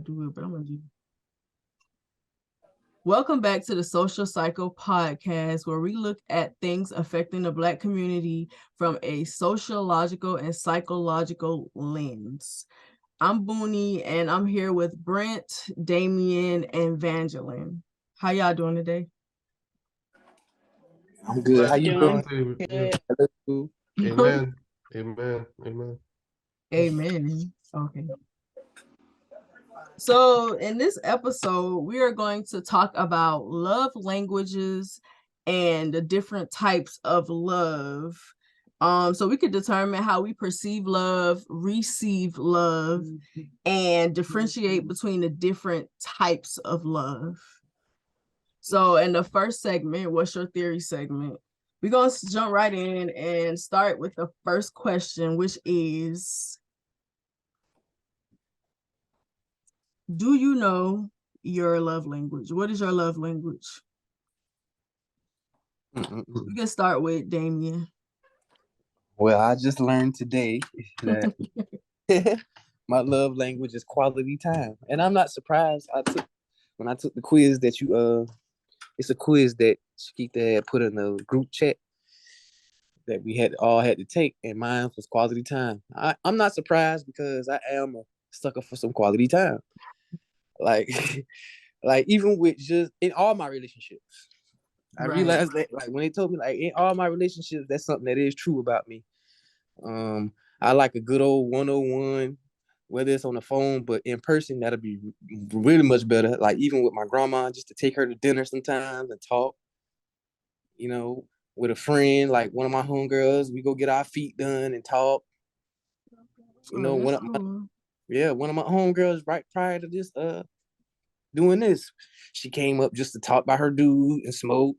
do it, but I'm gonna do. Welcome back to the Social Cycle Podcast, where we look at things affecting the Black community from a sociological and psychological lens. I'm Boonie, and I'm here with Brent, Damien, and Vanjalyn. How y'all doing today? I'm good. How you doing? Yeah. Hello. Amen. Amen. Amen. Amen. Okay. So in this episode, we are going to talk about love languages and the different types of love. So we could determine how we perceive love, receive love, and differentiate between the different types of love. So in the first segment, what's your theory segment? We're going to jump right in and start with the first question, which is, do you know your love language? What is your love language? We can start with Damien. Well, I just learned today that my love language is quality time, and I'm not surprised. When I took the quiz that it's a quiz that Shakita had put in the group chat that we had to take, and mine was quality time. I'm not surprised because I am a sucker for some quality time. Like, like even with just in all my relationships. I realized that like when they told me like in all my relationships, that's something that is true about me. I like a good old 101, whether it's on the phone, but in person, that'll be really much better. Like even with my grandma, just to take her to dinner sometimes and talk, with a friend, like one of my homegirls, we go get our feet done and talk. One of my homegirls right prior to this doing this, she came up just to talk about her dude and smoke.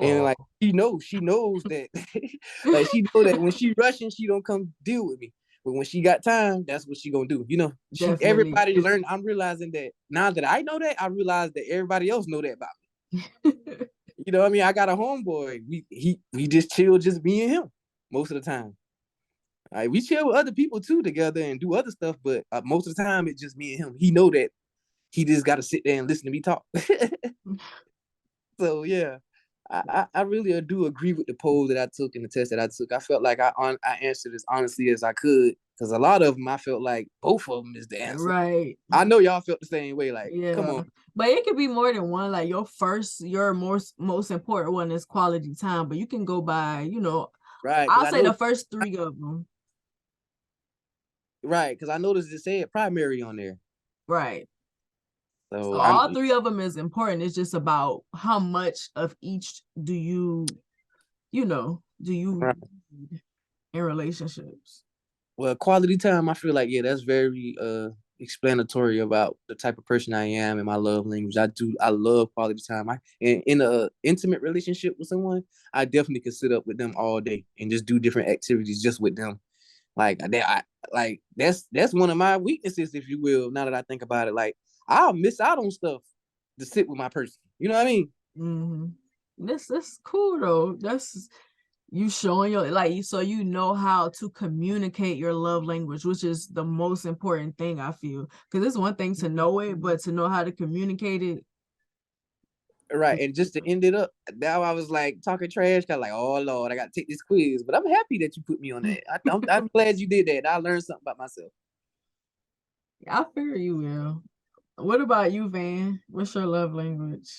And like she knows that like she know that when she rushing, she don't come deal with me. But when she got time, that's what she gonna do. Everybody learn. I'm realizing that now that I know that, I realize that everybody else know that about me. I mean, I got a homeboy. We just chill, just me and him most of the time. Like we chill with other people too together and do other stuff, but most of the time it's just me and him. He know that he just got to sit there and listen to me talk. So yeah. I really do agree with the poll that I took and the test that I took. I felt like I answered as honestly as I could because a lot of them I felt like both of them is the answer. Right. I know y'all felt the same way. Like, come on. But it could be more than one. Like your most important one is quality time. But you can go by, Right. I'll say the first three of them. Right, because I noticed it said primary on there. Right. So all three of them is important. It's just about how much of each do you need in relationships. Well, quality time, I feel like, that's very explanatory about the type of person I am and my love language. I love quality time. In a intimate relationship with someone, I definitely could sit up with them all day and just do different activities just with them. Like that's one of my weaknesses, if you will. Now that I think about it, like I'll miss out on stuff to sit with my person. You know what I mean? Mm-hmm. That's cool though. That's you showing so you know how to communicate your love language, which is the most important thing, I feel. Because it's one thing to know it, but to know how to communicate it. Right. And just to end it up, now I was like talking trash, kind of like, oh Lord, I got to take this quiz. But I'm happy that you put me on that. I'm glad you did that. I learned something about myself. I feel you, Will. What about you, Van? What's your love language?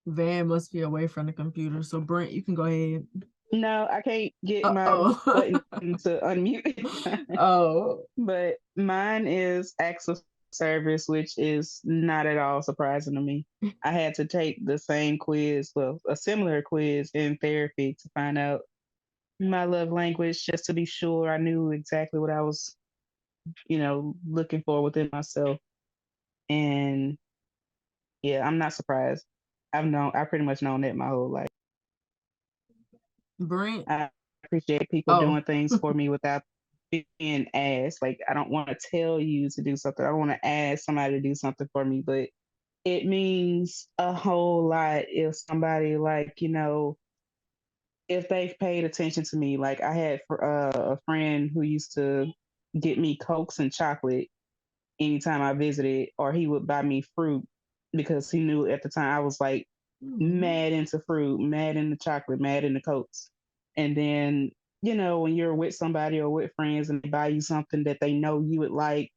Van must be away from the computer. So Brent, you can go ahead. No, I can't get my button to unmute. But mine is acts of service, which is not at all surprising to me. I had to take the same quiz, well, a similar quiz in therapy to find out my love language, just to be sure I knew exactly what I was, looking for within myself. And yeah, I'm not surprised. I pretty much known that my whole life. Brent, I appreciate people doing things for me without being asked. Like, I don't want to tell you to do something. I don't want to ask somebody to do something for me, but it means a whole lot if somebody, like, if they've paid attention to me. Like I had a friend who used to get me Cokes and chocolate anytime I visited, or he would buy me fruit because he knew at the time I was like mad into fruit, mad into chocolate, mad into Cokes. And then, when you're with somebody or with friends and they buy you something that they know you would like,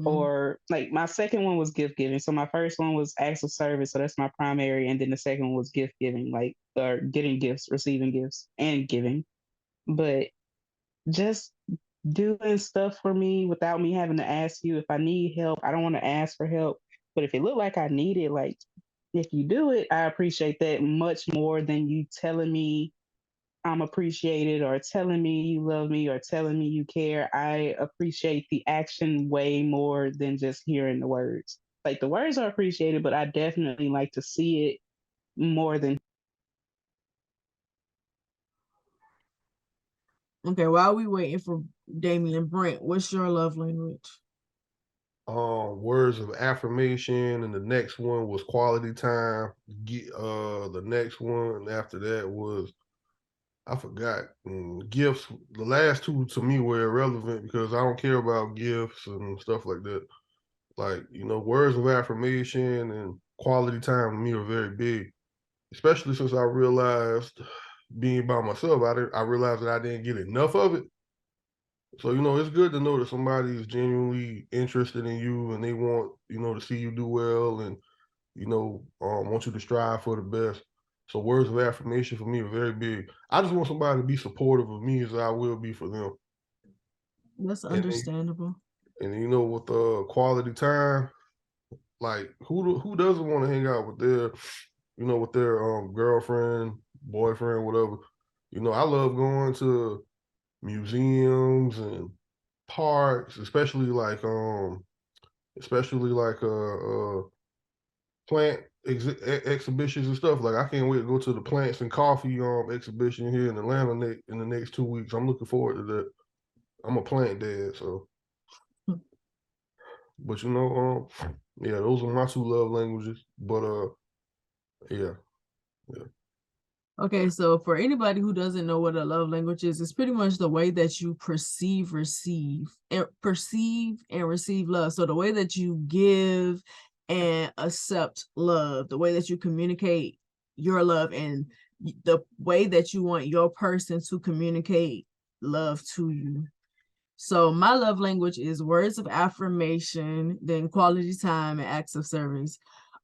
or like my second one was gift giving. So my first one was acts of service. So that's my primary. And then the second one was gift giving, like or getting gifts, receiving gifts and giving. But just doing stuff for me without me having to ask you if I need help. I don't want to ask for help. But if it looked like I need it, like if you do it, I appreciate that much more than you telling me I'm appreciated or telling me you love me or telling me you care. I appreciate the action way more than just hearing the words. Like the words are appreciated, but I definitely like to see it more than. Okay, while we waiting for Damien, Brent, what's your love language? Words of affirmation, and the next one was quality time. The next one after that was, I forgot, gifts. The last two to me were irrelevant because I don't care about gifts and stuff like that. Like, words of affirmation and quality time to me are very big, especially since I realized being by myself, I realized that I didn't get enough of it. So, it's good to know that somebody is genuinely interested in you and they want, to see you do well and, want you to strive for the best. So words of affirmation for me are very big. I just want somebody to be supportive of me as I will be for them. That's And understandable. with quality time, like who doesn't want to hang out with their girlfriend, boyfriend, whatever. I love going to museums and parks, especially like plant exhibitions and stuff. Like I can't wait to go to the plants and coffee exhibition here in Atlanta in the next 2 weeks. I'm looking forward to that. I'm a plant dad, so. But yeah, those are my two love languages. But yeah. Okay, so for anybody who doesn't know what a love language is, it's pretty much the way that you perceive and receive love. So the way that you give and accept love, the way that you communicate your love, and the way that you want your person to communicate love to you. So my love language is words of affirmation, then quality time and acts of service.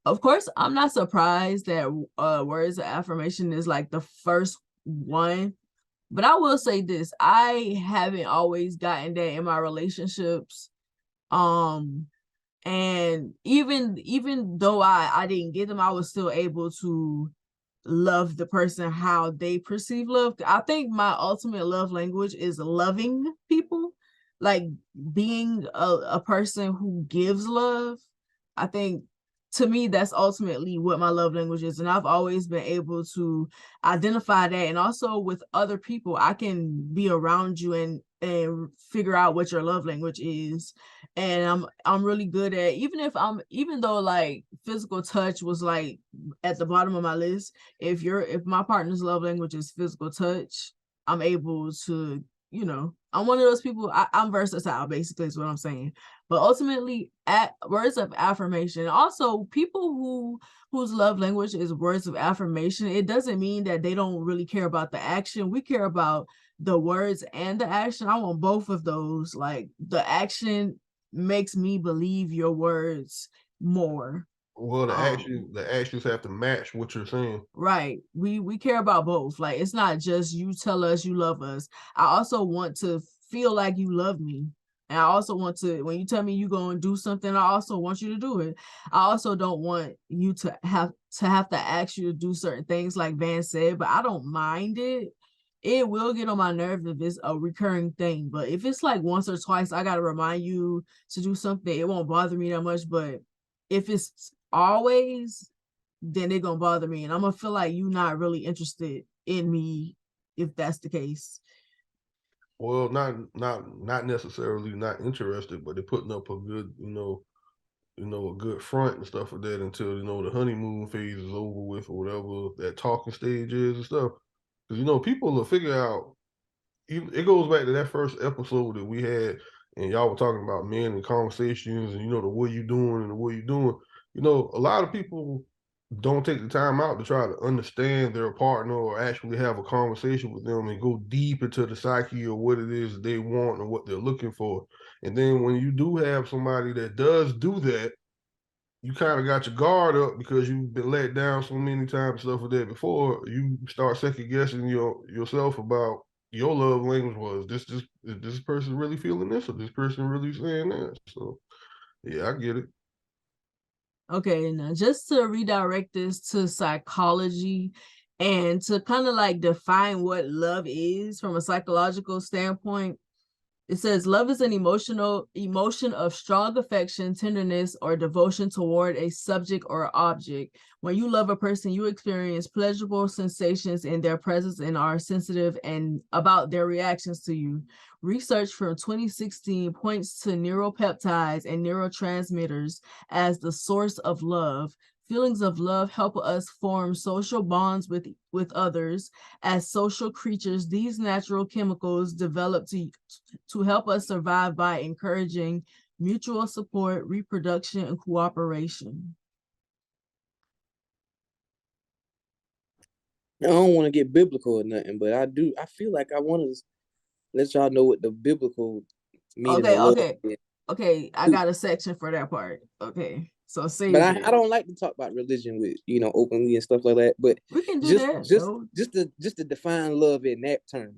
Of course, I'm not surprised that words of affirmation is like the first one, but I will say this: I haven't always gotten that in my relationships. And even though I didn't get them, I was still able to love the person how they perceive love. I think my ultimate love language is loving people, like being a person who gives love. I think to me that's ultimately what my love language is, and I've always been able to identify that. And also with other people, I can be around you and figure out what your love language is. And I'm really good at, even though like physical touch was like at the bottom of my list, if my partner's love language is physical touch, I'm able to, I'm one of those people. I'm versatile, basically, is what I'm saying. But ultimately, at words of affirmation, also people whose love language is words of affirmation, it doesn't mean that they don't really care about the action. We care about the words and the action. I want both of those. Like the action makes me believe your words more. Well, the actions have to match what you're saying. Right. We care about both. Like it's not just you tell us you love us. I also want to feel like you love me. And I also want to, when you tell me you go and do something, I also want you to do it. I also don't want you to have to ask you to do certain things like Van said, but I don't mind it. It will get on my nerve if it's a recurring thing. But if it's like once or twice, I gotta remind you to do something, it won't bother me that much. But if it's always, then they're gonna bother me, and I'm gonna feel like you're not really interested in me if that's the case. Well, not necessarily not interested, but they're putting up a good, a good front and stuff like that until the honeymoon phase is over with or whatever that talking stage is and stuff. Because people will figure out. It goes back to that first episode that we had, and y'all were talking about men and conversations, and the what you doing and the what you doing. A lot of people don't take the time out to try to understand their partner or actually have a conversation with them and go deep into the psyche of what it is they want and what they're looking for. And then when you do have somebody that does do that, you kind of got your guard up because you've been let down so many times, stuff like that before. You start second guessing yourself about your love language. Was is this person really feeling this, or this person really saying that? So yeah, I get it. Okay, now just to redirect this to psychology and to kind of like define what love is from a psychological standpoint, it says love is an emotion of strong affection, tenderness, or devotion toward a subject or object. When you love a person, you experience pleasurable sensations in their presence and are sensitive and about their reactions to you. Research from 2016 points to neuropeptides and neurotransmitters as the source of love. Feelings of love help us form social bonds with others. As social creatures, these natural chemicals develop to help us survive by encouraging mutual support, reproduction, and cooperation. I don't want to get biblical or nothing, but I feel like I want to let y'all know what the biblical meaning of love is. Okay, I got a section for that part. Okay, so save but it. I don't like to talk about religion with openly and stuff like that. But we can do just that. Just to define love in that term.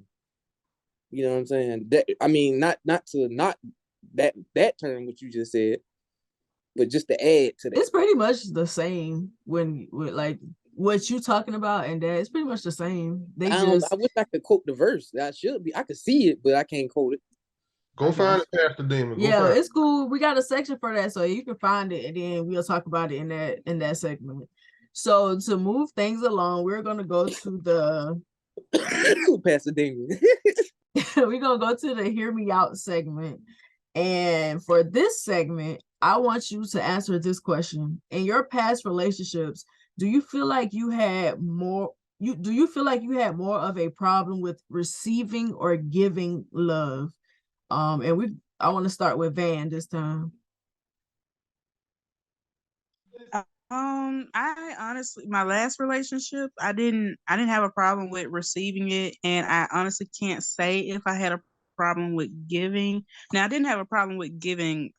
You know what I'm saying? That I mean, not that term what you just said, but just to add to that. It's pretty much the same with like what you talking about and that. It's pretty much the same. I wish I could quote the verse. I could see it, but I can't quote it. Go find it, Pastor Damien. Yeah, it's cool. We got a section for that, so you can find it, and then we'll talk about it in that segment. So to move things along, we're gonna go to the Pastor Damien. we're gonna go to the Hear Me Out segment. And for this segment, I want you to answer this question. In your past relationships, do you feel like you had more of a problem with receiving or giving love? I want to start with Van this time. I honestly, my last relationship, I didn't have a problem with receiving it, and I honestly can't say if I had a problem with giving. Now, I didn't have a problem with giving,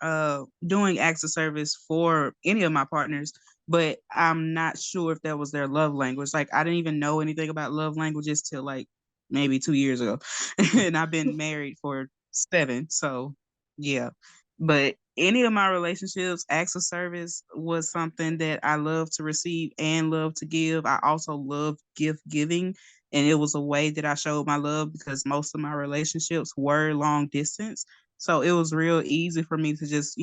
doing acts of service for any of my partners, but I'm not sure if that was their love language. Like, I didn't even know anything about love languages till like maybe 2 years ago, and I've been married for 7, so yeah. But any of my relationships, acts of service was something that I love to receive and love to give. I also love gift giving. And it was a way that I showed my love because most of my relationships were long distance. So it was real easy for me to just,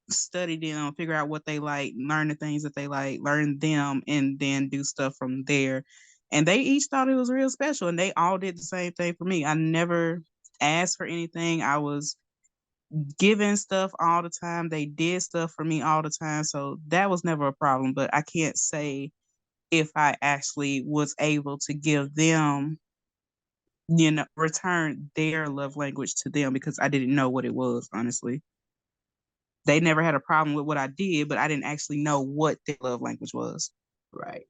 study them, figure out what they like, learn the things that they like, learn them, and then do stuff from there. And they each thought it was real special, and they all did the same thing for me. I never asked for anything. I was giving stuff all the time. They did stuff for me all the time. So that was never a problem. But I can't say if I actually was able to give them, return their love language to them because I didn't know what it was, honestly. They never had a problem with what I did, but I didn't actually know what their love language was. Right.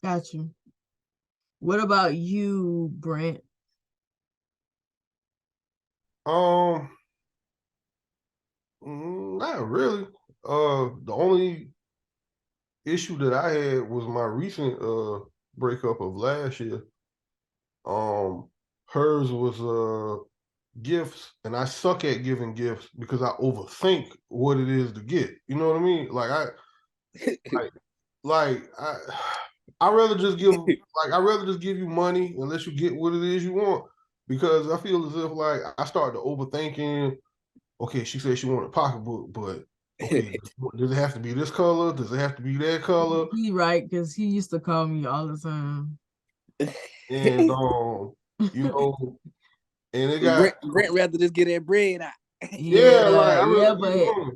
Got you. What about you, Brent? Not really. The only issue that I had was my recent breakup of last year. Hers was gifts, and I suck at giving gifts because I overthink what it is to get. You know what I mean? I rather just give you money and let you get what it is you want, because I feel as if like I start to overthinking. Okay, she said she wanted a pocketbook, but okay, does it have to be this color? Does it have to be that color? He right, because he used to call me all the time. And and it got Brent rather just get that bread out. yeah, like I really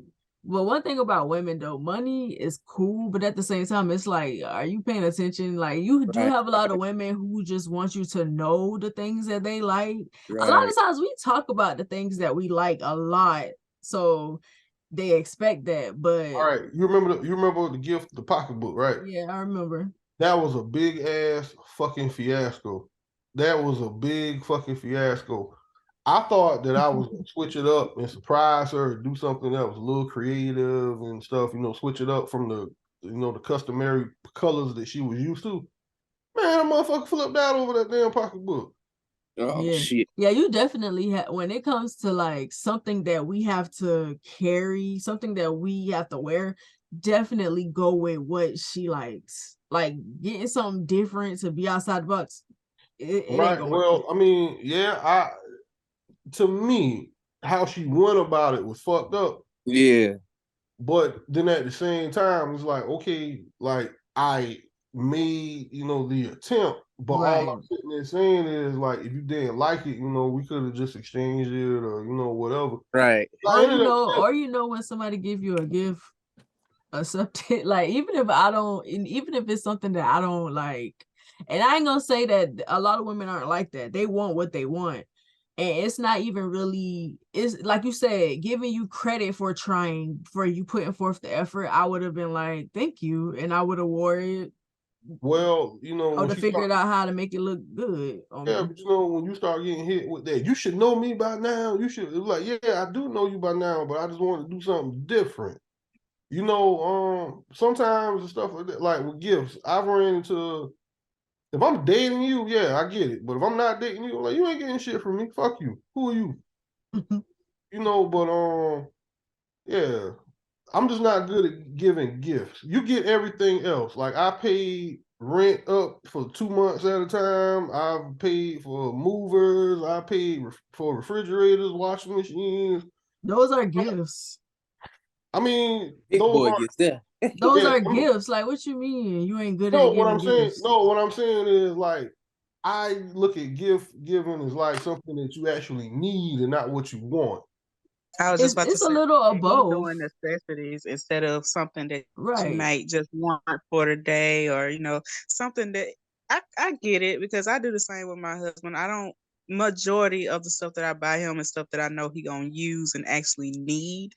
But one thing about women though, money is cool, but at the same time, it's like, are you paying attention? Like you do have a lot of women who just want you to know the things that they like. A lot of times we talk about the things that we like a lot, so they expect that. But all right, you remember the gift, the pocketbook, right? Yeah, I remember. That was a big ass fucking fiasco. That was a big fucking fiasco. I thought that I was gonna switch it up and surprise her, do something that was a little creative and stuff, switch it up from the customary colors that she was used to. Man, a motherfucker flipped out over that damn pocketbook. Oh yeah. shit. Yeah, you definitely have, when it comes to like something that we have to carry, something that we have to wear, definitely go with what she likes. Like getting something different to be outside the box, it ain't Right. gonna work. Well, I mean, yeah, to me, how she went about it was fucked up. Yeah. But then at the same time, it's like, okay, like I made, the attempt, but all I'm sitting there saying is like, if you didn't like it, we could have just exchanged it or, whatever. Right. Like, Or when somebody give you a gift, accept it. Like even if it's something that I don't like, and I ain't gonna say that a lot of women aren't like that. They want what they want. And it's not even really, it's like you said, giving you credit for trying, for you putting forth the effort. I would have been like, thank you. And I would have wore it. Well, I would have figured out how to make it look good. Yeah, but when you start getting hit with that, you should know me by now. You should, like, yeah, I do know you by now, but I just want to do something different. Sometimes the stuff like that, like with gifts, I've ran into, if I'm dating you, yeah, I get it. But if I'm not dating you, like, you ain't getting shit from me. Fuck you. Who are you? But yeah, I'm just not good at giving gifts. You get everything else. Like I paid rent up for 2 months at a time. I've paid for movers. I paid for refrigerators, washing machines. Those are gifts. I mean, Big boy gets there. Those are gifts. Like, what you mean? You ain't good at giving gifts? No, what I'm saying is like I look at gift giving as like something that you actually need and not what you want. I was just about to say, a little of both. Doing necessities instead of something that Right. you might just want for the day, or something that I get it, because I do the same with my husband. I don't, majority of the stuff that I buy him is stuff that I know he gonna use and actually need.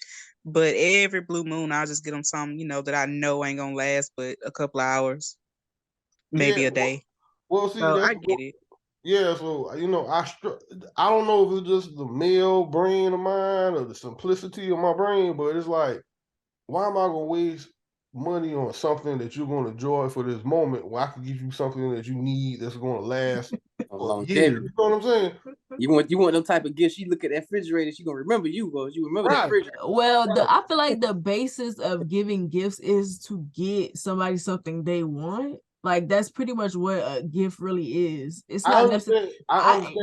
But every blue moon, I'll just get him something, that I know ain't gonna last but a couple of hours, maybe a day. Well, see, so I get it. Yeah, so I don't know if it's just the male brain of mine or the simplicity of my brain, but it's like, why am I gonna waste money on something that you're gonna enjoy for this moment when I can give you something that you need that's gonna last for years? You know what I'm saying? You want them type of gifts. You look at that refrigerator, she gonna remember you, bro. You remember that refrigerator. Well, I feel like the basis of giving gifts is to get somebody something they want. Like that's pretty much what a gift really is. It's not necessarily.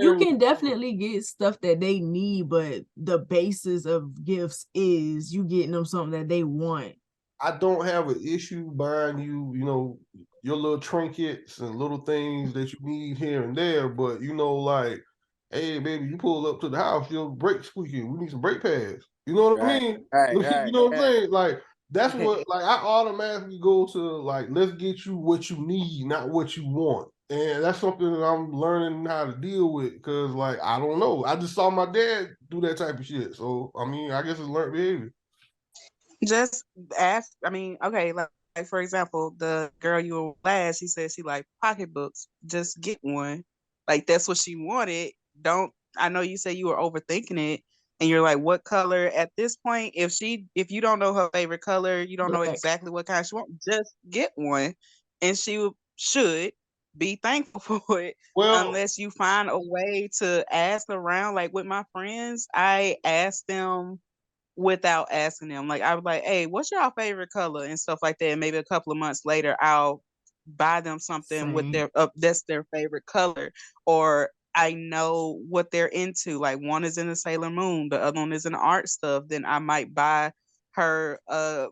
You can definitely get stuff that they need, but the basis of gifts is you getting them something that they want. I don't have an issue buying you, your little trinkets and little things that you need here and there, but like, hey baby, you pull up to the house, your brakes squeaking. We need some brake pads. You know what I mean? You know what I'm saying? Like that's what, like, I automatically go to like, let's get you what you need, not what you want. And that's something that I'm learning how to deal with, because like, I don't know. I just saw my dad do that type of shit. So I mean, I guess it's learned behavior. Just ask. I mean, okay, like for example, the girl you were last, she said she liked pocketbooks. Just get one. Like that's what she wanted. I know you say you were overthinking it, and you're like, what color at this point? If you don't know her favorite color, you don't know exactly what kind she wants, just get one, and she should be thankful for it. Well, unless you find a way to ask around. Like with my friends, I asked them without asking them. Like I was like, hey, what's your favorite color and stuff like that. And maybe a couple of months later, I'll buy them something with their that's their favorite color, or I know what they're into. Like one is in the Sailor Moon, the other one is in art stuff. Then I might buy her a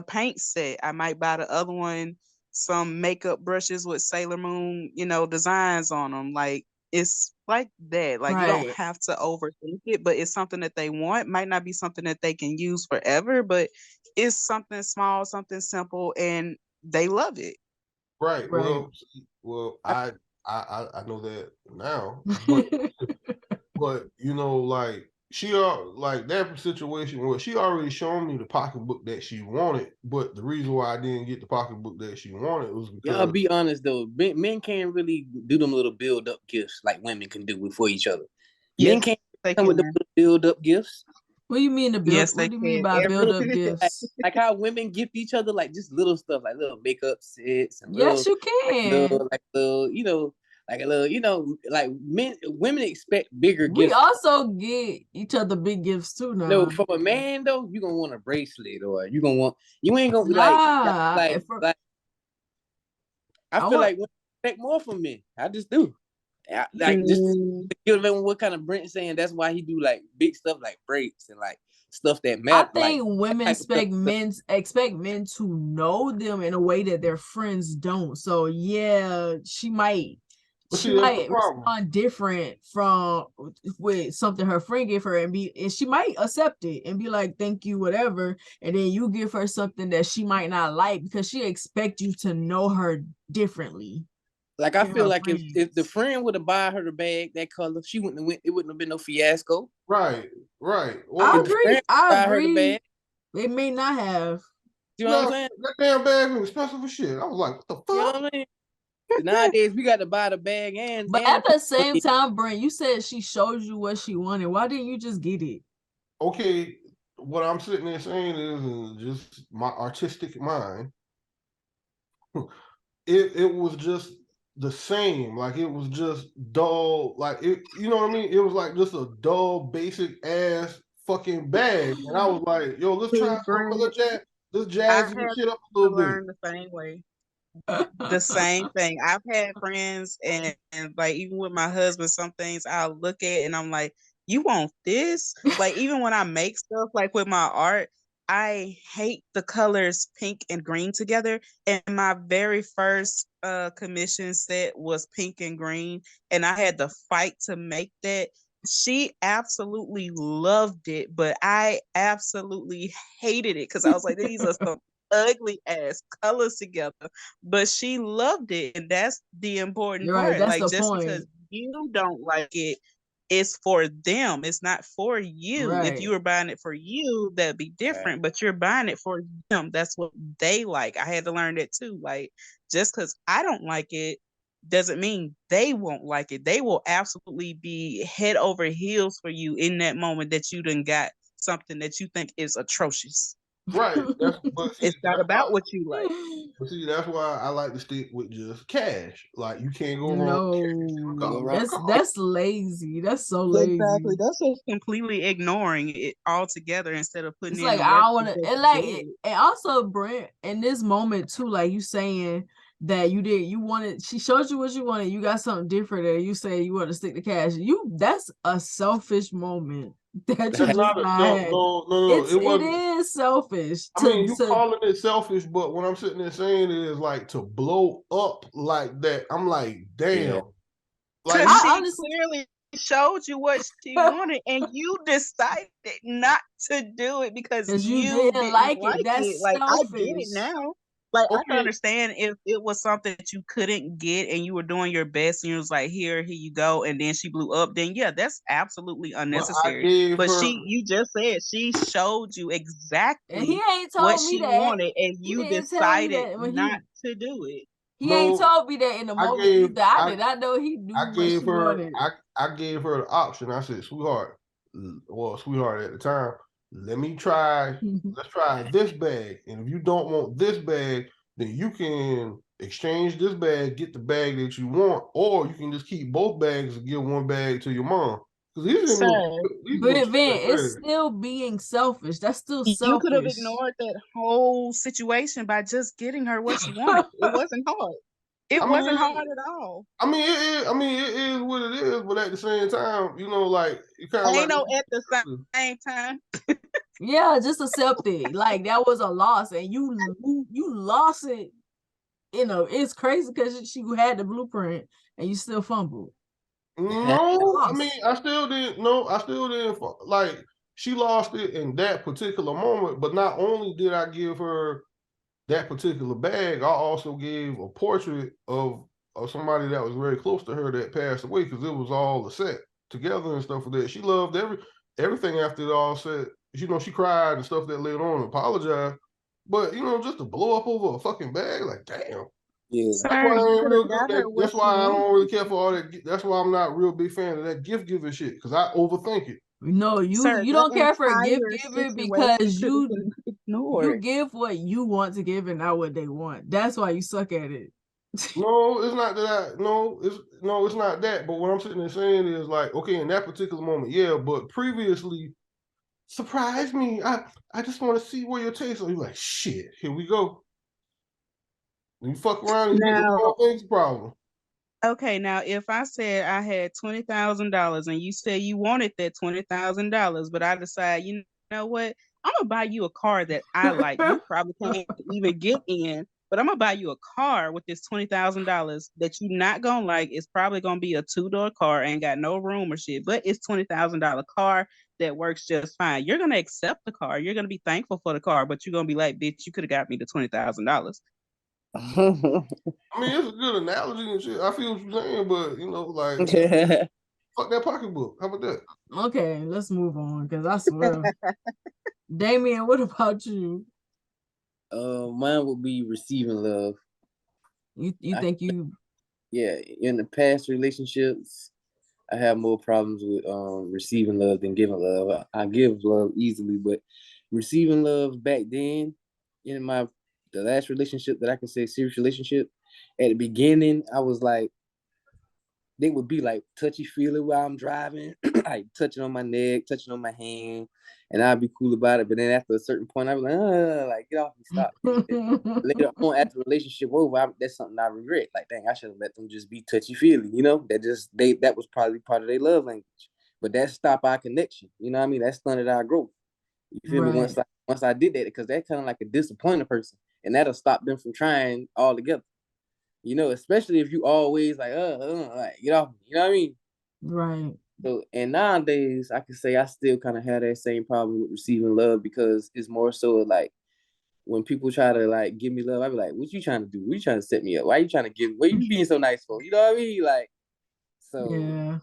paint set. I might buy the other one some makeup brushes with Sailor Moon, designs on them. Like it's like that. Like you don't Right. have to overthink it, but it's something that they want. Might not be something that they can use forever, but it's something small, something simple, and they love it. Right. Right. Well, I know that now, but you know, like like that situation where she already shown me the pocketbook that she wanted, but the reason why I didn't get the pocketbook that she wanted was Yeah, I'll because be honest though. Men can't really do them little build up gifts like women can do for each other. Men Yes, can't they come with the can. build up gifts. What do you mean Yes, what they do you mean can. by build up like, gifts? like how women gift each other like just little stuff, like little makeup sets and Yes, little, you can. like little, like a little, like women expect bigger We gifts. also get each other big gifts too No, now. from a man though, you gonna want a bracelet, or you ain't gonna be Nah, like I I feel want like women expect more from men. I just do. Like just Mm, give them what kind of Brent saying. That's why he do like big stuff like breaks and like stuff that I matter. Like think women that type of stuff. expect men to know them in a way that their friends don't. So yeah, but she see that's the might problem. respond different from with something her friend gave her and she might accept it and be like, thank you, whatever. And then you give her something that she might not like because she expect you to know her differently Like I than feel her like if the friends. friend would have buy her the bag that color, she wouldn't have went. It wouldn't have been no fiasco. Right. I If the Well, friend agree. I buy her the agree. bag, They may not have. you know what I'm no, saying? that damn bag was expensive as shit. I was like, what the You know fuck? what I mean? Nowadays we got to buy the bag But and at put the same time, Brent, you said she showed you what she wanted. Why didn't you just get it? Okay, what I'm sitting there saying is just my artistic mind. It was just the same. Like it was just dull. Like it, you know what I mean? It was like just a dull, basic ass fucking bag. And I was like, yo, let's try Brent, let's I've jazz this had shit up a to little bit. learn the same way. The same thing. I've had friends and like even with my husband, some things I'll look at and I'm like, you want this? Like even when I make stuff like with my art, I hate the colors pink and green together. And my very first commission set was pink and green, and I had to fight to make that. She absolutely loved it, but I absolutely hated it because I was like, these are some ugly ass colors together, but she loved it, and that's the important You're right. part. That's Like the just point. because you don't like it, it's for them, it's not for you. If you Right. were buying it for you, that'd be different, but you're buying it for them. That's what they like. I had to learn that too. Like just because I don't like it doesn't mean they won't like it. They will absolutely be head over heels for you in that moment that you done got something that you think is atrocious. Right. It's not about what you like. That's why I like to stick with just cash. Like you can't go wrong with cash. go No, wrong. that's lazy. That's so lazy. Exactly. That's just completely ignoring it altogether instead of putting It's in like the I work don't to want to, just and like, do it. and also Brent, in this moment too, like you saying that you wanted, she showed you what you wanted, you got something different, and you say you want to stick to cash. That's a selfish moment that you That's just not a not self. had. No. It It wasn't. is selfish I mean, you to. calling it selfish, but what I'm sitting there saying is like to blow up like that. I'm like, Yeah. damn. Like Because you, I she honestly, clearly showed you what she wanted and you decided not to do it because because you you didn't didn't like it. like it. That's Like, I get it selfish. now. Like, I can okay? understand if it was something that you couldn't get and you were doing your best and you was like, here you go. And then she blew up. Then, yeah, that's absolutely But I unnecessary. gave But her. you just said she showed you And he exactly ain't what told me she that. wanted and He you didn't tell me decided that when not to do it. he ain't No, told me that in the I moment gave. either. I did not know he knew I what gave she her. wanted. I gave her the option. I said, sweetheart. Well, sweetheart at the time. Let me try. Let's try this bag. And if you don't want this bag, then you can exchange this bag, get the bag that you want, or you can just keep both bags and give one bag to your mom. Because Sir, these But little Van, cheap it's bags. still being selfish. That's still you could have selfish. ignored that whole situation by just getting her what she wanted. It wasn't hard. It I mean, wasn't hard at all. it is what it is. But at the same time, like you kind of Ain't like. no at the same time. Yeah, just accept it. Like that was a loss, and you lost it. It's crazy because she had the blueprint and you still fumbled. No, I mean, I still didn't. No, I still didn't. Like, she lost it in that particular moment. But not only did I give her that particular bag, I also gave a portrait of somebody that was very close to her that passed away, because it was all a set together and stuff like that. She loved everything after it all said. You know, she cried and stuff that later on and apologized. But you know, just to blow up over a fucking bag, like, damn. Yeah. Sir, That's why I you ain't could real have good. got her what That's she why I don't wanted. really care for all that. That's why I'm not a real big fan of that gift giving shit, because I overthink it. No, Sir, you that don't care for gift entire giving situation because could have you been ignored. give what you want to give and not what they want. That's why you suck at it. No, it's not that. It's not that. But what I'm sitting there saying is, like, okay, in that particular moment, yeah, but previously, surprise me. I just want to see where your taste. So you're like, shit, here we go. And you fuck around and you get the Now, wrong things problem. okay, now if I said I had $20,000 and you said you wanted that $20,000, but I decide, you know what, I'm gonna buy you a car that I like. You probably can't even get in, but I'm gonna buy you a car with this $20,000 that you not gonna like. It's probably gonna be a two-door car, ain't got no room or shit, but it's $20,000 car that works just fine. You're gonna accept the car. You're gonna be thankful for the car, but you're gonna be like, bitch, you could have got me the $20,000. I mean, it's a good analogy and shit. I feel what you're saying, but you know, like, fuck that pocketbook. How about that? Okay, let's move on, because I swear. Damien, what about you? Mine would be receiving love. You think you Yeah, in the past relationships, I have more problems with receiving love than giving love. I give love easily, but receiving love back then in the last relationship that I can say serious relationship, at the beginning I was like, they would be like touchy feely while I'm driving, like touching on my neck, touching on my hand, and I'd be cool about it. But then after a certain point, I'd be like get off me, stop. Later on, after the relationship over, that's something I regret. Like, dang, I should have let them just be touchy feely. You know, that was probably part of their love language. But that stopped our connection. You know what I mean? That stunted our growth. You feel me? right. Once I did that, because that kind of like a disappointed person, and that'll stop them from trying all together. You know, especially if you always like, like, get off me. You know what I mean? Right. So, and nowadays, I can say I still kind of have that same problem with receiving love, because it's more so like when people try to like give me love, I be like, what you trying to do? What you trying to set me up? Why you trying to give? What you being so nice for? You know what I mean? Like, so Yeah.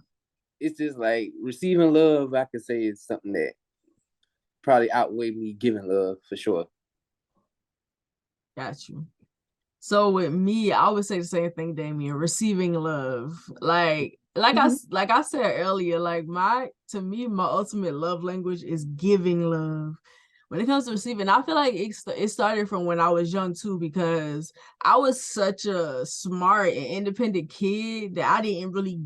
it's just like receiving love, I could say, is something that probably outweigh me giving love for sure. Got you. So with me, I would say the same thing, Damien, receiving love. Like I said earlier, like to me, my ultimate love language is giving love. When it comes to receiving, I feel like it started from when I was young too, because I was such a smart and independent kid that I didn't really,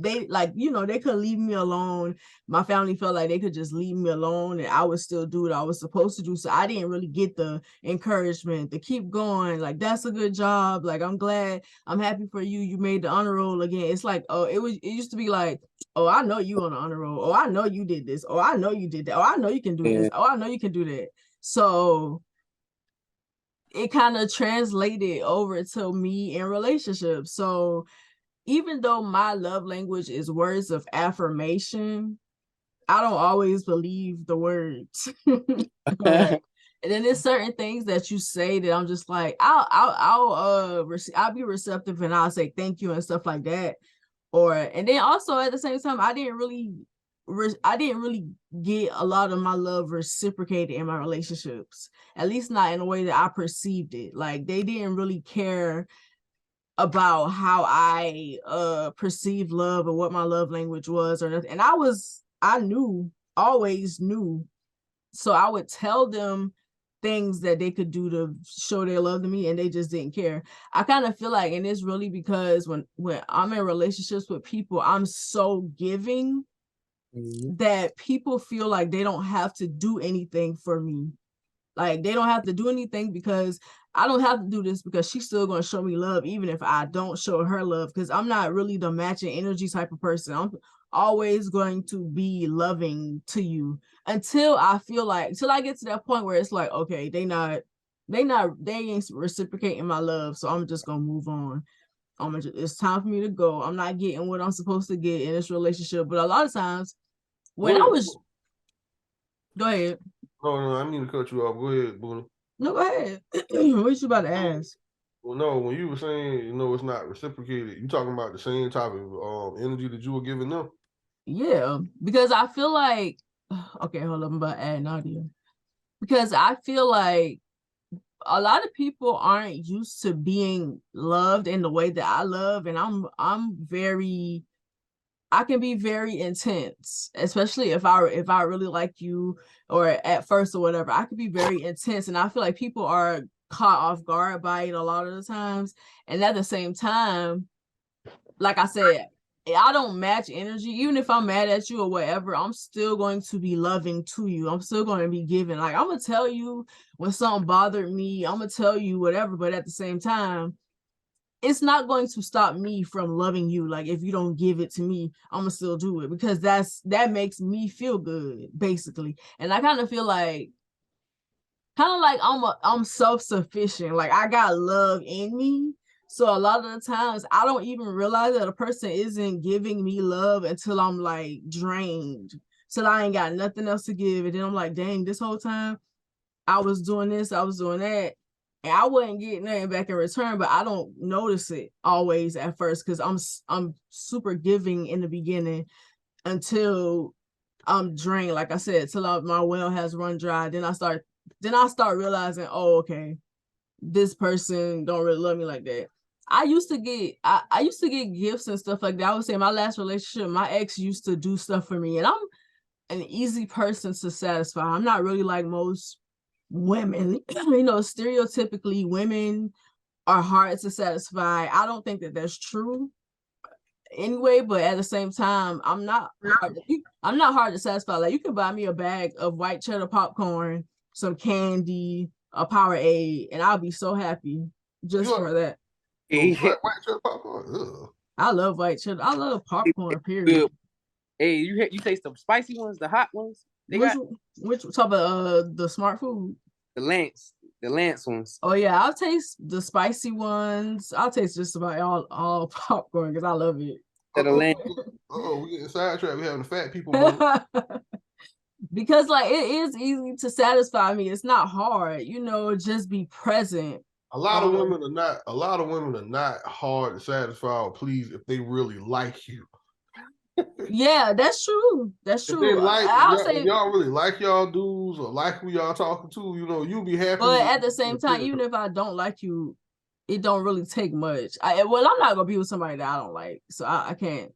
they could leave me alone. My family felt like they could just leave me alone and I would still do what I was supposed to do. So I didn't really get the encouragement to keep going. Like, that's a good job. Like, I'm happy for you. You made the honor roll again. It's like, it used to be like, oh, I know you on the honor roll. Oh, I know you did this. Oh, I know you did that. Oh, I know you can do this. Oh, I know you can do that. So it kind of translated over to me in relationships. So even though my love language is words of affirmation, I don't always believe the words. Right. And then there's certain things that you say that I'm just like, I'll be receptive and I'll say thank you and stuff like that. And then also at the same time, I didn't really get a lot of my love reciprocated in my relationships, at least not in a way that I perceived it. Like, they didn't really care about how I perceived love or what my love language was or nothing. And always knew. So I would tell them things that they could do to show their love to me, and they just didn't care. I kind of feel like, and it's really because when I'm in relationships with people, I'm so giving that people feel like they don't have to do anything for me. Like, they don't have to do anything because I don't have to do this, because she's still going to show me love even if I don't show her love, because I'm not really the matching energy type of person. I'm always going to be loving to you until I get to that point where it's like, okay, they ain't reciprocating my love, so I'm just gonna move on. it's time for me to go. I'm not getting what I'm supposed to get in this relationship. But a lot of times when I was, go ahead. No, I mean to cut you off. Go ahead, Boonie. No, go ahead. What you about to ask? Well, no, when you were saying, it's not reciprocated, you talking about the same type of energy that you were giving them? Yeah, because I feel like, okay, hold on, I'm about to add Nadia. Because I feel like a lot of people aren't used to being loved in the way that I love, and I can be very intense, especially if I really like you or at first or whatever. I could be very intense, and I feel like people are caught off guard by it a lot of the times. And at the same time, like I said, I don't match energy. Even if I'm mad at you or whatever, I'm still going to be loving to you. I'm still going to be giving. Like, I'm gonna tell you when something bothered me. I'm gonna tell you whatever, but at the same time, it's not going to stop me from loving you. Like, if you don't give it to me, I'm gonna still do it because that makes me feel good, basically. And I kind of feel like I'm self-sufficient. Like, I got love in me. So a lot of the times I don't even realize that a person isn't giving me love until I'm like drained. Till I ain't got nothing else to give. And then I'm like, dang, this whole time I was doing this, I was doing that. And I wouldn't get nothing back in return, but I don't notice it always at first because I'm super giving in the beginning until I'm drained. Like I said, till my well has run dry. Then I start realizing, oh, okay, this person don't really love me like that. I used to get gifts and stuff like that. I would say my last relationship, my ex used to do stuff for me, and I'm an easy person to satisfy. I'm not really like most women. Stereotypically, women are hard to satisfy. I don't think that that's true anyway, but at the same time, I'm not hard to satisfy. Like, you can buy me a bag of white cheddar popcorn, some candy, a Powerade, and I'll be so happy just for that. White cheddar popcorn. Ugh. I love white cheddar. I love popcorn, period. Hey, you taste the spicy ones, the hot ones? Which talk about the smart food? The Lance ones. Oh yeah, I'll taste the spicy ones. I'll taste just about all popcorn because I love it. We getting sidetracked. We having the fat people moment. Because like it is easy to satisfy me. It's not hard, just be present. A lot of women are not hard to satisfy or please if they really like you. Yeah, that's true. That's true. If they like y'all really like y'all dudes or like who y'all talking to, you'll be happy. But at the same time, even if I don't like you, it don't really take much. I'm not gonna be with somebody that I don't like, so I can't.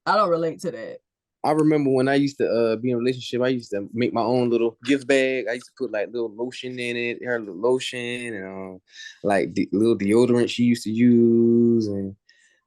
I don't relate to that. I remember when I used to be in a relationship, I used to make my own little gift bag. I used to put like little lotion in it, her little lotion, and like the little deodorant she used to use, and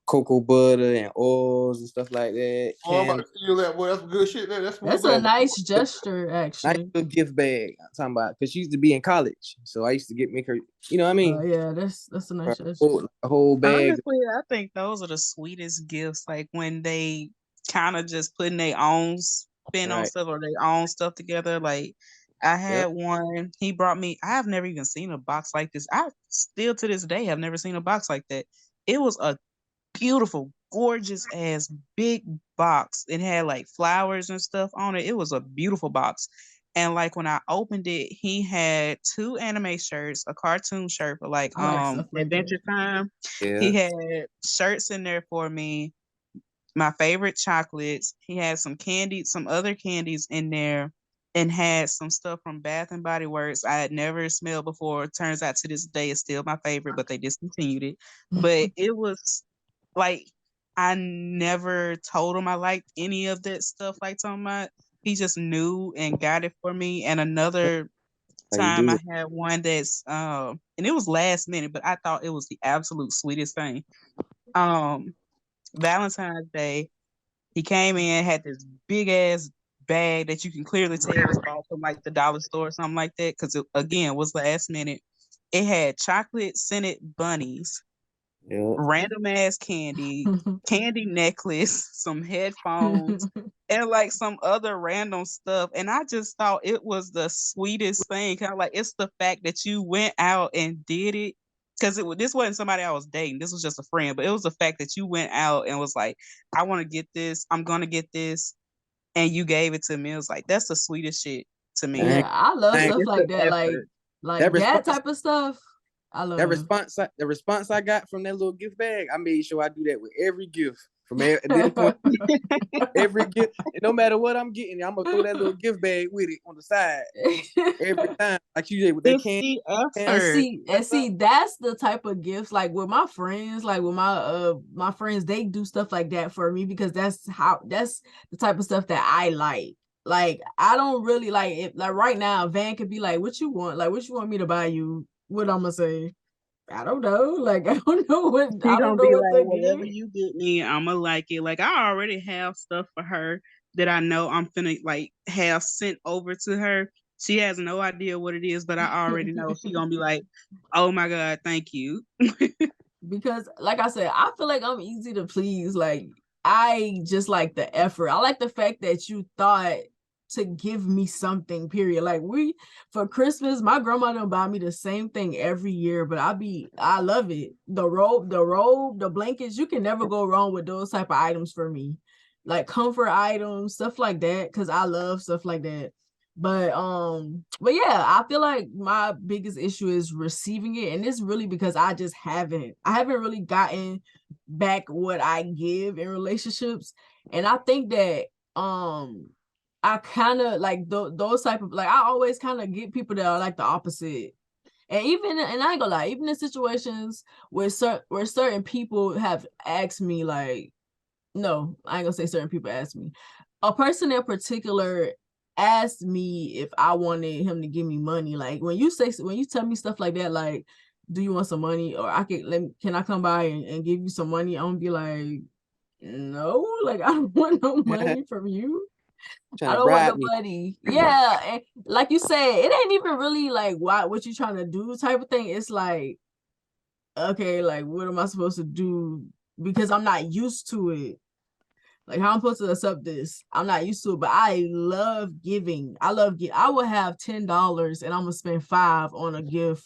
cocoa butter and oils and stuff like that. Oh, I'm about to steal that. Boy, that's good shit. That's a nice gesture, actually. Nice little gift bag. I'm talking about because she used to be in college, so I used to make her. You know what I mean? Yeah, that's a nice gesture. A whole bag. Honestly, I think those are the sweetest gifts. Like when they kind of just putting their own spin on stuff or their own stuff together. Like I had one. He brought me. I have never even seen a box like this. I still to this day have never seen a box like that. It was a beautiful, gorgeous ass big box. It had like flowers and stuff on it. It was a beautiful box. And like when I opened it, he had 2 anime shirts, a cartoon shirt for like Adventure Time. Yeah. He had shirts in there for me, my favorite chocolates. He had some other candies in there, and had some stuff from Bath and Body Works I had never smelled before. It turns out to this day it's still my favorite, but they discontinued it. But it was like, I never told him I liked any of that stuff like talking about. He just knew and got it for me. And another time I had one that's and it was last minute, but I thought it was the absolute sweetest thing. Valentine's Day, he came in, had this big ass bag that you can clearly tell was bought from like the dollar store or something like that, because it again was last minute. It had chocolate scented bunnies, random ass candy necklace, some headphones, and like some other random stuff. And I just thought it was the sweetest thing. Kind of like, it's the fact that you went out and did it because this wasn't somebody I was dating. This was just a friend. But it was the fact that you went out and was like, I want to get this. I'm going to get this. And you gave it to me. It was like, that's the sweetest shit to me. Yeah, I love Dang, stuff it's like the that. effort. Like that type of stuff. I love The response I got from that little gift bag, I made sure I do that with every gift from this point. Every gift, and no matter what I'm getting, I'm gonna throw that little gift bag with it on the side every time, like you did with that candy. And see, that's the type of gifts like with my friends, like with my friends, they do stuff like that for me because that's the type of stuff that I like. Like I don't really like it. Like right now, Van could be like, "What you want? Like, what you want me to buy you?" What I'm gonna say? I don't know. Like I don't know what She I don't gonna know be what like, to whatever give. you get me, I'ma like it. Like I already have stuff for her that I know I'm finna like have sent over to her. She has no idea what it is, but I already know she gonna be like, "Oh my god, thank you." Because like I said, I feel like I'm easy to please. Like I just like the effort. I like the fact that you thought to give me something, period. Like for Christmas, my grandma don't buy me the same thing every year, but I love it. The robe, the blankets, you can never go wrong with those type of items for me. Like comfort items, stuff like that, because I love stuff like that. But yeah, I feel like my biggest issue is receiving it, and it's really because I haven't really gotten back what I give in relationships. And I think that I kind of like those type of, like, I always kind of get people that are like the opposite. And I ain't gonna lie, even in situations where certain people have asked me, like, no, I ain't gonna say certain people asked me. A person in particular asked me if I wanted him to give me money. Like when you tell me stuff like that, like, do you want some money? Or can I come by and give you some money? I'm gonna be like, no, like I don't want no money from you. Trying I to don't want bribe no me. money. Yeah. And like you said, it ain't even really like what you trying to do type of thing. It's like, okay, like what am I supposed to do? Because I'm not used to it. Like how I'm supposed to accept this? I'm not used to it, but I love giving. I would have $10 and I'm gonna spend 5 on a gift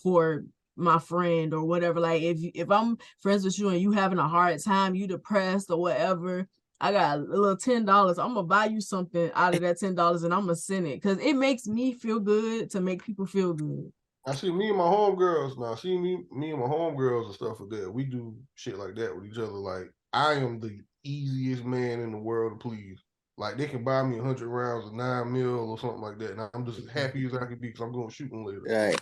for my friend or whatever. Like if I'm friends with you and you having a hard time, you depressed or whatever, I got a little $10. I'm gonna buy you something out of that $10 and I'm gonna send it because it makes me feel good to make people feel good. I see me and my homegirls now. See me and my homegirls and stuff like that. We do shit like that with each other. Like I am the easiest man in the world to please. Like they can buy me 100 rounds of 9 mil or something like that, and I'm just as happy as I can be because I'm going shooting later. Right.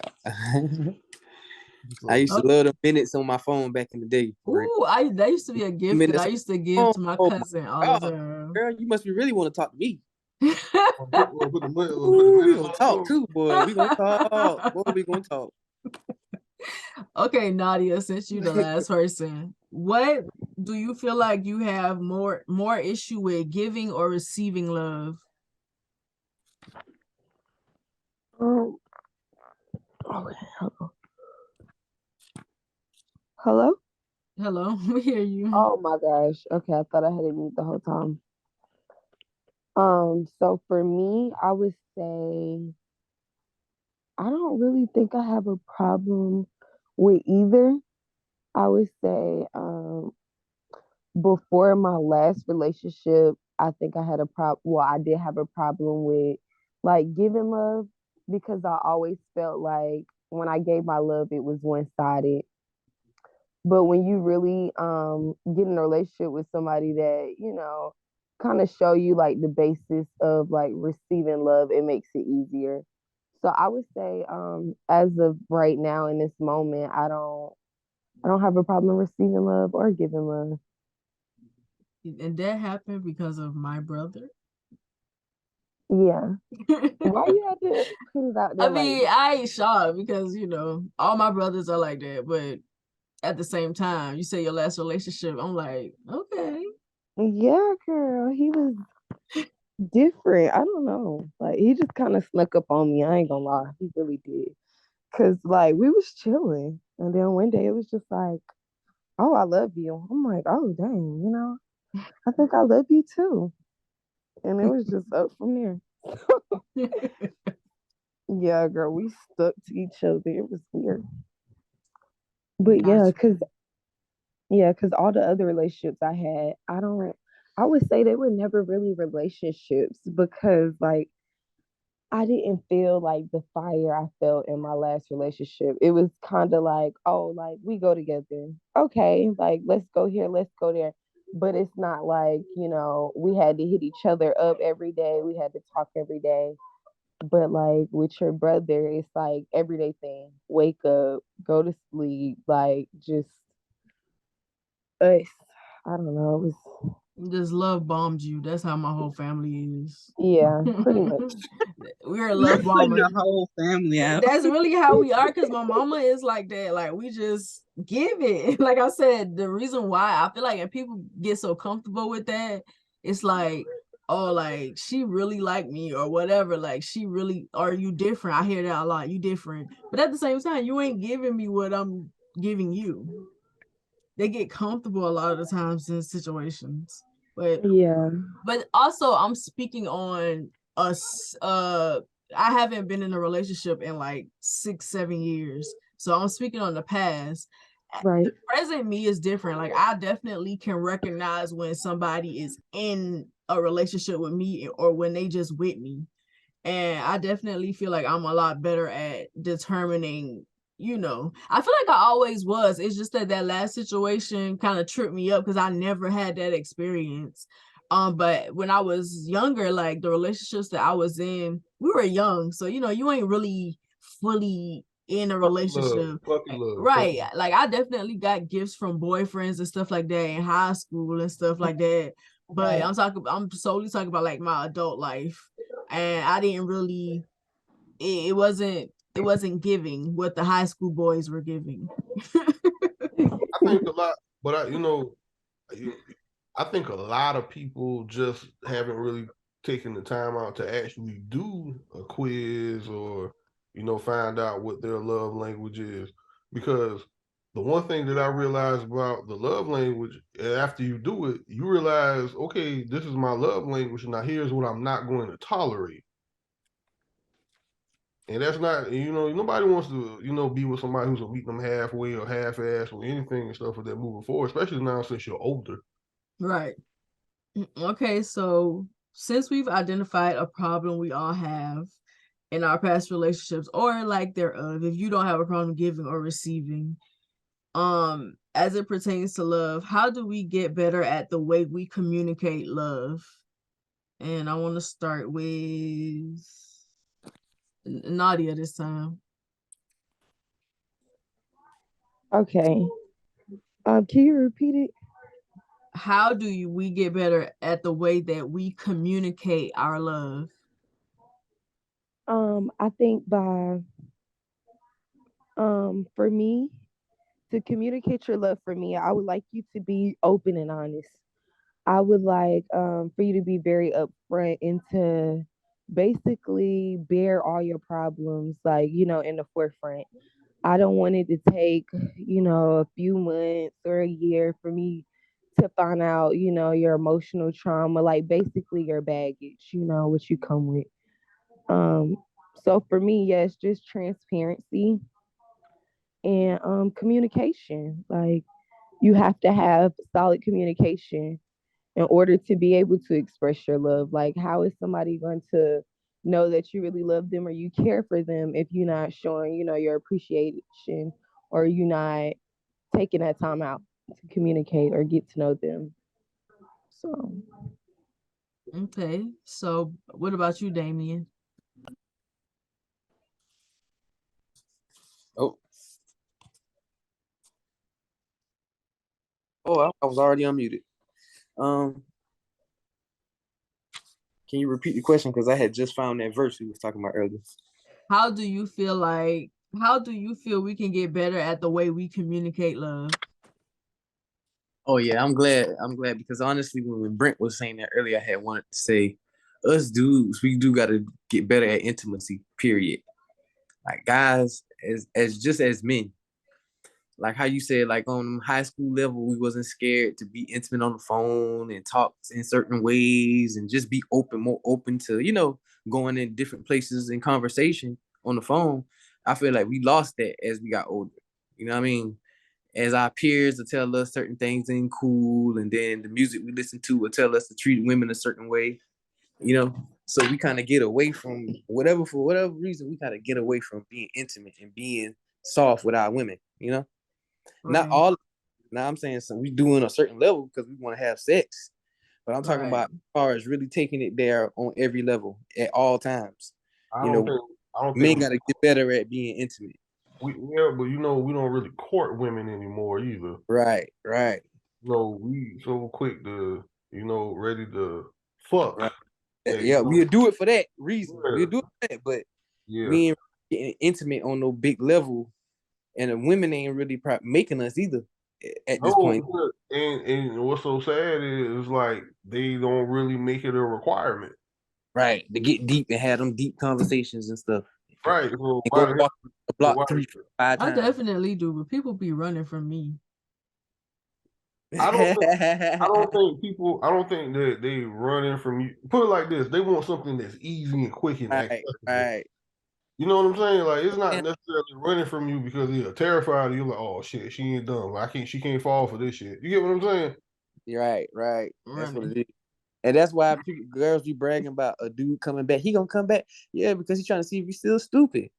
So, I used to love the minutes on my phone back in the day. Ooh, that used to be a gift that I used to give to my cousin all the time. Girl, you must be really want to talk to me. put the We minutes gonna on talk too, boy. We gonna talk. Boy, we gonna talk. Okay, Nadia, since you the last person, what do you feel like you have more issue with, giving or receiving love? Okay, hello. Hello, we hear you. Oh my gosh. Okay, I thought I had it mute the whole time. So for me, I would say I don't really think I have a problem with either. I would say, before my last relationship, I think I had a problem. Well, I did have a problem with like giving love because I always felt like when I gave my love, it was one sided. But when you really get in a relationship with somebody that, kind of show you like the basis of like receiving love, it makes it easier. So I would say, as of right now in this moment, I don't have a problem receiving love or giving love. And that happened because of my brother. Yeah. Why you had to put it out there? I mean, I ain't shocked because all my brothers are like that, but at the same time, you say your last relationship, I'm like, okay. Yeah, girl, he was different. I don't know. Like he just kind of snuck up on me. I ain't gonna lie, he really did. Cause like we was chilling, and then one day it was just like, "Oh, I love you." I'm like, "Oh, dang, I think I love you too." And it was just up from there. Yeah, girl, we stuck to each other. It was weird. But Gotcha. because all the other relationships I had, I would say they were never really relationships because like I didn't feel like the fire I felt in my last relationship. It was kind of like, oh, like we go together. Okay, like let's go here, let's go there. But it's not like, we had to hit each other up every day. We had to talk every day. But like with your brother, it's like everyday thing. Wake up, go to sleep, like just us. I don't know. It was, Just love bombed you. That's how my whole family is. yeah, pretty much. We're a love Putting the bombing. whole family out. That's really how we are because my mama is like that. Like we just give it. Like I said, the reason why I feel like if people get so comfortable with that, it's like, oh, like she really like me or whatever. Like she really, are you different? I hear that a lot. You different. But at the same time, you ain't giving me what I'm giving you. They get comfortable a lot of the times in situations. Yeah. But also I'm speaking on us. I haven't been in a relationship in like 6-7 years, so I'm speaking on the past. Right. The present me is different. Like I definitely can recognize when somebody is in a relationship with me or when they just with me, and I definitely feel like I'm a lot better at determining, I feel like I always was. It's just that last situation kind of tripped me up because I never had that experience. But when I was younger, like the relationships that I was in, we were young, so you ain't really fully in a Puppy love, relationship. puppy love, Right. puppy. Like I definitely got gifts from boyfriends and stuff like that in high school and stuff like that. But I'm solely talking about like my adult life. And I didn't really it wasn't giving what the high school boys were giving. I think a lot, but I think a lot of people just haven't really taken the time out to actually do a quiz or find out what their love language is. Because the one thing that I realized about the love language, after you do it, you realize, okay, this is my love language. Now here's what I'm not going to tolerate. And that's not, nobody wants to, be with somebody who's gonna meet them halfway or half-ass or anything and stuff for that moving forward, especially now since you're older. Right. Okay, so since we've identified a problem we all have in our past relationships or like thereof, if you don't have a problem giving or receiving, as it pertains to love, how do we get better at the way we communicate love? And I want to start with Nadia this time. Okay. Can you repeat it? How do we get better at the way that we communicate our love? I think by for me to communicate your love for me, I would like you to be open and honest. I would like for you to be very upfront and to basically bear all your problems, like, in the forefront. I don't want it to take, a few months or a year for me to find out, your emotional trauma, like basically your baggage, what you come with. Um, so for me, yes, just transparency and communication. Like you have to have solid communication in order to be able to express your love. Like, how is somebody going to know that you really love them or you care for them if you're not showing, your appreciation or you not taking that time out to communicate or get to know them? So, Okay, so what about you, Damien? Oh, I was already unmuted. Can you repeat the question? Because I had just found that verse we was talking about earlier. How do you feel we can get better at the way we communicate love? Oh yeah, I'm glad because honestly, when Brent was saying that earlier, I had wanted to say, us dudes, we do got to get better at intimacy. Period. Like guys, as just as men, like how you said, like on high school level, we wasn't scared to be intimate on the phone and talk in certain ways and just be more open to, going in different places in conversation on the phone. I feel like we lost that as we got older. You know what I mean? as our peers will tell us certain things ain't cool, and then the music we listen to will tell us to treat women a certain way, you know. So we kind of get away from whatever, for whatever reason, we kind of get away from being intimate and being soft with our women, you know. Not Right. all. Now I'm saying so we doing a certain level because we want to have sex, but I'm talking Right. about as far as really taking it there on every level at all times. I don't think Men got to get better at being intimate. Yeah, but you know, we don't really court women anymore either. Right, right. No, we so quick to, you know, ready to fuck. Right. And, Yeah, you know, we'll do it for that reason. yeah. We'll do it for that, but Yeah. we ain't getting intimate on no big level, and the women ain't really making us either at this point. And what's so sad is like they don't really make it a requirement. Right, to get deep and have them deep conversations and stuff. Right. So and go walk the block 3, 4, 5 times. I definitely do, but people be running from me. I don't think that they running from you. Put it like this: they want something that's easy and quick and accessible. Right. You know what I'm saying? Like it's not necessarily running from you because they're terrified of you. Like, oh shit, she ain't done. She can't fall for this shit. You get what I'm saying? Right. That's what it is. And that's why girls be bragging about a dude coming back. He gonna come back, yeah, because he's trying to see if you're still stupid.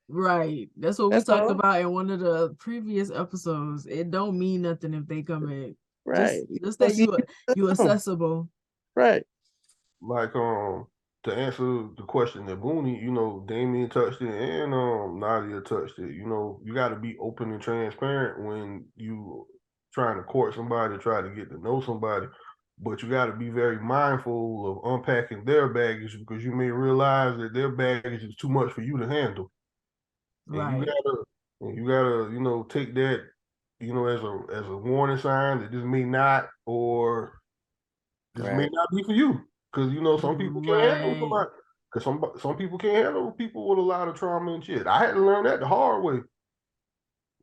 Right. That's what we talked about in one of the previous episodes. It don't mean nothing if they come in. Right. Just that you accessible. Right. Like to answer the question that Boonie, you know, Damien touched it and Nadia touched it. You know, you got to be open and transparent when you trying to court somebody, try to get to know somebody. But you got to be very mindful of unpacking their baggage because you may realize that their baggage is too much for you to handle. Right. And you gotta, you know, take that, you know, as a warning sign that this may not may not be for you. Because you know, some people can't handle somebody. Because some people can't handle people with a lot of trauma and shit. I had to learn that the hard way.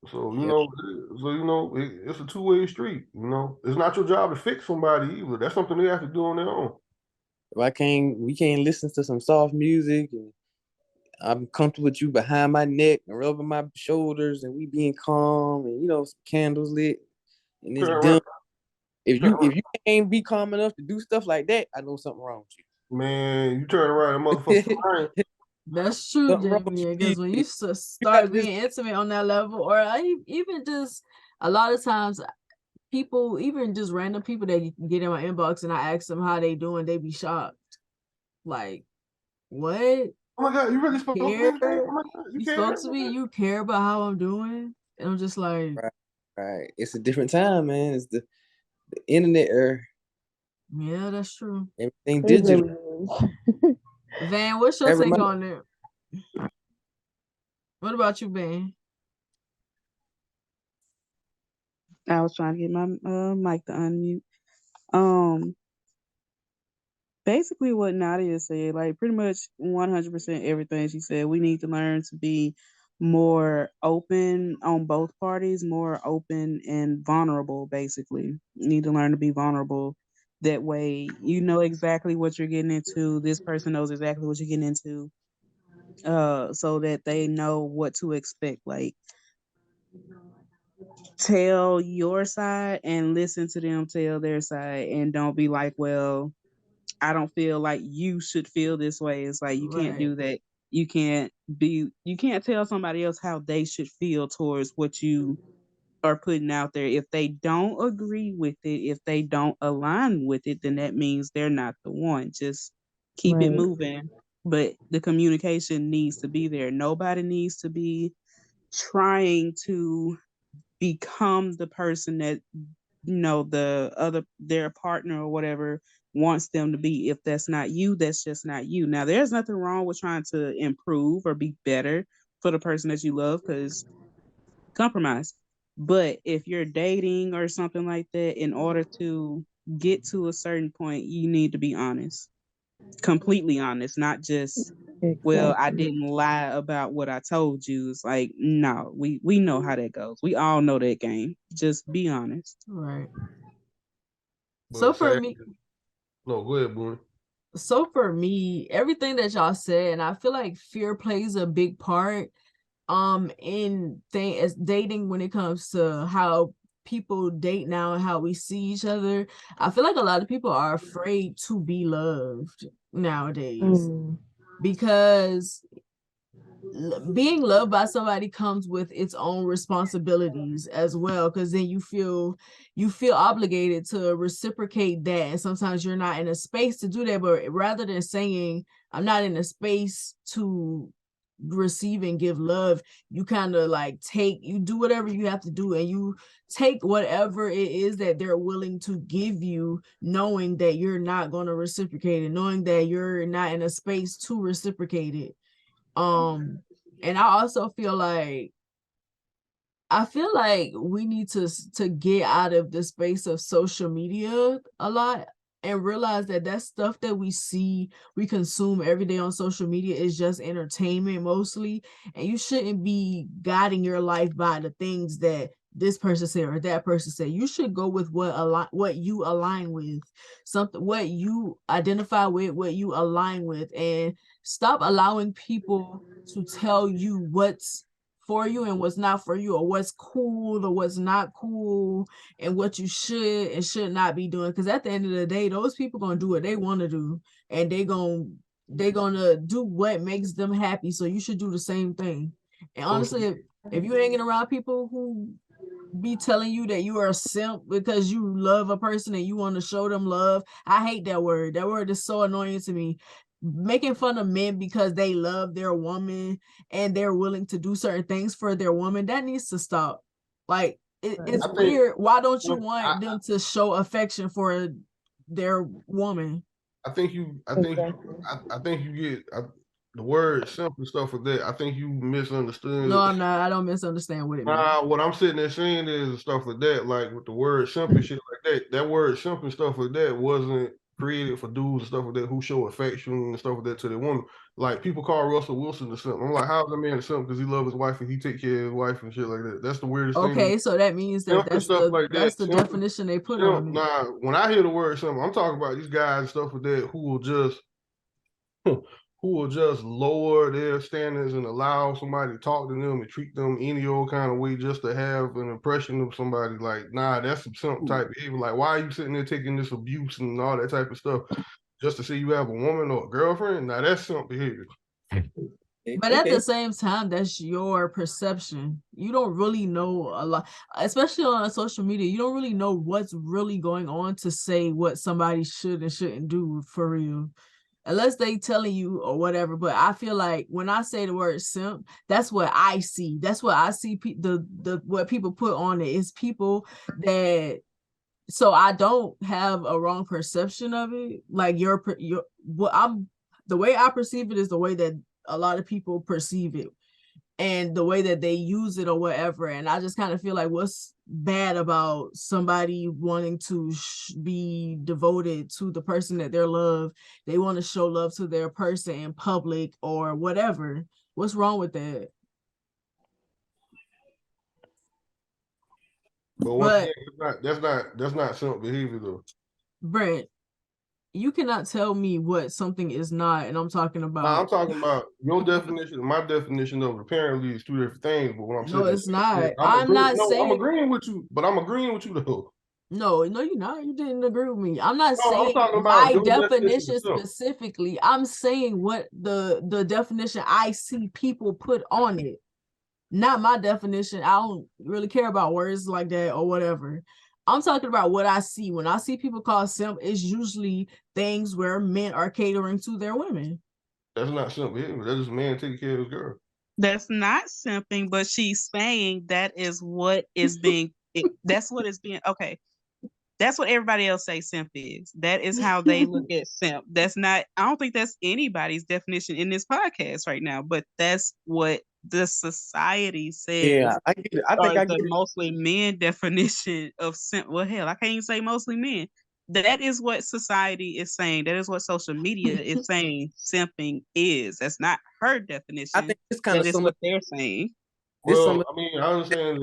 So you know, it's a two-way street. You know, it's not your job to fix somebody either. That's something they have to do on their own. We can't listen to some soft music and I'm comfortable with you behind my neck and rubbing my shoulders and we being calm and you know, some candles lit and it's dim. If you can't be calm enough to do stuff like that, I know something wrong with you. Man, you turn around and motherfucker. That's true, Damien. Because when you start being intimate on that level, or even just a lot of times, people, even just random people that get in my inbox and I ask them how they doing, they be shocked. Like, what? Oh my God, you really spoke to me? Oh my God, you spoke to me? You care about how I'm doing? And I'm just like, right. It's a different time, man. It's the internet era. Yeah, that's true. Everything digital. Van, what's your take on it? What about you, Van? I was trying to get my mic to unmute. Basically what Nadia said, like pretty much 100% everything she said. We need to learn to be more open on both parties, more open and vulnerable, basically. You need to learn to be vulnerable. That way you know exactly what you're getting into. This person knows exactly what you're getting into. So that they know what to expect. Like tell your side and listen to them tell their side and don't be like, well, I don't feel like you should feel this way. It's like you can't do that. You can't tell somebody else how they should feel towards what you are putting out there. If they don't agree with it, if they don't align with it, then that means they're not the one. Just keep it moving. But the communication needs to be there. Nobody needs to be trying to become the person that their partner or whatever wants them to be. If that's not you, that's just not you. Now there's nothing wrong with trying to improve or be better for the person that you love, because compromise. But if you're dating or something like that, in order to get to a certain point, you need to be honest, completely honest, not just well, I didn't lie about what I told you. It's like, no, we know how that goes. We all know that game. Just be honest. Right. But so for me, no, go ahead, Boonie. So for me, everything that y'all said, and I feel like fear plays a big part. in thing as dating when it comes to how people date now and how we see each other. I feel like a lot of people are afraid to be loved nowadays because being loved by somebody comes with its own responsibilities as well, because then you feel obligated to reciprocate that, and sometimes you're not in a space to do that. But rather than saying I'm not in a space to receive and give love, you kind of like you do whatever you have to do, and you take whatever it is that they're willing to give you, knowing that you're not going to reciprocate it, knowing that you're not in a space to reciprocate it. And I also feel like we need to get out of the space of social media a lot and realize that stuff that we consume every day on social media is just entertainment mostly, and you shouldn't be guiding your life by the things that this person said or that person said. You should go with what you align with, what you identify with, what you align with, and stop allowing people to tell you what's for you and what's not for you, or what's cool or what's not cool, and what you should and should not be doing. Because at the end of the day, those people gonna do what they want to do, and they're gonna do what makes them happy. So you should do the same thing. And honestly, if you're hanging around people who be telling you that you are a simp because you love a person and you want to show them love, I hate that word. That word is so annoying to me. Making fun of men because they love their woman and they're willing to do certain things for their woman, that needs to stop. Like it's weird. Why don't you want them to show affection for their woman? I think you get the word simp and stuff like that. I think you misunderstood. No, I'm not. I don't misunderstand what it means. What I'm sitting there saying is stuff like that, like with the word simp and shit like that. That word simp and stuff like that wasn't created for dudes and stuff like that who show affection and stuff like that to their woman. Like people call Russell Wilson a simp. I'm like, how's that man a simp? Because he loves his wife and he take care of his wife and shit like that. That's the weirdest thing. Okay, so that means that that's the definition they put on it. Nah, when I hear the word simp, I'm talking about these guys and stuff like that who will just lower their standards and allow somebody to talk to them and treat them any old kind of way just to have an impression of somebody. Like, nah, that's some simp type behavior. Like, why are you sitting there taking this abuse and all that type of stuff just to say you have a woman or a girlfriend? Nah, that's simp behavior. But at the same time, that's your perception. You don't really know a lot, especially on social media. You don't really know what's really going on to say what somebody should and shouldn't do for real, unless they telling you or whatever. But I feel like when I say the word simp, that's what I see. That's what I see. The what people put on it is people that. So I don't have a wrong perception of it. Like the way I perceive it is the way that a lot of people perceive it, and the way that they use it or whatever. And I just kind of feel like, what's bad about somebody wanting to be devoted to the person that they love? They want to show love to their person in public or whatever. What's wrong with that? But that's not simp behavior though. Brent, you cannot tell me what something is not, and I'm talking about. I'm talking about your definition and my definition of it. Apparently, it's two different things. But what I'm saying, no, it's not. I'm agreeing with you, but I'm agreeing with you though. No, you're not. You didn't agree with me. I'm not saying my definition specifically. I'm saying what the definition I see people put on it, not my definition. I don't really care about words like that or whatever. I'm talking about what I see. When I see people call simp, it's usually things where men are catering to their women. That's not simp behavior. That's just a man taking care of his girl. That's not simping, but she's saying that is what is being. That's what is being. Okay, that's what everybody else say simp is. That is how they look at simp. That's not. I don't think that's anybody's definition in this podcast right now. But that's what the society says. Yeah, I get it. I think I get it. Mostly men definition of simp. Well, hell, I can't even say mostly men. That is what society is saying. That is what social media is saying simping is. That's not her definition. I think it's kind of what they're saying. Well, I mean, I understand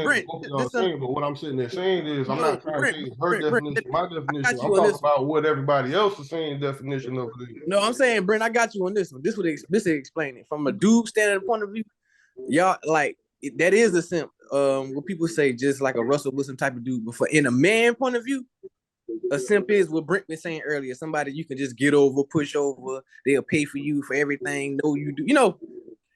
Brent, what y'all saying, but what I'm sitting there saying is I'm not trying to say her definition, my definition. I'm talking about what everybody else is saying definition of it. No, I'm saying, Brent, I got you on this one. This is explaining from a dude standing point of view. y'all like that is a simp. What people say, just like a Russell Wilson type of dude. But in a man point of view, a simp is what Brent was saying earlier. Somebody you can just get over, push over. They'll pay for you for everything. No, you do.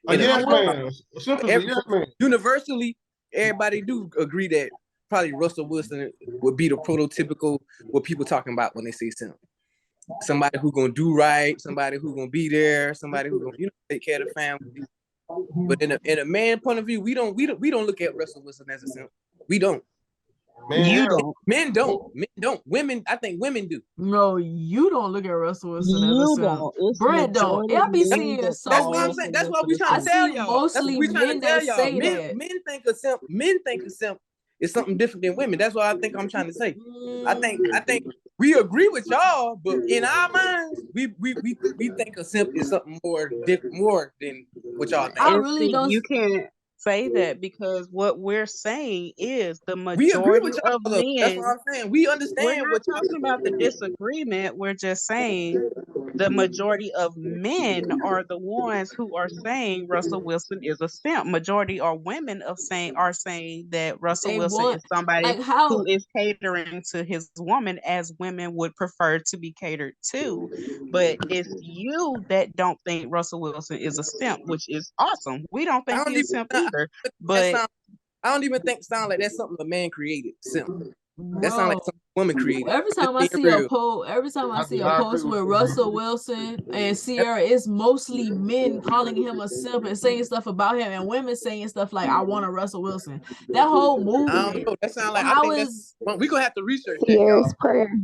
A yes man. A simp is a yes man. Universally, everybody do agree that probably Russell Wilson would be the prototypical what people talking about when they say simp. Somebody who gonna do right, somebody who gonna be there, somebody who gonna take care of the family. But in a man point of view, we don't look at Russell Wilson as a simp. We don't. Man, you don't. Men don't. Women, I think women do. No, you don't look at Russell Wilson as a You simp. don't. Brent don't. I be seeing That's what I'm saying. That's what we trying to tell y'all. Mostly men that say that. Men think a simp is something different than women. That's what I think I'm trying to say. I think we agree with y'all, but in our minds, we think a simp is something more than what y'all think. I really don't. You can't say that because what we're saying is the We agree majority with y'all, of though. men. That's what I'm saying. We We're understand not what y'all talking about the disagreement. We're just saying the majority of men are the ones who are saying Russell Wilson is a simp. Majority are women are saying that Russell They Wilson want is somebody like how who is catering to his woman as women would prefer to be catered to. But it's you that don't think Russell Wilson is a simp, which is awesome. We don't think he's a simp either. But I don't even think sound like that's something a man created. Simp. That sounds bro, like something a woman created. every Just time I being see real. a post, I agree with with you. Russell Wilson and Sierra, it's mostly men calling him a simp and saying stuff about him, and women saying stuff like "I want a Russell Wilson." That whole I movement. don't know. That sounds like How I think is that's we're gonna have to research that, Sierra's y'all. prayer.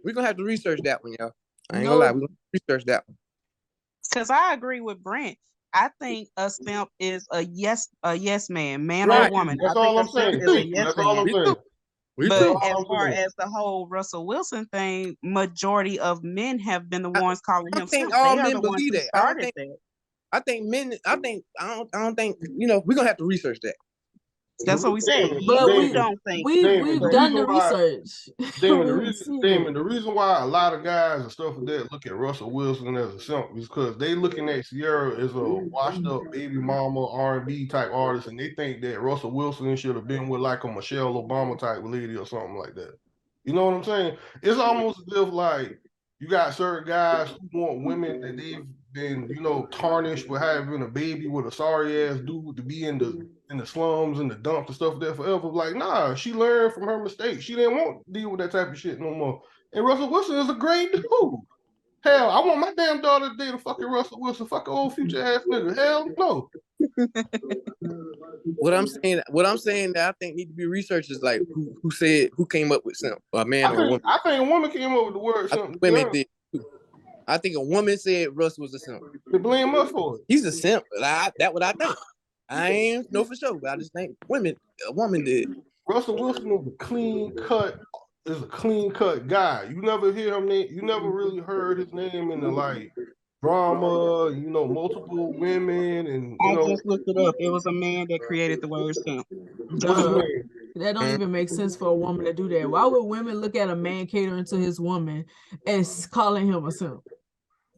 We're gonna have to research that one, y'all. I ain't gonna lie, we're gonna research that one. because I agree with Brent. I think a simp is a yes man, man Right. or woman. That's I think all a I'm simp saying. is a yes That's all I'm man. saying. We But too. as far as the whole Russell Wilson thing, majority of men have been the I ones calling don't him think simp. all They are men the ones believe who that. I don't started think. that. I think men. I don't think. We're gonna have to research that. That's what we said. But You don't think. we've But done the research. Damien, the reason why a lot of guys and stuff like that look at Russell Wilson as a simp is because they looking at Sierra as a washed up baby mama R&B type artist, and they think that Russell Wilson should have been with like a Michelle Obama type lady or something like that. You know what I'm saying? It's almost as if like you got certain guys who want women that they've been, tarnished with having a baby with a sorry ass dude to be in the slums and the dumps and stuff there forever. Like, nah, she learned from her mistakes. She didn't want to deal with that type of shit no more. And Russell Wilson is a great dude. Hell, I want my damn daughter to date a fucking Russell Wilson, fucking old future ass nigga. Hell no. What I'm saying that I think need to be researched is like who came up with simp, a man or a woman. I think a woman came up with the word simp. Women did. I think a woman said Russ was a simp. They blame us for it. He's a simp. That's what I think. I ain't know for sure, but I just think a woman did. Russell Wilson is a clean cut guy. You never hear him name. You never really heard his name in the like drama. Multiple women and I just looked it up. It was a man that created the word simp. What's his name? That don't even make sense for a woman to do that. Why would women look at a man catering to his woman and calling him a simp?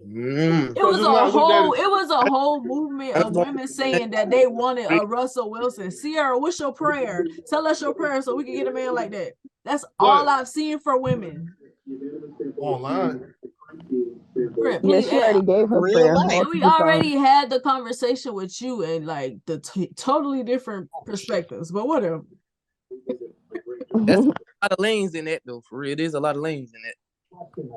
It was a whole movement of women saying that they wanted a Russell Wilson. Sierra, what's your prayer? Tell us your prayer so we can get a man like that. That's all I've seen for women. Online. Brent, Yes, she already gave her prayer. We already had the conversation with you and like the totally different perspectives, but whatever. That's a lot of lanes in that though. For real, there's a lot of lanes in that.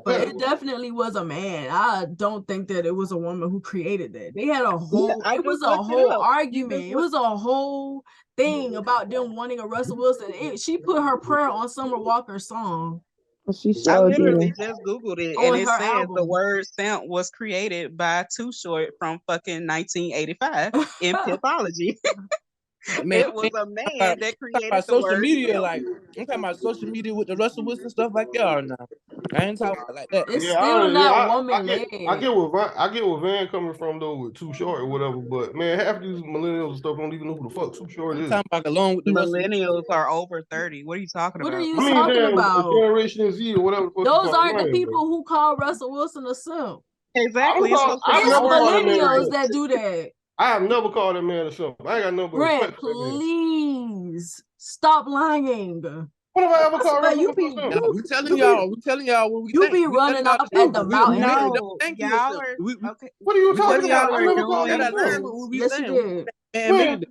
But it definitely was a man. I don't think that it was a woman who created that. They had a whole argument. It was a whole thing about them wanting a Russell Wilson. She put her prayer on Summer Walker's song. I literally just Googled it, and it says album. the word simp was created by Too Short from fucking 1985 in Pipology. It was a man that created the social word media. simp. Like I'm talking about social media with the Russell Wilson stuff like that or not. I ain't talking like that. It's still not woman made. I get where Van coming from though with Too Short or whatever, but man, half these millennials and stuff don't even know who the fuck Too Short is. I'm talking about along with the millennials are over 30. What are you talking about? What are you talking about? Generation Z or whatever. Those aren't the people who call Russell Wilson a simp. Exactly. It's millennials that do that. I have never called that man a simp. I ain't got no Brent, respect for that man. please stop lying. What have I ever I called swear him you a be simp? Now we telling y'all what we You think. be We telling running y'all off the at truth. the We don't mountain. think you y'all yourself. are We okay. What are you talking telling y'all about? the I truth. never doing- called That him a align simp. with what we Yes, saying. you did. And When?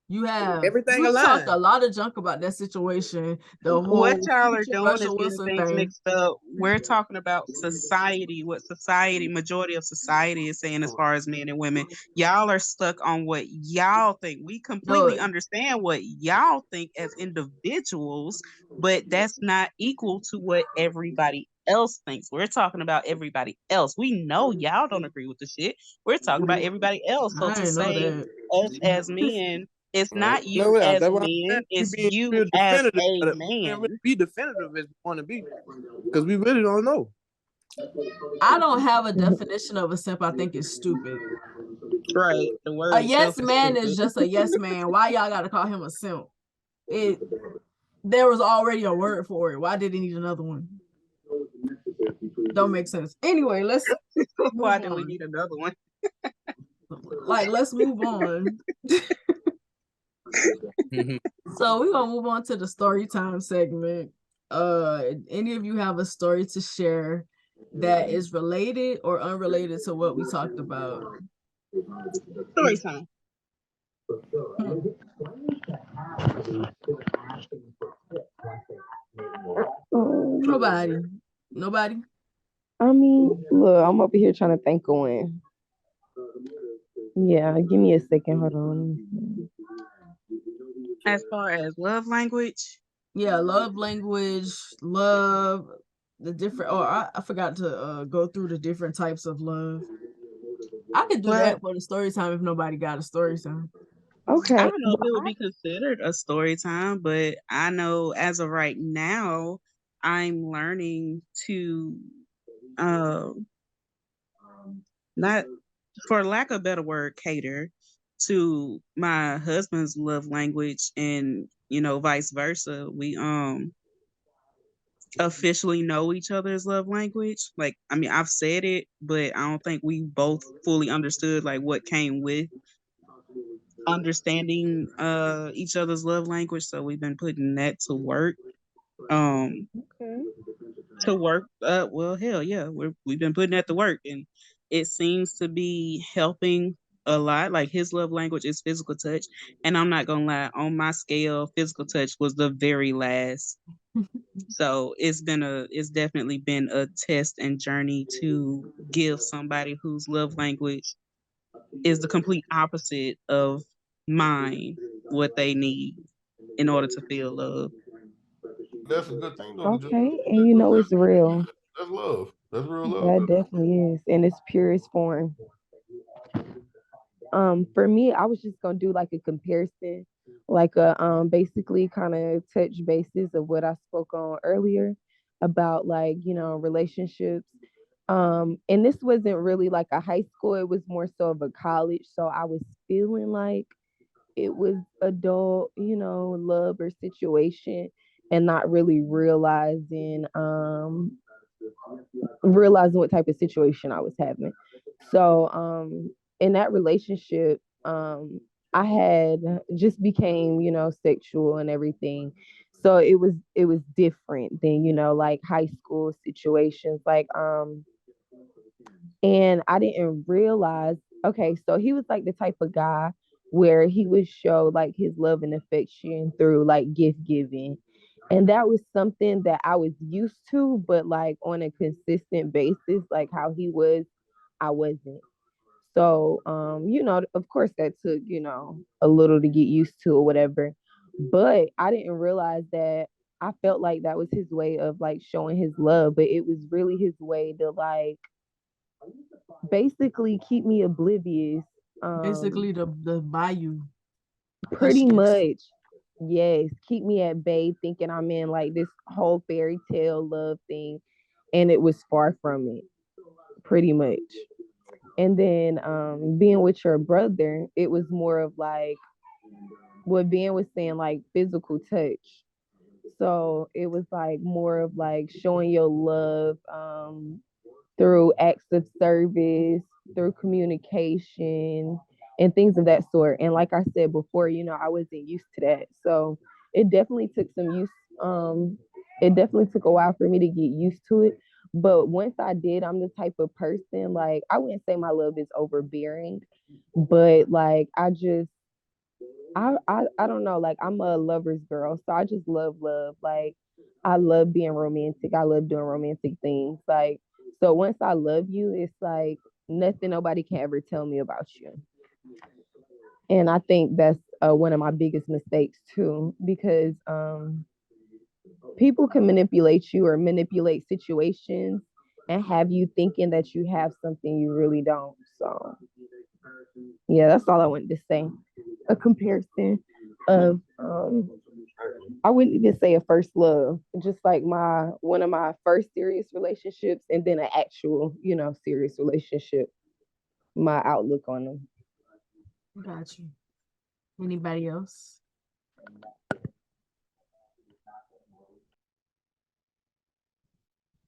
You have. everything You talked aligned. a lot of junk about that situation. The What whole y'all are future doing Russell is getting Wilson things thing. mixed up. We're talking about society, what society, majority of society is saying as far as men and women. Y'all are stuck on what y'all think. We completely No, understand what y'all think as individuals, but that's not equal to what everybody else thinks. We're talking about everybody else. We know y'all don't agree with the shit. We're talking about everybody else. So I to didn't know say that. us as men, it's not you No, as that's what I'm saying. men, We it's being you real as definitive. a We can't really man. be definitive as we want to be because we really don't know. I don't have a definition of a simp. I think it's stupid. Right. The A word yes itself is man is stupid. just a yes man. Why y'all gotta call him a simp? There was already a word for it. Why did he need another one? Don't make sense. Anyway, let's Why do we need another one? let's move on. So we're gonna move on to the story time segment. Any of you have a story to share that is related or unrelated to what we talked about? Story time. Nobody. I mean, look, I'm over here trying to think of one. Yeah, give me a second. Hold on. As far as love language, Yeah, love language, love the different. Oh, I forgot to go through the different types of love. I could do that for the story time if nobody got a story time. Okay. I don't know if it would be considered a story time, but I know as of right now, I'm learning to not, for lack of a better word, cater to my husband's love language, and vice versa. We officially know each other's love language. Like, I mean, I've said it, but I don't think we both fully understood like what came with understanding each other's love language. So we've been putting that to work. Um Okay. to work. Well, hell yeah, we've been putting that to work, and it seems to be helping a lot. Like, his love language is physical touch, and I'm not gonna lie, on my scale, physical touch was the very last. So it's definitely been a test and journey to give somebody whose love language is the complete opposite of mine what they need in order to feel love. That's a good thing though. Okay, and you know it's real. That's love. That's real love. That definitely is in its purest form. For me, I was just gonna do like a comparison, like a basically kind of touch basis of what I spoke on earlier about, like, relationships. And this wasn't really like a high school, it was more so of a college. So I was feeling like it was adult, love or situation, and not really realizing what type of situation I was having. So in that relationship, I had just became, sexual and everything. So it was different than, like high school situations. Like and I didn't realize, okay, so he was like the type of guy where he would show like his love and affection through like gift giving. And that was something that I was used to, but like on a consistent basis, like how he was, I wasn't. So, of course that took, a little to get used to or whatever. But I didn't realize that I felt like that was his way of like showing his love, but it was really his way to like basically keep me oblivious. Basically, the bayou. Pretty much, yes, keep me at bay, thinking I'm in like this whole fairy tale love thing, and it was far from it, pretty much. And then being with your brother, it was more of like what Ben was saying, like physical touch. So it was like more of like showing your love through acts of service, through communication, and things of that sort. And like I said before, I wasn't used to that. So it definitely took some use. It definitely took a while for me to get used to it. But once I did, I'm the type of person, like, I wouldn't say my love is overbearing, but like I don't know, like, I'm a lover's girl, so I just love love. Like, I love being romantic. I love doing romantic things. Like, so once I love you, it's like nothing nobody can ever tell me about you. And I think that's one of my biggest mistakes too, because people can manipulate you or manipulate situations and have you thinking that you have something you really don't. So yeah, that's all I wanted to say. A comparison of I wouldn't even say a first love, just like my one of my first serious relationships and then an actual, serious relationship. My outlook on them. Got you. Anybody else?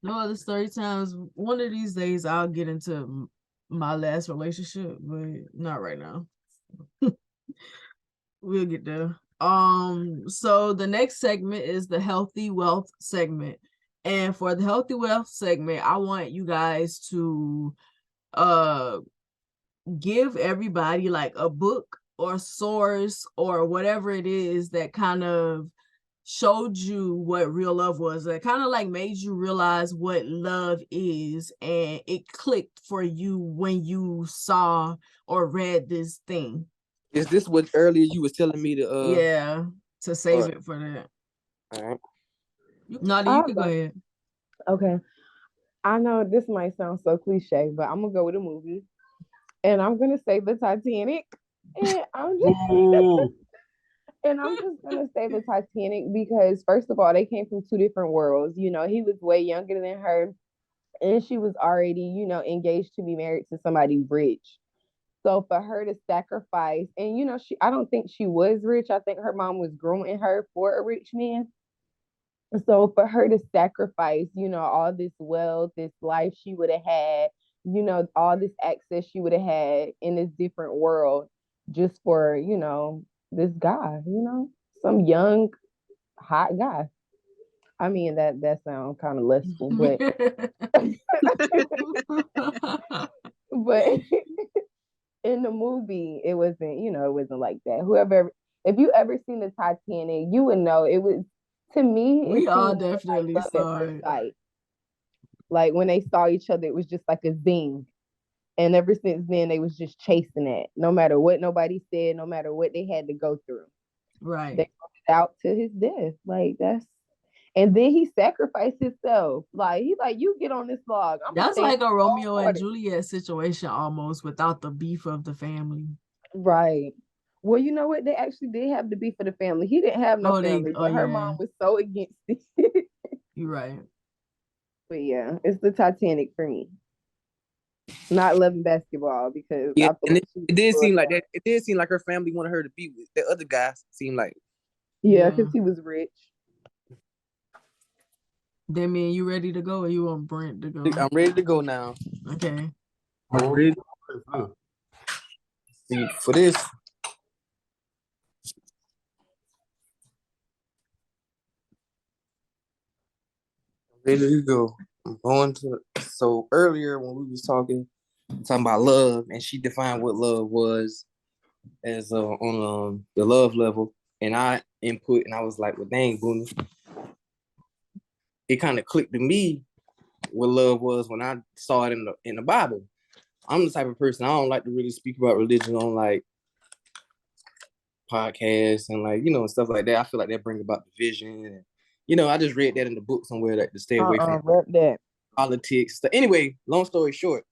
No other story times. One of these days I'll get into my last relationship, but not right now. We'll get there. So the next segment is the healthy wealth segment. And for the healthy wealth segment, I want you guys to give everybody like a book or source or whatever it is that kind of showed you what real love was, that kind of like made you realize what love is, and it clicked for you when you saw or read this thing. Is this what earlier you was telling me to to save it for that? All right. Nadia, you can go ahead. Okay. I know this might sound so cliche, but I'm gonna go with a movie. And I'm gonna say the Titanic. And I'm just gonna say the Titanic because first of all, they came from two different worlds. He was way younger than her, and she was already, engaged to be married to somebody rich. So for her to sacrifice, and I don't think she was rich. I think her mom was grooming her for a rich man. So for her to sacrifice, all this wealth, this life she would have had, all this access she would have had in this different world just for, this guy, some young, hot guy. I mean, that sounds kind of lustful, but but in the movie, it wasn't like that. If you ever seen the Titanic, you would know it was, to me, we all definitely like saw it. Sight. Like when they saw each other, it was just like a zing. And ever since then, they was just chasing it. No matter what nobody said, no matter what they had to go through. Right. They out to his death. Like and then he sacrificed himself. Like he's like, you get on this log. That's like a Romeo and Juliet situation almost, without the beef of the family. Right. Well, you know what? They actually did have the beef of the family. He didn't have no family, but her mom was so against it. You're right. But yeah, it's the Titanic for me. Not loving basketball because and it did seem like that. It did seem like her family wanted her to be with the other guy. Seemed like because he was rich. Damien, you ready to go, or you want Brent to go? I'm ready to go now. Okay. I'm ready. See, for this. Ready to go. I'm going to. So earlier when we was talking about love, and she defined what love was as on the love level, and I input, and I was like, well, dang, Boonie. It kind of clicked to me what love was when I saw it in the Bible. I'm the type of person, I don't like to really speak about religion on like podcasts and like, stuff like that. I feel like that brings about division. And, I just read that in the book somewhere, like to stay away from that politics. So anyway, long story short,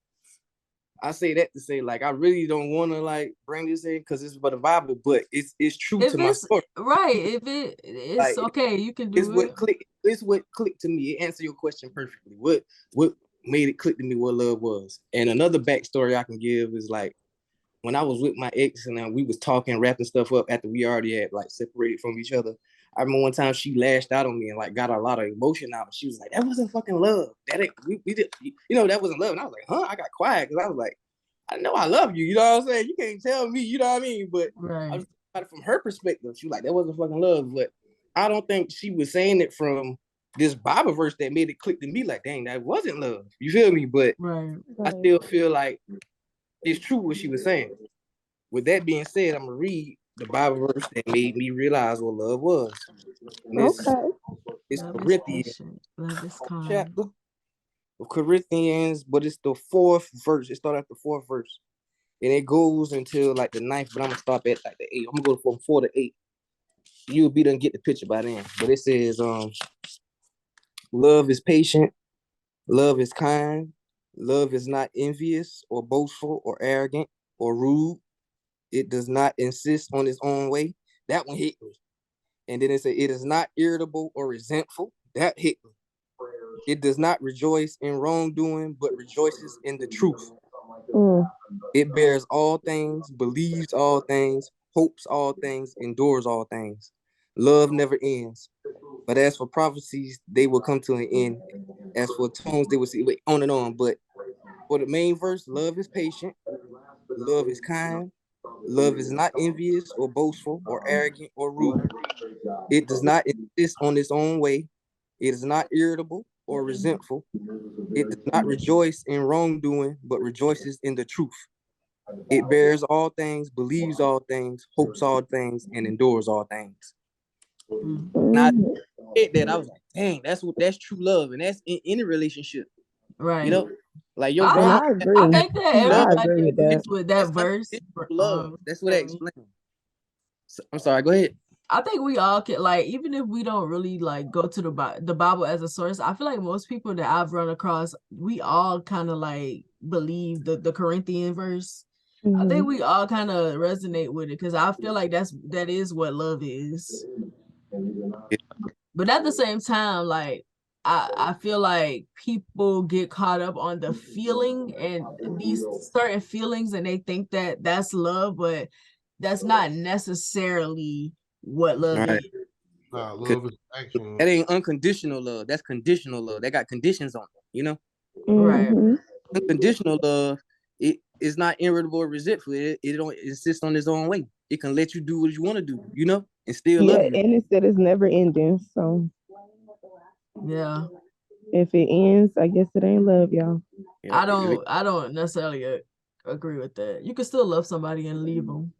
I say that to say, like, I really don't want to like bring this in because it's for the Bible, but it's true to my story. Right. If it's like, okay, you can do it. It's what clicked to me. It answered your question perfectly. What made it click to me what love was. And another backstory I can give is like when I was with my ex and we was talking, wrapping stuff up after we already had like separated from each other. I remember one time she lashed out on me and like got a lot of emotion out. She was like, "That wasn't fucking love. That ain't we did, that wasn't love." And I was like, "Huh?" I got quiet because I was like, I know I love you. You know what I'm saying? You can't tell me. You know what I mean? But I was from her perspective. She was like, that wasn't fucking love. But I don't think she was saying it from this Bible verse that made it click to me. Like, dang, that wasn't love. You feel me? But I still feel like it's true what she was saying. With that being said, I'm gonna read the Bible verse that made me realize what love was. And it's Corinthians. Love is kind. Chapter of Corinthians, but it's the 4th verse. It starts at the 4th verse. And it goes until like the 9th, but I'm gonna stop at like the 8th. I'm gonna go from 4 to 8. You'll be done get the picture by then. But it says, love is patient, love is kind, love is not envious or boastful or arrogant or rude. It does not insist on its own way. That one hit me. And then it said, it is not irritable or resentful. That hit me. It does not rejoice in wrongdoing, but rejoices in the truth. It bears all things, believes all things, hopes all things, endures all things. Love never ends. But as for prophecies, they will come to an end. As for tongues, they will see, on and on. But for the main verse, love is patient, love is kind, love is not envious or boastful or arrogant or rude. It does not insist on its own way. It is not irritable or resentful. It does not rejoice in wrongdoing, but rejoices in the truth. It bears all things, believes all things, hopes all things, and endures all things. And I did that. I was like, dang, that's true love, and that's in any relationship, right? You know, like your I agree. I think that everybody agrees with that verse. Love. That's what I explained. So, I'm sorry. Go ahead. I think we all can, like, even if we don't really like go to the Bible as a source, I feel like most people that I've run across, we all kind of like believe the Corinthian verse. I think we all kind of resonate with it because I feel like that is what love is. But at the same time, like I feel like people get caught up on the feeling and these certain feelings, and they think that that's love, but that's not necessarily what love is. Nah, love is action. That ain't unconditional love. That's conditional love. That got conditions on it, you know? Right. Unconditional love, it is not irritable or resentful. It don't insist on its own way. It can let you do what you want to do, you know, and still love you. And it said it's never ending. So yeah, if it ends, I guess it ain't love, y'all. Yeah. I don't necessarily agree with that. You can still love somebody and leave them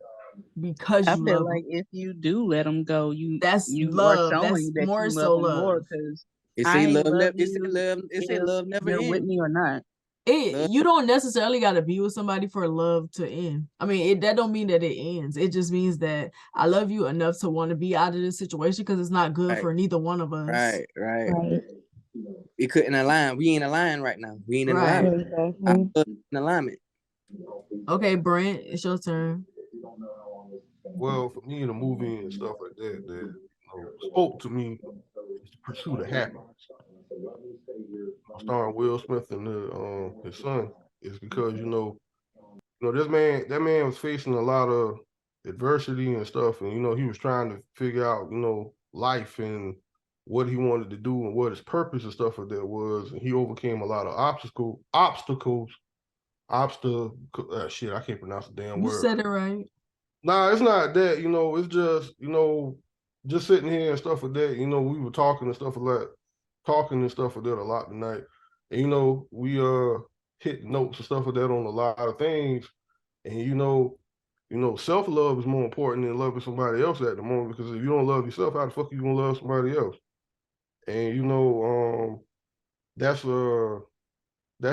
because I you feel love like them. if you do let them go, that's you love. are showing That's that more you so love them more love. because it say love never. It say love. It say love never ends. With me or not. You don't necessarily got to be with somebody for love to end. I mean, that don't mean that it ends. It just means that I love you enough to want to be out of this situation because it's not good for neither one of us. Right. We couldn't align. We ain't aligned right now. We ain't in alignment. Exactly. In alignment. Okay, Brent, it's your turn. Well, for me, the movie and stuff like that spoke to me is the pursuit of happiness. Starring Will Smith and his son is because that man was facing a lot of adversity and stuff, and he was trying to figure out life and what he wanted to do and what his purpose and stuff like that was, and he overcame a lot of obstacles. Shit, I can't pronounce the damn word. You said it right. Nah, it's not that. It's just just sitting here and stuff like that. We were talking and stuff like that a lot tonight, and we hit notes and stuff like that on a lot of things, and self-love is more important than loving somebody else at the moment, because if you don't love yourself, how the fuck are you gonna love somebody else? And that's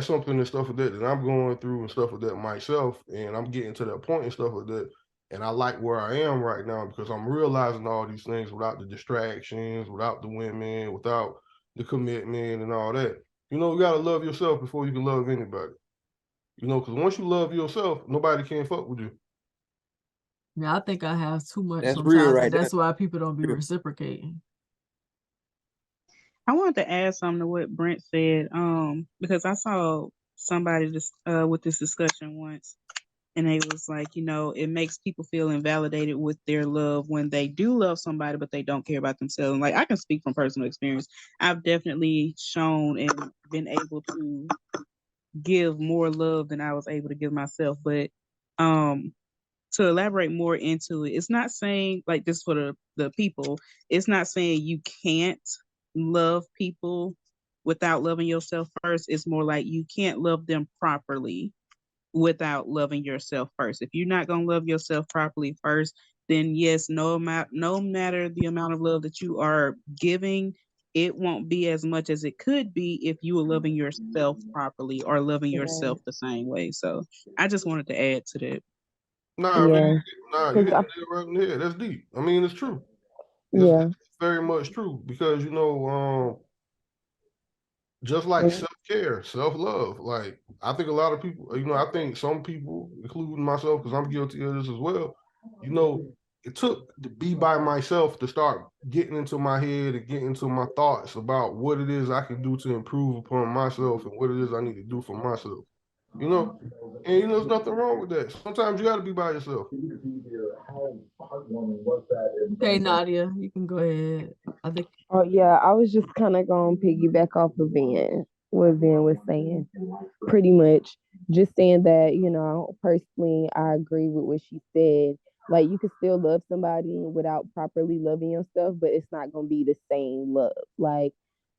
something and stuff like that I'm going through and stuff like that myself, and I'm getting to that point and stuff like that. And I like where I am right now because I'm realizing all these things without the distractions, without the women, without the commitment and all that. You gotta love yourself before you can love anybody. Because once you love yourself, nobody can fuck with you. Yeah, I think I have too much. That's sometimes, real, right? That's why people don't be reciprocating. I wanted to add something to what Brent said, because I saw somebody with this discussion once, and they was like, it makes people feel invalidated with their love when they do love somebody, but they don't care about themselves. Like, I can speak from personal experience. I've definitely shown and been able to give more love than I was able to give myself. But to elaborate more into it, it's not saying like this for the people. It's not saying you can't love people without loving yourself first. It's more like you can't love them properly without loving yourself first. If you're not gonna love yourself properly first, then yes, no matter the amount of love that you are giving, it won't be as much as it could be if you were loving yourself properly or loving yourself the same way. So I just wanted to add to that. Nah, Yeah. man, nah, you hit I, the nail right in the head. That's deep. I mean, it's true. yeah. It's very much true because just like Mhm. self-care, self-love. Like I think a lot of people, I think some people, including myself, because I'm guilty of this as well. It took to be by myself to start getting into my head and getting into my thoughts about what it is I can do to improve upon myself and what it is I need to do for myself. And there's nothing wrong with that. Sometimes you got to be by yourself. Okay, Nadia, you can go ahead. I think. Oh yeah, I was just kind of going to piggyback off of what Van was saying. Pretty much just saying that, personally, I agree with what she said. Like, you can still love somebody without properly loving yourself, but it's not going to be the same love. Like,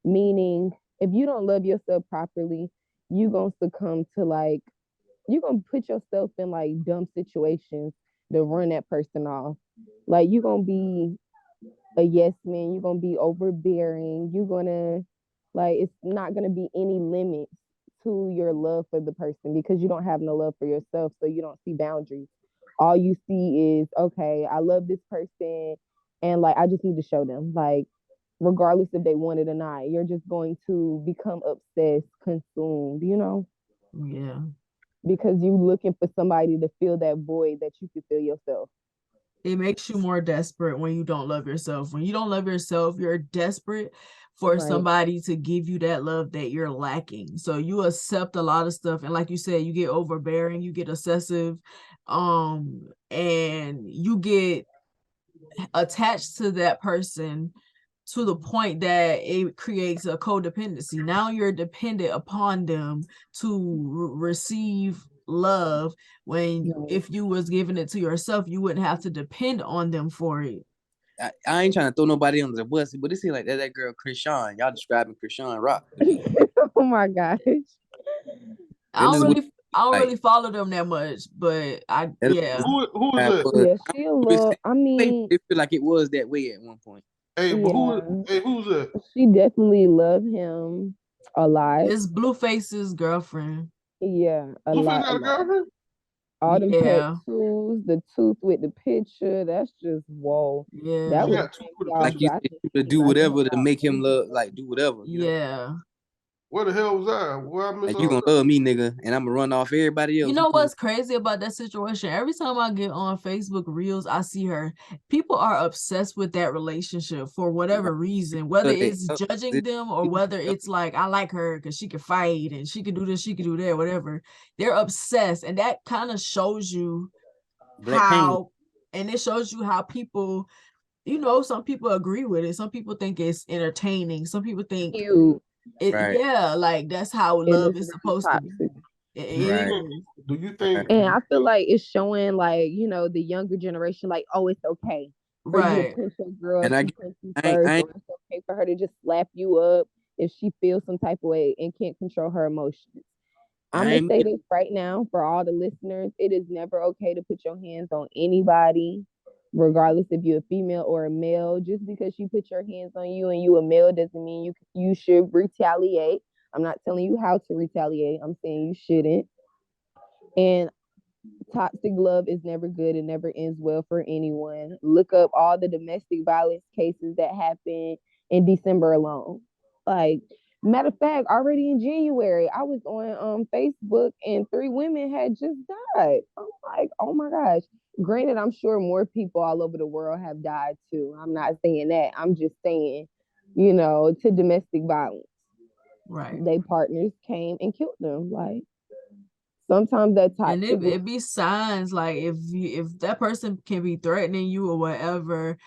meaning, if you don't love yourself properly, you're going to succumb to, like, you're going to put yourself in, like, dumb situations to run that person off. Like, you're going to be a yes man, you're gonna be overbearing, you're gonna like it's not gonna be any limits to your love for the person because you don't have no love for yourself, so you don't see boundaries. All you see is, okay, I love this person and like I just need to show them, like regardless if they want it or not. You're just going to become obsessed, consumed, Yeah. because you're looking for somebody to fill that void that you can fill yourself. It makes you more desperate when you don't love yourself. When you don't love yourself, you're desperate for somebody to give you that love that you're lacking. So you accept a lot of stuff. And like you said, you get overbearing, you get obsessive, and you get attached to that person to the point that it creates a codependency. Now you're dependent upon them to receive love when if you was giving it to yourself, you wouldn't have to depend on them for it. I ain't trying to throw nobody under the bus, but it seems like that girl Krishan. Y'all describing Krishan Rock. Oh my gosh. I don't really follow them that much, but yeah. Who is it? Yeah, she a little. I mean, it feel like it was that way at one point. Hey, but who's it? She definitely loved him a lot. It's Blueface's girlfriend. Yeah, Blueface got a girlfriend? All them tattoos, the tooth with the picture, that's just whoa. Yeah. That was like you to do whatever to make him love, like do whatever. Yeah. Where the hell was I? Where I missed like you gonna love me, nigga, and I'm gonna run off everybody else. You know what's crazy about that situation? Every time I get on Facebook Reels, I see her. People are obsessed with that relationship for whatever reason, whether it's judging them or whether it's like, I like her because she can fight and she can do this, she can do that, whatever. They're obsessed. And that kind of shows you and it shows you how people, some people agree with it. Some people think it's entertaining. Some people think yeah, like that's how love is supposed to be. It is. Do you think? And I feel like it's showing, like, the younger generation, like, oh, it's okay for you to punch your girl, and punch you first, or it's okay for her to just slap you up if she feels some type of way and can't control her emotions. I'm gonna say this right now for all the listeners: it is never okay to put your hands on anybody, regardless if you're a female or a male. Just because you put your hands on you and you a male doesn't mean you should retaliate. I'm not telling you how to retaliate. I'm saying you shouldn't. And toxic love is never good. It never ends well for anyone. Look up all the domestic violence cases that happened in December alone. Like, matter of fact, already in January, I was on Facebook and 3 women had just died. I'm like, oh my gosh. Granted, I'm sure more people all over the world have died too. I'm not saying that. I'm just saying, to domestic violence. Right. They partners came and killed them. Like, sometimes that toxic, and it be signs like if that person can be threatening you or whatever,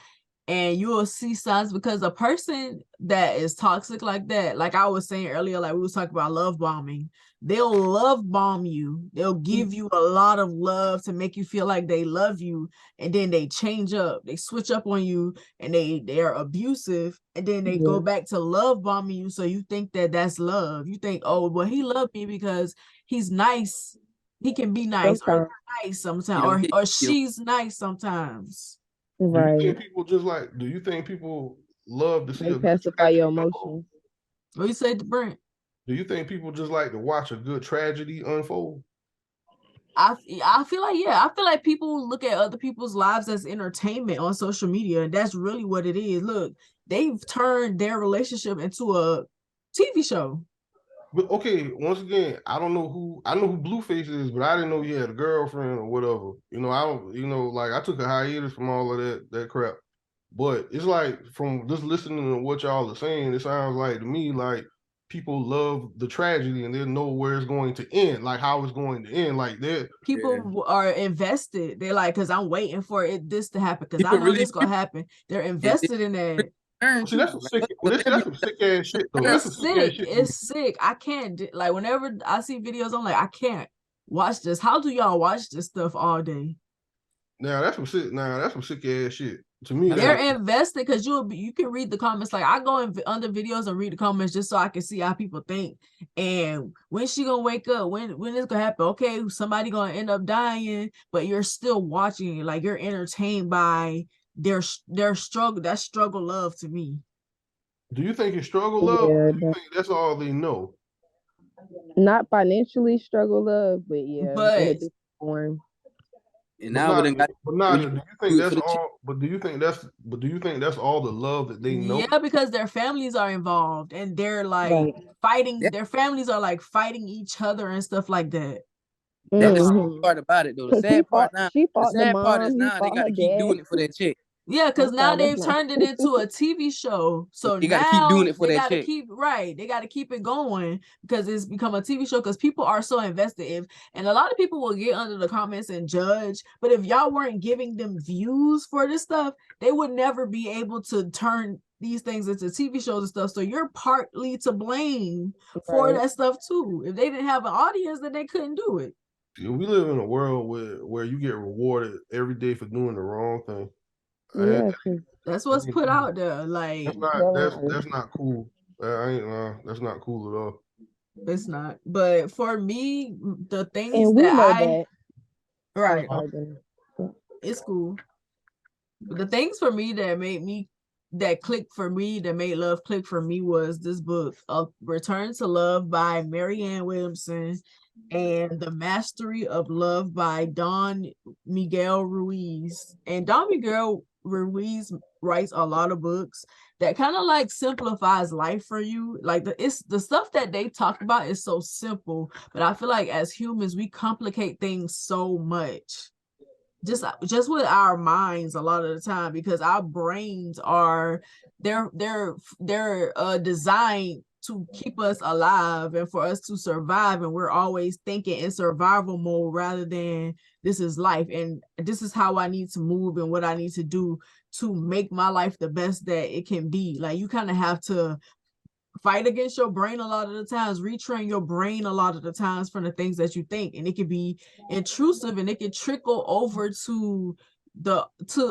and you will see signs, because a person that is toxic like that, like I was saying earlier, like we was talking about love bombing, they'll love bomb you. They'll give you a lot of love to make you feel like they love you, and then they change up, they switch up on you, and they're abusive, and then they go back to love bombing you. So you think that that's love. You think, oh, well, he loved me because he's nice. He can be nice, or nice sometimes, or she's nice sometimes. Right. Do you think people just like? Do you think people love to see a good pacify your tragedy emotions? unfold? What you say to Brent? Do you think people just like to watch a good tragedy unfold? I feel like, yeah, I feel like people look at other people's lives as entertainment on social media, and that's really what it is. Look, they've turned their relationship into a TV show. But okay, once again, I don't know who I know who Blueface is, but I didn't know he had a girlfriend or whatever. You know, I don't. You know, like I took a hiatus from all of that crap. But it's like from just listening to what y'all are saying, it sounds like to me like people love the tragedy and they know where it's going to end, like how it's going to end. Like people are invested. They're like, because I'm waiting for this to happen, because I know this gonna happen. They're invested in that. See, that's some sick. Well, that's some sick ass shit though. That's some sick ass shit. It's sick. I can't, like, whenever I see videos, I'm like, I can't watch this. How do y'all watch this stuff all day? Now that's some sick. Now that's some sick ass shit. To me, they're invested, because you can read the comments. Like, I go under videos and read the comments just so I can see how people think, and when she gonna wake up, when it's gonna happen. Okay, somebody gonna end up dying, but you're still watching it. Like, you're entertained by their struggle. That struggle love to me. Do you think it's struggle love? Or do you think that's all they know? Not financially struggle love, but yeah, but in a different form. And now do you think that's all? But do you think that's all the love that they know? Yeah, because their families are involved, and they're like fighting. Yeah. Their families are like fighting each other and stuff like that. That's the sad part about it, though. The sad part now. The sad part is now they got to keep doing it for that check. Yeah, because now they've turned it into a TV show. So they got to keep doing it for that check. They got to keep it going, because it's become a TV show, because people are so invested. And a lot of people will get under the comments and judge. But if y'all weren't giving them views for this stuff, they would never be able to turn these things into TV shows and stuff. So you're partly to blame for that stuff too. If they didn't have an audience, then they couldn't do it. We live in a world where you get rewarded every day for doing the wrong thing. Yeah, that's what's put out there. Like, that's not cool. That's not cool at all. It's not. But for me, the things it's cool. But the things for me that clicked for me, that made love click for me, was this book, Return to Love by Marianne Williamson, and The Mastery of Love by Don Miguel Ruiz. And Don Miguel Ruiz writes a lot of books that kind of like simplifies life for you. Like the stuff that they talk about is so simple, but I feel like as humans we complicate things so much, just with our minds a lot of the time, because our brains are they're designed to keep us alive and for us to survive, and we're always thinking in survival mode rather than this is life and this is how I need to move and what I need to do to make my life the best that it can be. Like, you kind of have to fight against your brain a lot of the times, retrain your brain a lot of the times from the things that you think, and it can be intrusive and it can trickle over to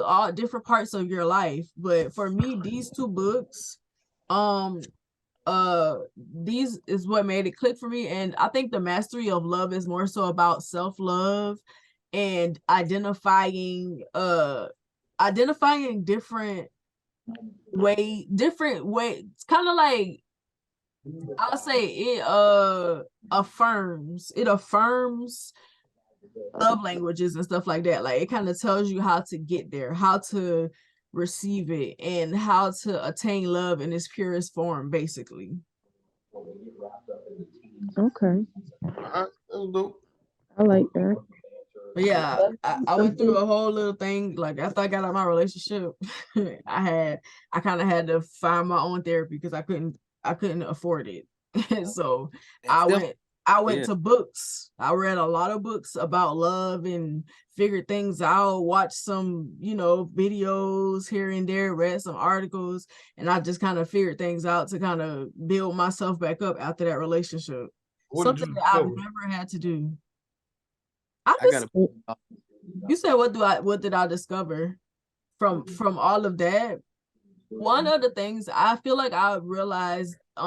all different parts of your life. But for me, these two books, these is what made it click for me. And I think The Mastery of Love is more so about self-love and identifying different ways, kind of like, I'll say it affirms love languages and stuff like that. Like, it kind of tells you how to get there, how to receive it, and how to attain love in its purest form, basically. Okay. I like that. But yeah, I went through a whole little thing. Like, after I got out of my relationship, I kind of had to find my own therapy because I couldn't afford it. So I went I went to books. I read a lot of books about love and figured things out, watched some, videos here and there, read some articles, and I just kind of figured things out to kind of build myself back up after that relationship. Something that I've never had to do. You said what did I discover from all of that? One of the things I feel like I realized a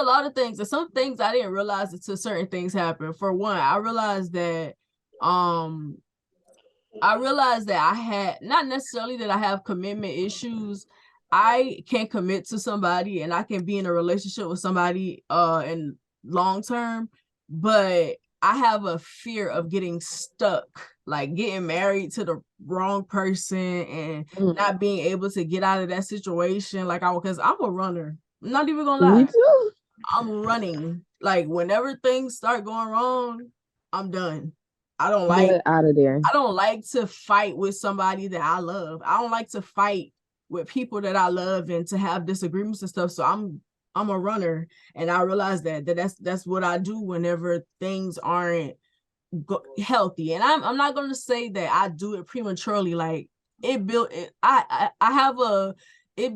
lot of things, and some things I didn't realize until certain things happened. For one, I realized that I had, not necessarily that I have commitment issues. I can commit to somebody and I can be in a relationship with somebody in long term, but I have a fear of getting stuck, like getting married to the wrong person and not being able to get out of that situation. Because I'm a runner. I'm not even gonna lie. Me too. I'm running. Like whenever things start going wrong, I'm done. I don't like out of there. I don't like to fight with somebody that I love. I don't like to fight with people that I love and to have disagreements and stuff. So I'm a runner, and I realize that's what I do whenever things aren't healthy. And I'm not going to say that I do it prematurely. Like it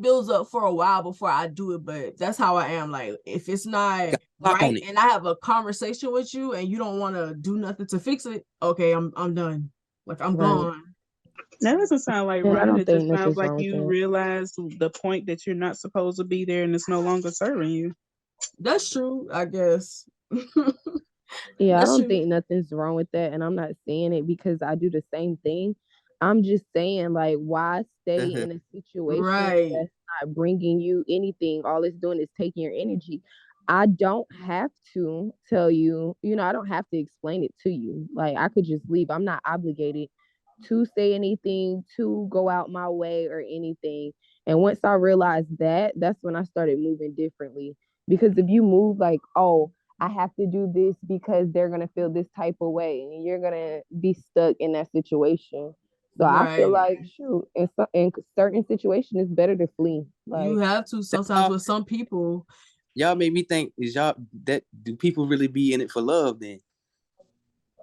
builds up for a while before I do it, but that's how I am. Like if it's not right and I have a conversation with you and you don't want to do nothing to fix it, okay, I'm done. Like I'm gone. That doesn't sound like running. It just sounds like you realize the point that you're not supposed to be there and it's no longer serving you. That's true, I guess. Yeah, I don't think nothing's wrong with that. And I'm not saying it because I do the same thing. I'm just saying, like, why stay in a situation that's not bringing you anything? All it's doing is taking your energy. I don't have to tell you, I don't have to explain it to you. Like, I could just leave. I'm not obligated to say anything, to go out my way or anything. And once I realized that, that's when I started moving differently. Because if you move like, oh, I have to do this because they're going to feel this type of way, and you're going to be stuck in that situation. So I feel like, shoot, in certain situations, it's better to flee. Like, you have to sometimes with some people. Y'all made me think, do people really be in it for love then?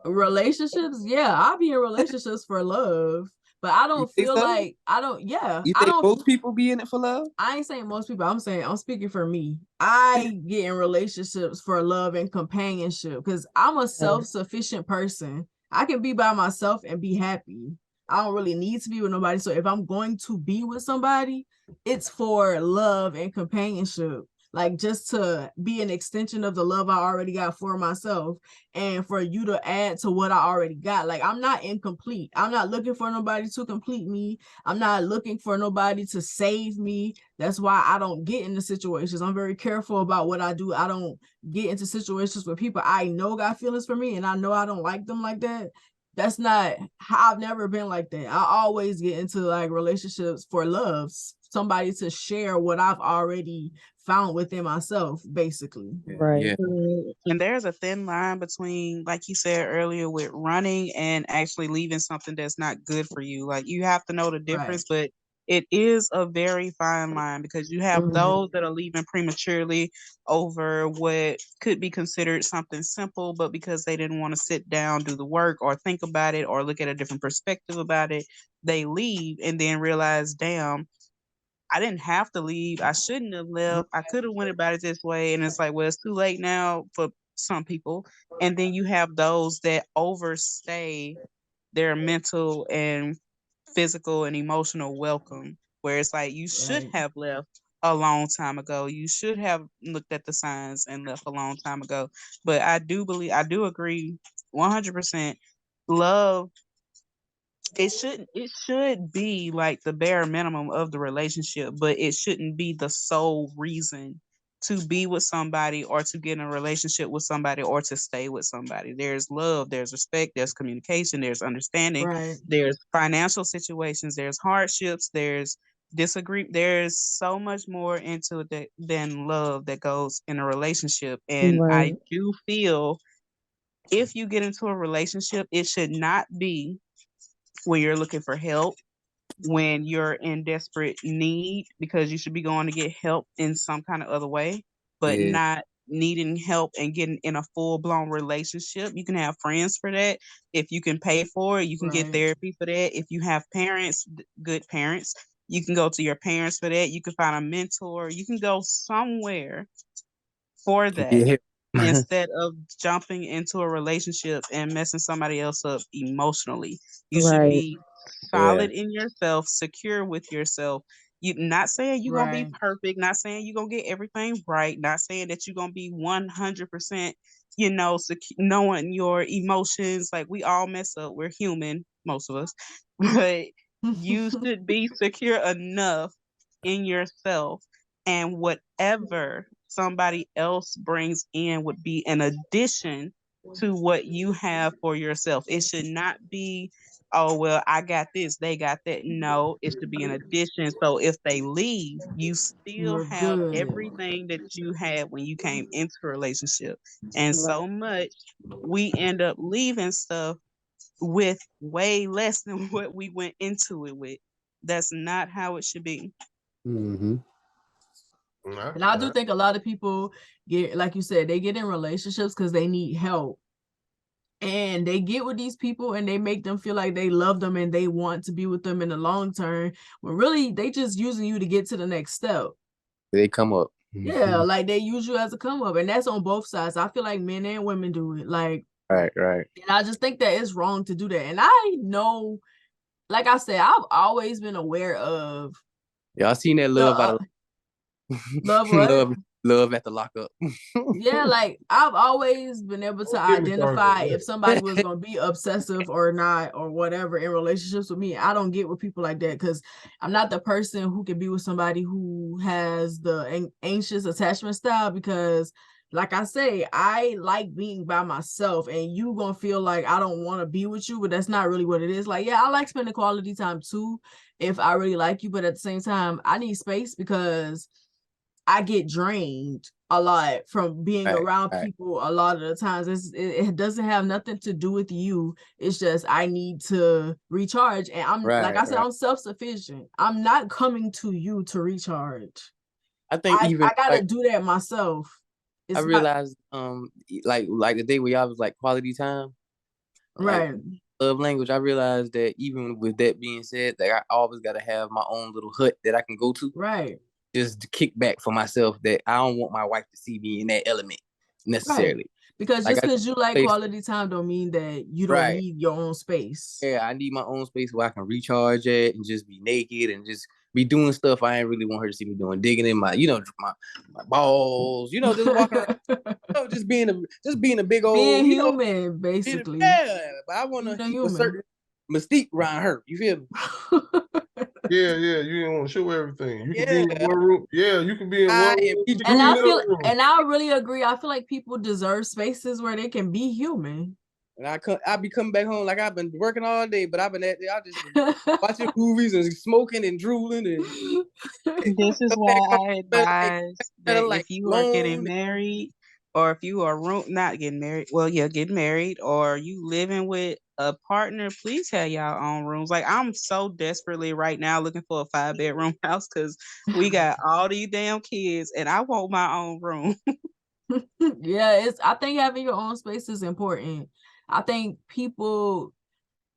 Relationships? Yeah, I'll be in relationships for love. But I don't feel like You think most people be in it for love? I ain't saying most people. I'm speaking for me. I get in relationships for love and companionship because I'm a self-sufficient person. I can be by myself and be happy. I don't really need to be with nobody. So if I'm going to be with somebody, it's for love and companionship. Like just to be an extension of the love I already got for myself and for you to add to what I already got. Like I'm not incomplete. I'm not looking for nobody to complete me. I'm not looking for nobody to save me. That's why I don't get into situations. I'm very careful about what I do. I don't get into situations with people I know got feelings for me and I know I don't like them like that. That's not how I've never been like that. I always get into like relationships for love, somebody to share what I've already found within myself, basically. Right. Yeah. And there's a thin line between, like you said earlier, with running and actually leaving something that's not good for you. Like you have to know the difference, but it is a very fine line because you have those that are leaving prematurely over what could be considered something simple, but because they didn't want to sit down, do the work, or think about it, or look at a different perspective about it, they leave and then realize, damn, I didn't have to leave. I shouldn't have left. I could have went about it this way. And it's like, well, it's too late now for some people. And then you have those that overstay their mental and physical and emotional welcome, where it's like you should have left a long time ago. You should have looked at the signs and left a long time ago. But I do agree 100%. Love, it should be like the bare minimum of the relationship, but it shouldn't be the sole reason to be with somebody or to get in a relationship with somebody or to stay with somebody. There's love, there's respect, there's communication, there's understanding, there's financial situations, there's hardships, there's there's so much more into it than love that goes in a relationship. And I do feel if you get into a relationship, it should not be when you're looking for help, when you're in desperate need, because you should be going to get help in some kind of other way, but not needing help and getting in a full-blown relationship. You can have friends for that. If you can pay for it, you can get therapy for that. If you have parents, good parents, you can go to your parents for that. You can find a mentor. You can go somewhere for that. Yeah. Instead of jumping into a relationship and messing somebody else up emotionally. You should be solid in yourself, secure with yourself. You not saying you're gonna be perfect, not saying you're gonna get everything right, not saying that you're gonna be 100%, knowing your emotions. Like, we all mess up, we're human, most of us, but you should be secure enough in yourself, and whatever somebody else brings in would be an addition to what you have for yourself. It should not be, oh, well, I got this, they got that. No, it should be an addition. So if they leave, you still have everything that you had when you came into a relationship. And so much we end up leaving stuff with way less than what we went into it with. That's not how it should be. Mm-hmm. And I do think a lot of people get, like you said, they get in relationships because they need help. And they get with these people and they make them feel like they love them and they want to be with them in the long term, when really they just using you to get to the next step. They come up. Yeah, like they use you as a come up, and that's on both sides. I feel like men and women do it. Like, right. And I just think that it's wrong to do that. And I know, like I said, I've always been aware of. Y'all seen that love out of love what? love at the lockup. Yeah, like I've always been able to identify if somebody was going to be obsessive or not, or whatever, in relationships with me. I don't get with people like that, because I'm not the person who can be with somebody who has the anxious attachment style, because like I say, I like being by myself, and you gonna feel like I don't want to be with you, but that's not really what it is. Like, yeah, I like spending quality time too if I really like you, but at the same time, I need space because I get drained a lot from being around people a lot of the times. It doesn't have nothing to do with you. It's just I need to recharge. And I'm like I said, I'm self-sufficient. I'm not coming to you to recharge. I think I gotta do that myself. I realized like the day where y'all was like quality time. Right. Love language. I realized that even with that being said, that I always gotta have my own little hut that I can go to. Right. Just to kick back for myself, that I don't want my wife to see me in that element necessarily. Right. Because just because you like quality time don't mean that you don't need your own space. Yeah, I need my own space where I can recharge at and just be naked and just be doing stuff I ain't really want her to see me doing, digging in my, my balls, just walking around, just being a big old, being human, basically. Yeah, but I want to keep a certain mystique around her. You feel me? Yeah, you don't want to show everything. You can be in one room. Yeah, you can be in one room. And I really agree. I feel like people deserve spaces where they can be human. And I be coming back home like I've been working all day, but I've been I just watching movies and smoking and drooling. And this is why I advise that if you are getting married, or if you are not getting married, getting married, or you living with a partner, please have y'all own rooms. Like, I'm so desperately right now looking for a 5-bedroom house because we got all these damn kids, and I want my own room. Yeah, I think having your own space is important. I think people,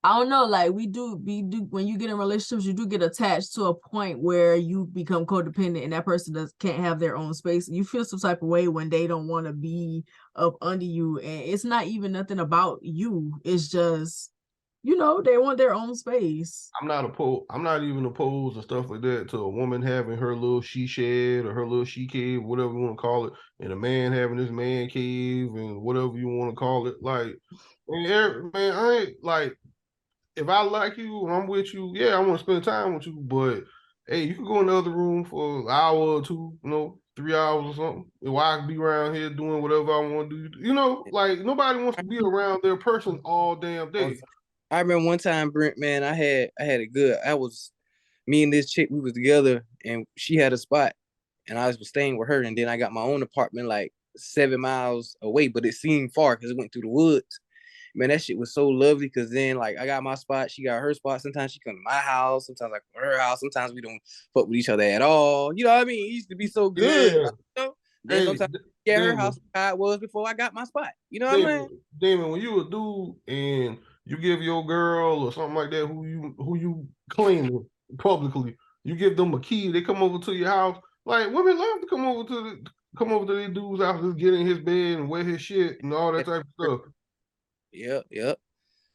I don't know, like we do when you get in relationships, you do get attached to a point where you become codependent and that person can't have their own space. You feel some type of way when they don't want to be up under you, and it's not even nothing about you. It's just, they want their own space. I'm not even opposed and stuff like that to a woman having her little she shed or her little she cave, whatever you want to call it, and a man having his man cave and whatever you want to call it. Like, man, I ain't like, if I like you and I'm with you, yeah, I want to spend time with you, but hey, you can go in the other room for an hour or two, 3 hours or something. While I can be around here doing whatever I want to do. Like, nobody wants to be around their person all damn day. I remember one time, Brent, man, I had it good. Me and this chick, we was together, and she had a spot, and I was staying with her, and then I got my own apartment like 7 miles away, but it seemed far because it went through the woods. Man, that shit was so lovely because then, like, I got my spot, she got her spot. Sometimes she come to my house, sometimes I come to her house. Sometimes we don't fuck with each other at all. You know what I mean? It used to be so good. Yeah. Then sometimes get her house how it was before I got my spot. You know what I'm saying? Damien, when you a dude and you give your girl or something like that who you claiming publicly, you give them a key, they come over to your house. Like women love to come over to these dudes' house, just get in his bed and wear his shit and all that type of stuff. Yep.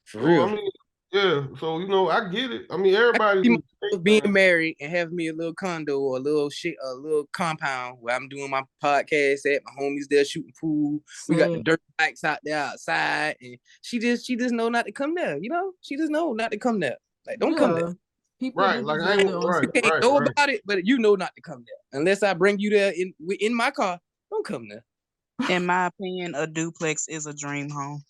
For so, real. I mean, yeah. So I get it. I mean, everybody being married and having me a little condo or a little compound where I'm doing my podcast at. My homies there shooting pool. We got the dirt bikes out there outside, and she just know not to come there. You know, she just know not to come there. Like, don't come there. People right, like I ain't can't know about it, but you know not to come there unless I bring you there in my car. Don't come there. In my opinion, a duplex is a dream home.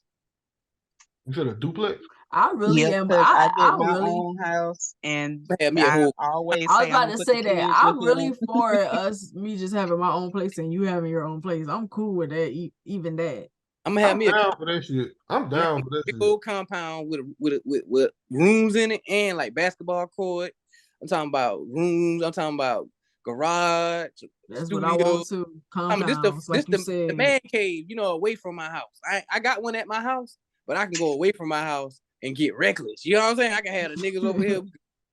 You said a duplex? I really am. I get my own house, and I always. I was about to say that I'm really for me just having my own place and you having your own place. I'm cool with that. Even that. I'm gonna have down for that shit. I'm down for that shit. Old compound with rooms in it and like basketball court. I'm talking about rooms. I'm talking about garage. That's studio. What I want to. Compounds, this the man cave. You know, away from my house. I got one at my house, but I can go away from my house and get reckless. You know what I'm saying? I can have the niggas over here.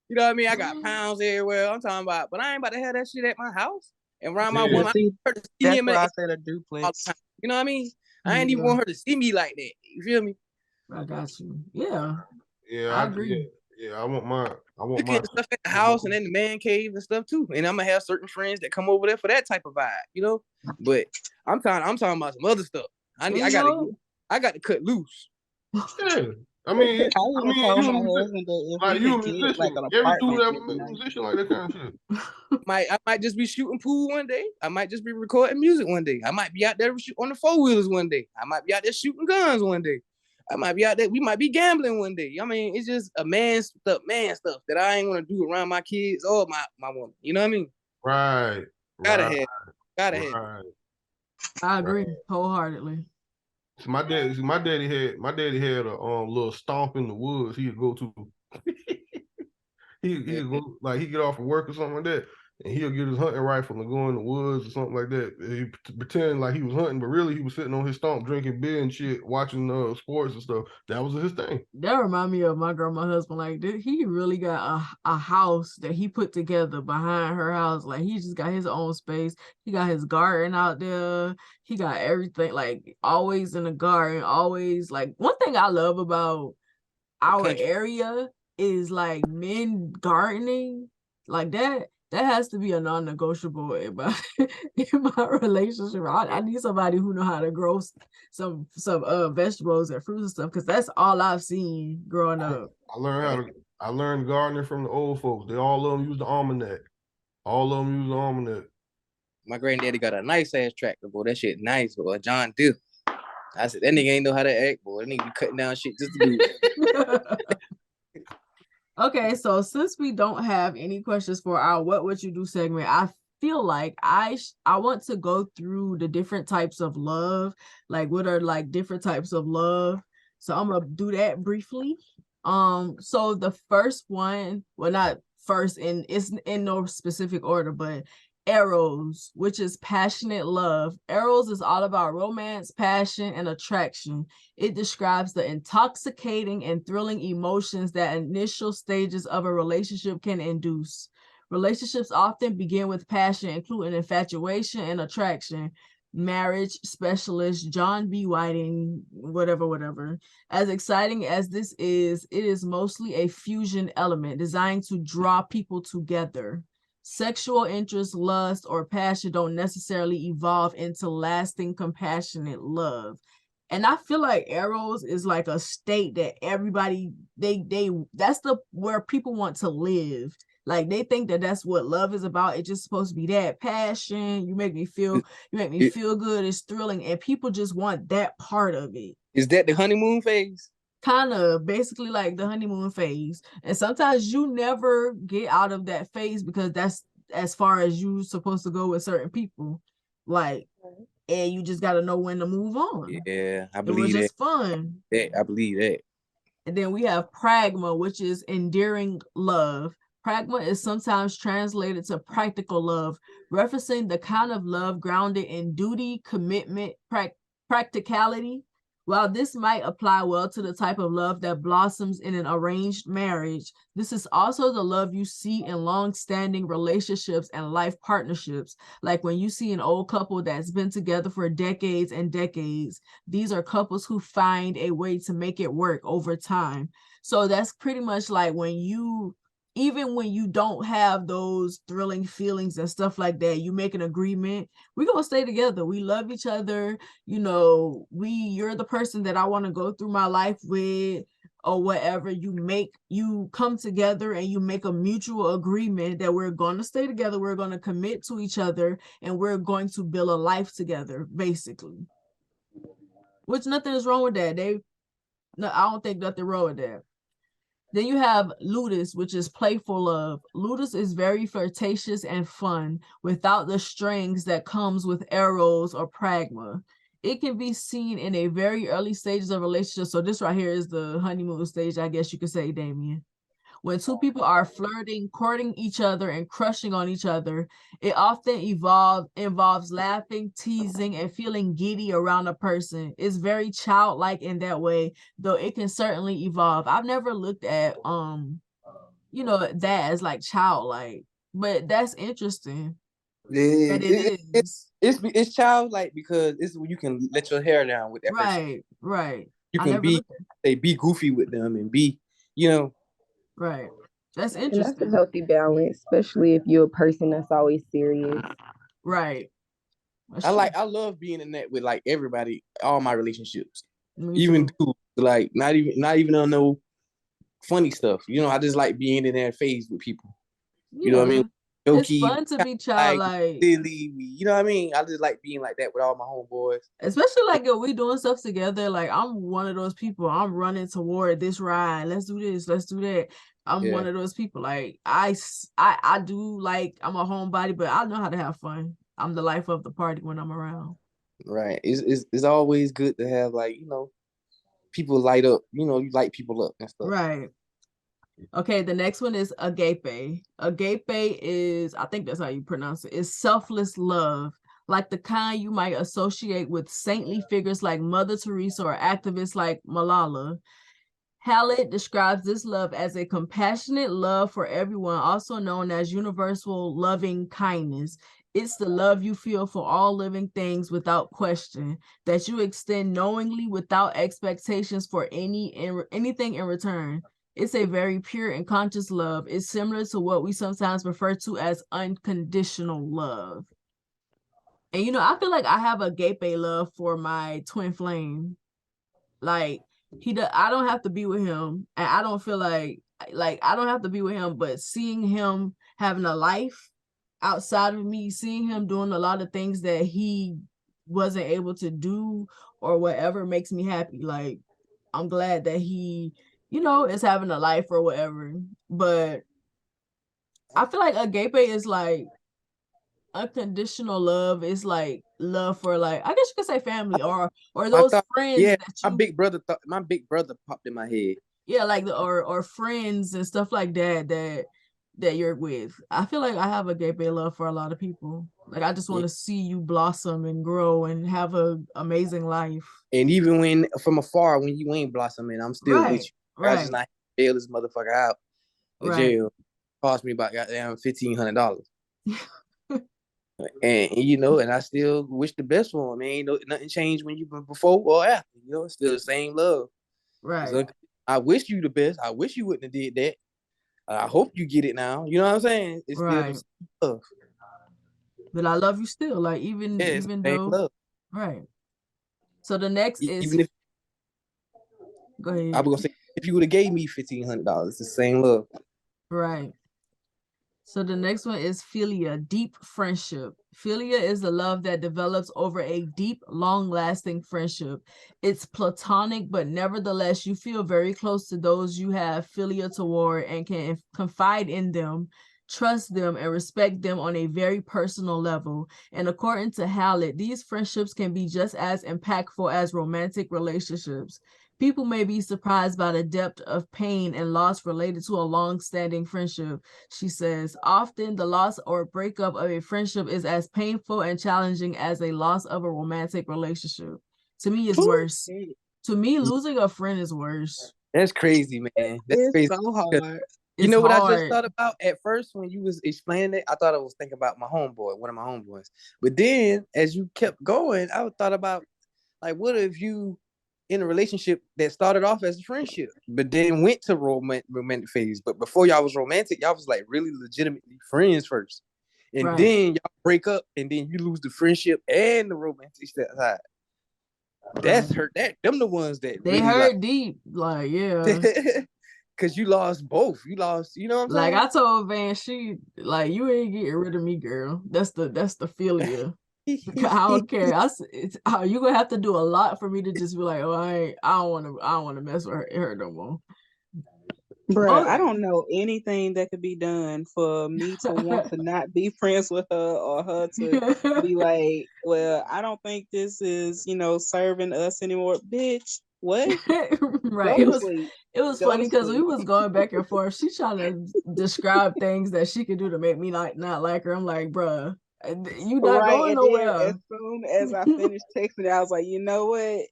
You know what I mean? I got pounds everywhere. I'm talking about, but I ain't about to have that shit at my house and around my woman. That's why I said a duplex. You know what I mean? I ain't even want her to see me like that. You feel me? I got you. Yeah. Yeah, I agree. Yeah, I want my stuff at the house and then the man cave and stuff too. And I'm gonna have certain friends that come over there for that type of vibe, you know. But I'm talking about some other stuff. I got to cut loose. Yeah. I mean, you a musician. Like every dude ever been a musician like that kind of shit. I might just be shooting pool one day. I might just be recording music one day. I might be out there on the 4-wheelers one day. I might be out there shooting guns one day. I might be out there. We might be gambling one day. I mean, it's just a man stuff that I ain't gonna do around my kids or my woman. You know what I mean? Right. Gotta have. I agree wholeheartedly. So my daddy had a little stomp in the woods he'd go to. he'd go, like he'd get off of work or something like that, and he'll get his hunting rifle and go in the woods or something like that. He pretend like he was hunting, but really he was sitting on his stomp drinking beer and shit, watching sports and stuff. That was his thing. That remind me of my grandma husband. Like he really got a house that he put together behind her house. Like he just got his own space. He got his garden out there. He got everything, like always in the garden, always. Like one thing I love about our area is like men gardening like that. That has to be a non-negotiable in my relationship. I need somebody who know how to grow some vegetables and fruits and stuff, because that's all I've seen growing up. I learned gardening from the old folks. They all of them use the almanac. My granddaddy got a nice ass tractor, boy. That shit nice, boy. John Deere. I said that nigga ain't know how to act, boy. That nigga be cutting down shit just to do it. Okay, so since we don't have any questions for our What Would You Do segment, I feel like I want to go through the different types of love. Like, what are like different types of love? So I'm gonna do that briefly. So the first one, well, not first, it's in no specific order, but Eros, which is passionate love. Eros is all about romance, passion, and attraction. It describes the intoxicating and thrilling emotions that initial stages of a relationship can induce. Relationships often begin with passion, including infatuation and attraction. Marriage specialist John B. Whiting, whatever. As exciting as this is, it is mostly a fusion element designed to draw people together. Sexual interest, lust, or passion don't necessarily evolve into lasting, compassionate love. And I feel like Eros is like a state that everybody, that's where people want to live. Like they think that that's what love is about. It's just supposed to be that passion. You make me feel good. It's thrilling. And people just want that part of it. Is that the honeymoon phase? Kind of basically like the honeymoon phase. And sometimes you never get out of that phase because that's as far as you're supposed to go with certain people. Like, and you just got to know when to move on. Yeah, I believe that. It was just fun. Yeah, I believe that. And then we have pragma, which is endearing love. Pragma is sometimes translated to practical love, referencing the kind of love grounded in duty, commitment, practicality. While this might apply well to the type of love that blossoms in an arranged marriage, this is also the love you see in long-standing relationships and life partnerships. Like when you see an old couple that's been together for decades and decades, these are couples who find a way to make it work over time. So that's pretty much like even when you don't have those thrilling feelings and stuff like that, you make an agreement. We're going to stay together. We love each other. You're the person that I want to go through my life with, or whatever. You come together and you make a mutual agreement that we're going to stay together. We're going to commit to each other, and we're going to build a life together, basically. Which nothing is wrong with that. I don't think nothing wrong with that. Then you have ludus, which is playful love. Ludus is very flirtatious and fun without the strings that comes with eros or pragma. It can be seen in a very early stages of relationship. So this right here is the honeymoon stage, I guess you could say, Damien. When two people are flirting, courting each other, and crushing on each other, it often involves laughing, teasing, and feeling giddy around a person. It's very childlike in that way, though it can certainly evolve. I've never looked at that as like childlike, but that's interesting. Yeah, That it is. It's childlike because it's when you can let your hair down with that person. Right. You can be goofy with them and be, Right. That's And interesting. that's a healthy balance, especially if you're a person that's always serious. Right. I love being in that with like everybody, all my relationships. Even dudes, like not even on no funny stuff. I just like being in their face with people. You know what I mean? Jokey, it's fun to be childlike. Silly, you know what I mean? I just like being like that with all my homeboys. Especially like if we doing stuff together. Like I'm one of those people. I'm running toward this ride. Let's do this. Let's do that. I'm one of those people. Like I do, like I'm a homebody, but I know how to have fun. I'm the life of the party when I'm around. Right. It's always good to have like, people light up, you light people up and stuff. Right. Okay, the next one is agape. Agape is, I think that's how you pronounce it, is selfless love, like the kind you might associate with saintly figures like Mother Teresa or activists like Malala. Hallett describes this love as a compassionate love for everyone, also known as universal loving kindness. It's the love you feel for all living things without question, that you extend knowingly without expectations for anything in return. It's a very pure and conscious love. It's similar to what we sometimes refer to as unconditional love. And I feel like I have agape love for my twin flame. Like I don't have to be with him, and I don't feel like I don't have to be with him, but seeing him having a life outside of me, seeing him doing a lot of things that he wasn't able to do or whatever makes me happy. Like I'm glad that he is having a life or whatever. But I feel like agape is like unconditional love. Is like love for, like, I guess you could say family or those friends. Yeah, my big brother popped in my head. Yeah, like or friends and stuff like that you're with. I feel like I have agape love for a lot of people. Like I just want to see you blossom and grow and have an amazing life. And even when from afar, when you ain't blossoming, I'm still with you. Right. I just not bail this motherfucker out of jail. Cost me about goddamn $1,500. And I still wish the best for him. Ain't nothing changed when you before or after. It's still the same love. Right. So I wish you the best. I wish you wouldn't have did that. I hope you get it now. You know what I'm saying? It's still the same love. But I love you still. Like even though love. Right. So the next is go ahead. I was gonna say if you would have gave me $1,500, it's the same love. Right. So the next one is philia, deep friendship. Philia is the love that develops over a deep, long-lasting friendship. It's platonic, but nevertheless, you feel very close to those you have philia toward and can confide in them, trust them, and respect them on a very personal level. And according to Hallett, these friendships can be just as impactful as romantic relationships. People may be surprised by the depth of pain and loss related to a long-standing friendship. She says, often the loss or breakup of a friendship is as painful and challenging as a loss of a romantic relationship. To me, it's worse. To me, losing a friend is worse. That's crazy, man. That's crazy. So hard. You know what I just thought about at first when you was explaining it? I thought I was thinking about my homeboy, one of my homeboys. But then as you kept going, I thought about, like, what if you in a relationship that started off as a friendship, but then went to romantic phase. But before y'all was romantic, y'all was like really legitimately friends first. And then y'all break up and then you lose the friendship and the romantic side. That's hurt. Them the ones that they really hurt deep. Like, yeah. Cause you lost both. You lost, you know what I'm saying? Like I told Van, she like, you ain't getting rid of me, girl. That's the philia. I don't care. You gonna have to do a lot for me to just be like, oh, I don't want to mess with her no more. Bro, I don't know anything that could be done for me to want to not be friends with her or her to be like, well, I don't think this is, serving us anymore. Bitch, what? Right. It was funny because we was going back and forth. She trying to describe things that she could do to make me not like her. I'm like, bruh, you not going nowhere. As soon as I finished texting, I was like, you know what?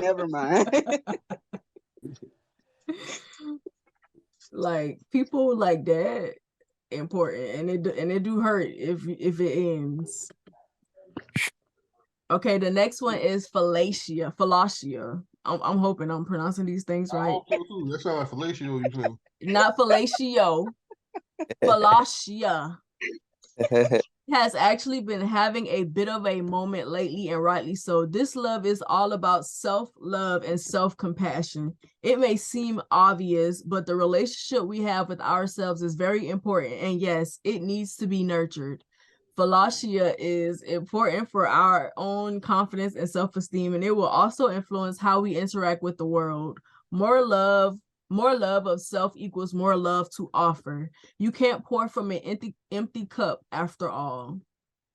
Never mind. Like, people like that important, and it do hurt if it ends. Okay, the next one is Fallacia. I'm hoping I'm pronouncing these things right. That sounds like fellatio, you think? Not fellatio. Fallacia has actually been having a bit of a moment lately, and rightly so. This love is all about self-love and self-compassion. It may seem obvious, but the relationship we have with ourselves is very important, and yes, it needs to be nurtured. Fallacia is important for our own confidence and self-esteem, and it will also influence how we interact with the world. More love of self equals more love to offer. You can't pour from an empty cup after all,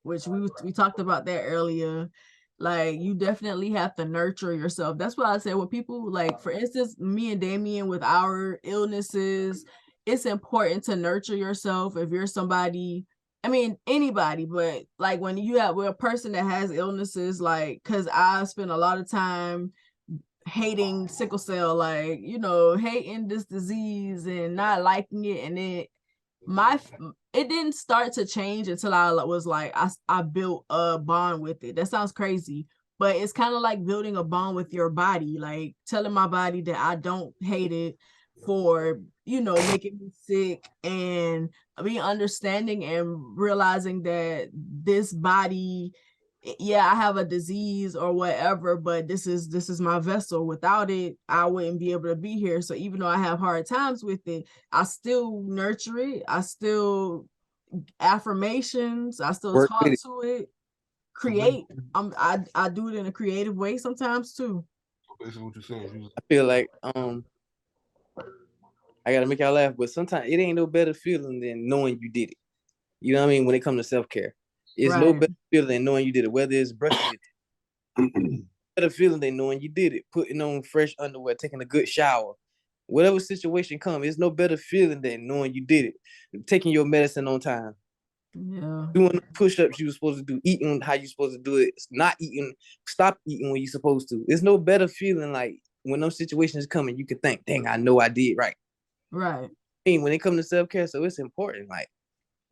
which we talked about that earlier. Like, you definitely have to nurture yourself. That's what I said. When people, like, for instance, me and Damien with our illnesses, it's important to nurture yourself. If you're somebody, I mean, anybody, but like when you have a person that has illnesses, like, because I spend a lot of time hating sickle cell, like, hating this disease and not liking it, and it didn't start to change until I was like, I built a bond with it. That sounds crazy, but it's kind of like building a bond with your body, like telling my body that I don't hate it for making me sick, and being understanding and realizing that this body, yeah, I have a disease or whatever, but this is my vessel. Without it, I wouldn't be able to be here. So even though I have hard times with it, I still nurture it. I still affirmations. I still talk to it. Create. I do it in a creative way sometimes too. Basically, what you're saying. I feel like I gotta make y'all laugh, but sometimes it ain't no better feeling than knowing you did it. You know what I mean? When it comes to self-care. It's no better feeling than knowing you did it, whether it's brushing it. Better feeling than knowing you did it, putting on fresh underwear, taking a good shower. Whatever situation comes, it's no better feeling than knowing you did it. Taking your medicine on time. Yeah. Doing the push-ups you were supposed to do, eating how you supposed to do it, not eating, stop eating when you're supposed to. There's no better feeling like when those situations come and you can think, dang, I know I did right. Right. I mean, when it comes to self-care, so it's important. Like,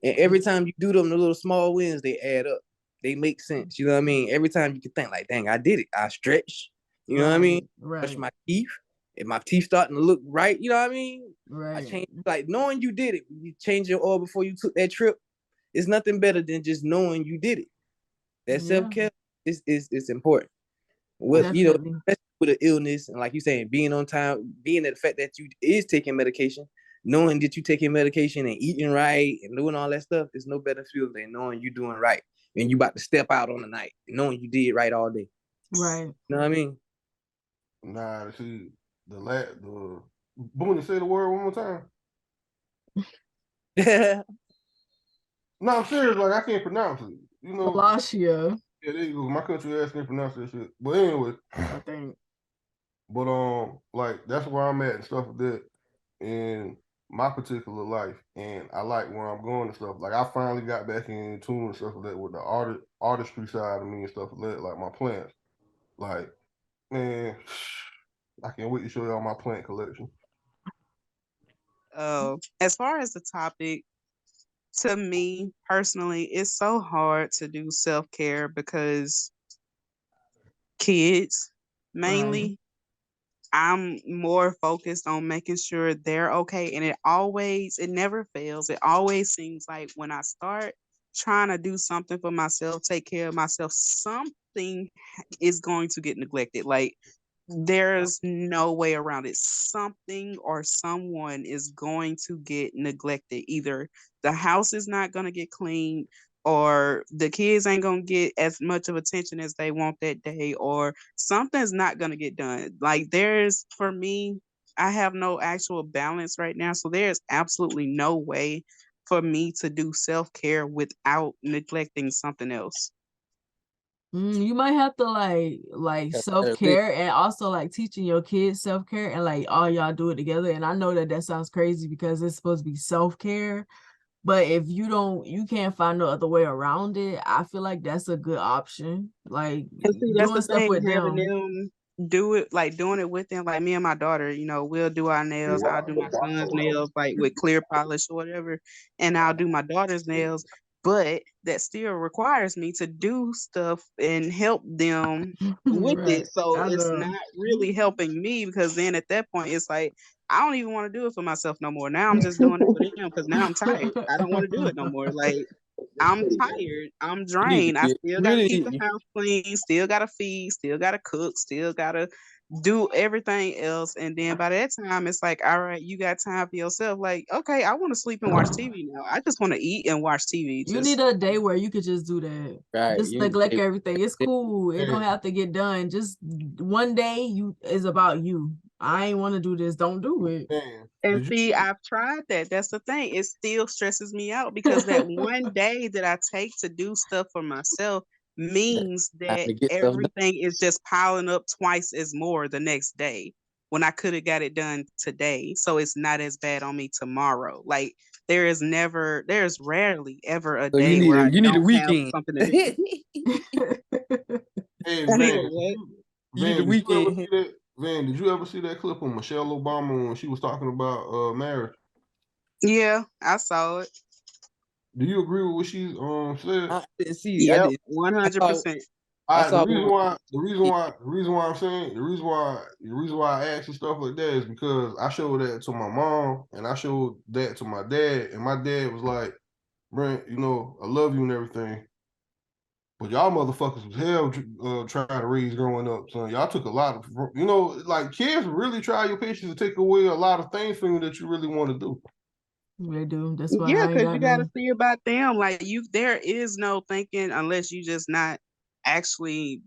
and every time you do them, the little small wins, they add up. They make sense. You know what I mean? Every time you can think like, dang, I did it. I stretched. You know what I mean? Brush my teeth. If my teeth starting to look right, you know what I mean? Right. I changed, like, knowing you did it. You changed your oil before you took that trip. It's nothing better than just knowing you did it. That self-care is important. What, especially with an illness, and like you saying, being on time, being the fact that you is taking medication, knowing that you taking medication and eating right and doing all that stuff, is no better feel than knowing you doing right and you about to step out on the night, knowing you did right all day. Right. You know what I mean? Nah, see, the Boonie, say the word one more time. No, I'm serious. Like, I can't pronounce it. Fallacia. Yeah, there you go. My country ass can't pronounce that shit. But anyway, I think But like that's where I'm at and stuff like that in my particular life, and I like where I'm going and stuff. Like I finally got back in tune and stuff like that with the artistry side of me and stuff like that, like my plants. Like, man, I can't wait to show y'all my plant collection. As far as the topic, to me personally, it's so hard to do self-care because kids mainly. Right. I'm more focused on making sure they're okay. And it never fails. It always seems like when I start trying to do something for myself, take care of myself, something is going to get neglected. Like there's no way around it. Something or someone is going to get neglected. Either the house is not going to get cleaned, or the kids ain't going to get as much of attention as they want that day, or something's not going to get done. Like, for me, I have no actual balance right now. So there's absolutely no way for me to do self care without neglecting something else. You might have to like self-care and also like teaching your kids self-care and like all y'all do it together. And I know that sounds crazy because it's supposed to be self-care, but if you can't find no other way around it, I feel like that's a good option. Like And see, that's doing the stuff thing, with having them. them do it, like doing it with them. Like me and my daughter, we'll do our nails. I'll do my son's nails like with clear polish or whatever, and I'll do my daughter's nails. But that still requires me to do stuff and help them with Right. it. So I it's know. not really helping me, because then at that point it's like I don't even want to do it for myself no more. Now I'm just doing it for them because now I'm tired. I don't want to do it no more. Like, I'm tired. I'm drained. I still got to keep the house clean, still got to feed, still got to cook, still got to do everything else. And then by that time, it's like, all right, you got time for yourself. Like, okay, I want to sleep and watch TV now. I just want to eat and watch TV. You need a day where you could just do that. Right. Just neglect everything. It's cool. It don't have to get done. Just one day is about you. I ain't want to do this. Don't do it. And see, I've tried that. That's the thing. It still stresses me out because that one day that I take to do stuff for myself means that everything is just piling up twice as more the next day when I could have got it done today. So it's not as bad on me tomorrow. Like there's rarely ever a day where I need a don't have weekend. something to do. Hey, I need a Van, what? You need a weekend. Van, did you ever see that clip of Michelle Obama when she was talking about marriage? Yeah, I saw it. Do you agree with what she said? I didn't see. Yep, I did. 100%. The reason why I asked and stuff like that is because I showed that to my mom and I showed that to my dad, and my dad was like, Brent, I love you and everything, but y'all motherfuckers was hell trying to raise growing up, son. Y'all took a lot of, like kids really try your patience to take away a lot of things from you that you really want to do. They do. That's why Yeah, I ain't because got you got to no. see about them. Like there is no thinking unless you just not actually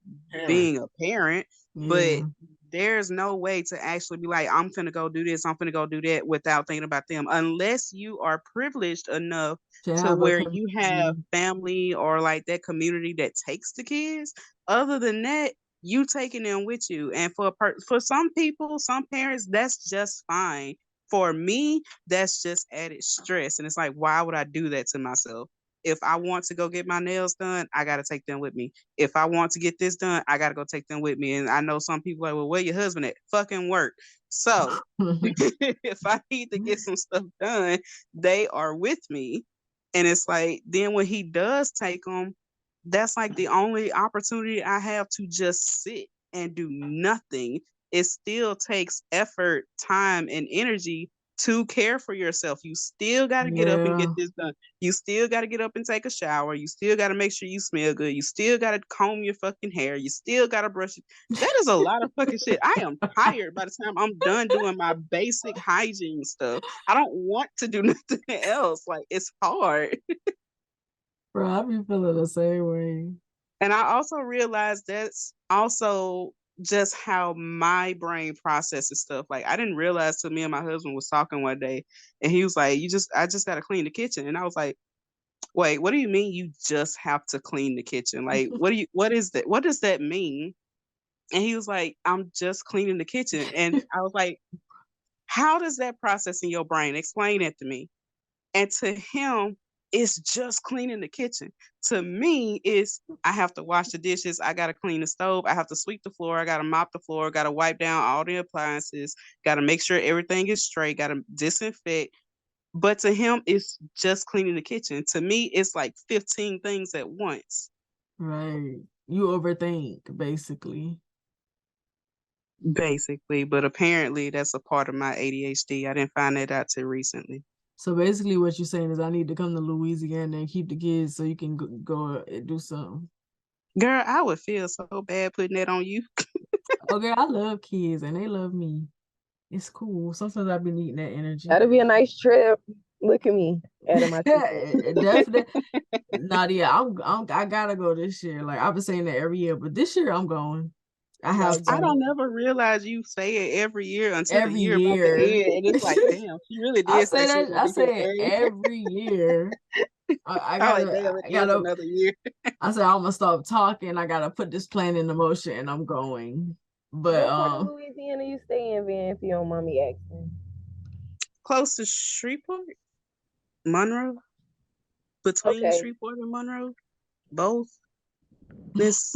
being a parent. But Yeah. there's no way to actually be like, I'm finna go do this, I'm finna go do that without thinking about them. Unless you are privileged enough To to have a where you have community. family or like that community that takes the kids. Other than that, you taking them with you. And for some people, some parents, that's just fine. For me, that's just added stress. And it's like, why would I do that to myself? If I want to go get my nails done, I got to take them with me. If I want to get this done, I got to go take them with me. And I know some people are like, well, where your husband at? Fucking work. So if I need to get some stuff done, they are with me. And it's like, then when he does take them, that's like the only opportunity I have to just sit and do nothing. It still takes effort, time, and energy to care for yourself. You still got to get up and get Yeah. this done. You still got to get up and take a shower. You still got to make sure you smell good. You still got to comb your fucking hair. You still got to brush it. That is a lot of fucking shit. I am tired by the time I'm done doing my basic hygiene stuff. I don't want to do nothing else. Like, it's hard. Bro, I be feeling the same way. And I also realized that's also just how my brain processes stuff. Like I didn't realize till me and my husband was talking one day and he was like, I just gotta clean the kitchen. And I was like, wait, what do you mean you just have to clean the kitchen? Like what is that? What does that mean? And he was like, I'm just cleaning the kitchen. And I was like, how does that process in your brain? Explain it to me. And to him, it's just cleaning the kitchen. To me, it's I have to wash the dishes. I got to clean the stove. I have to sweep the floor. I got to mop the floor. Got to wipe down all the appliances. Got to make sure everything is straight. Got to disinfect. But to him, it's just cleaning the kitchen. To me, it's like 15 things at once. Right. You overthink, basically. Basically. But apparently, that's a part of my ADHD. I didn't find that out till recently. So basically what you're saying is I need to come to Louisiana and keep the kids so you can go and do something. Girl, I would feel so bad putting that on you. Okay, I love kids and they love me. It's cool. Sometimes I've been needing that energy. That'll be a nice trip. Look at me adding my Definitely. Nadia, I gotta go this year. Like I've been saying that every year, but this year I'm going. I have to. I don't ever realize you say it every year until Every the year year. about to end. And it's like, damn, she really did I say say that. I say it every every year. I gotta, gotta, damn, I gotta, another year. I said I'm gonna stop talking. I gotta put this plan into motion, and I'm going. But what part of Louisiana you stay in, Van? If you don't mind me asking. Close to Shreveport, Monroe, between Shreveport and Monroe, both. This,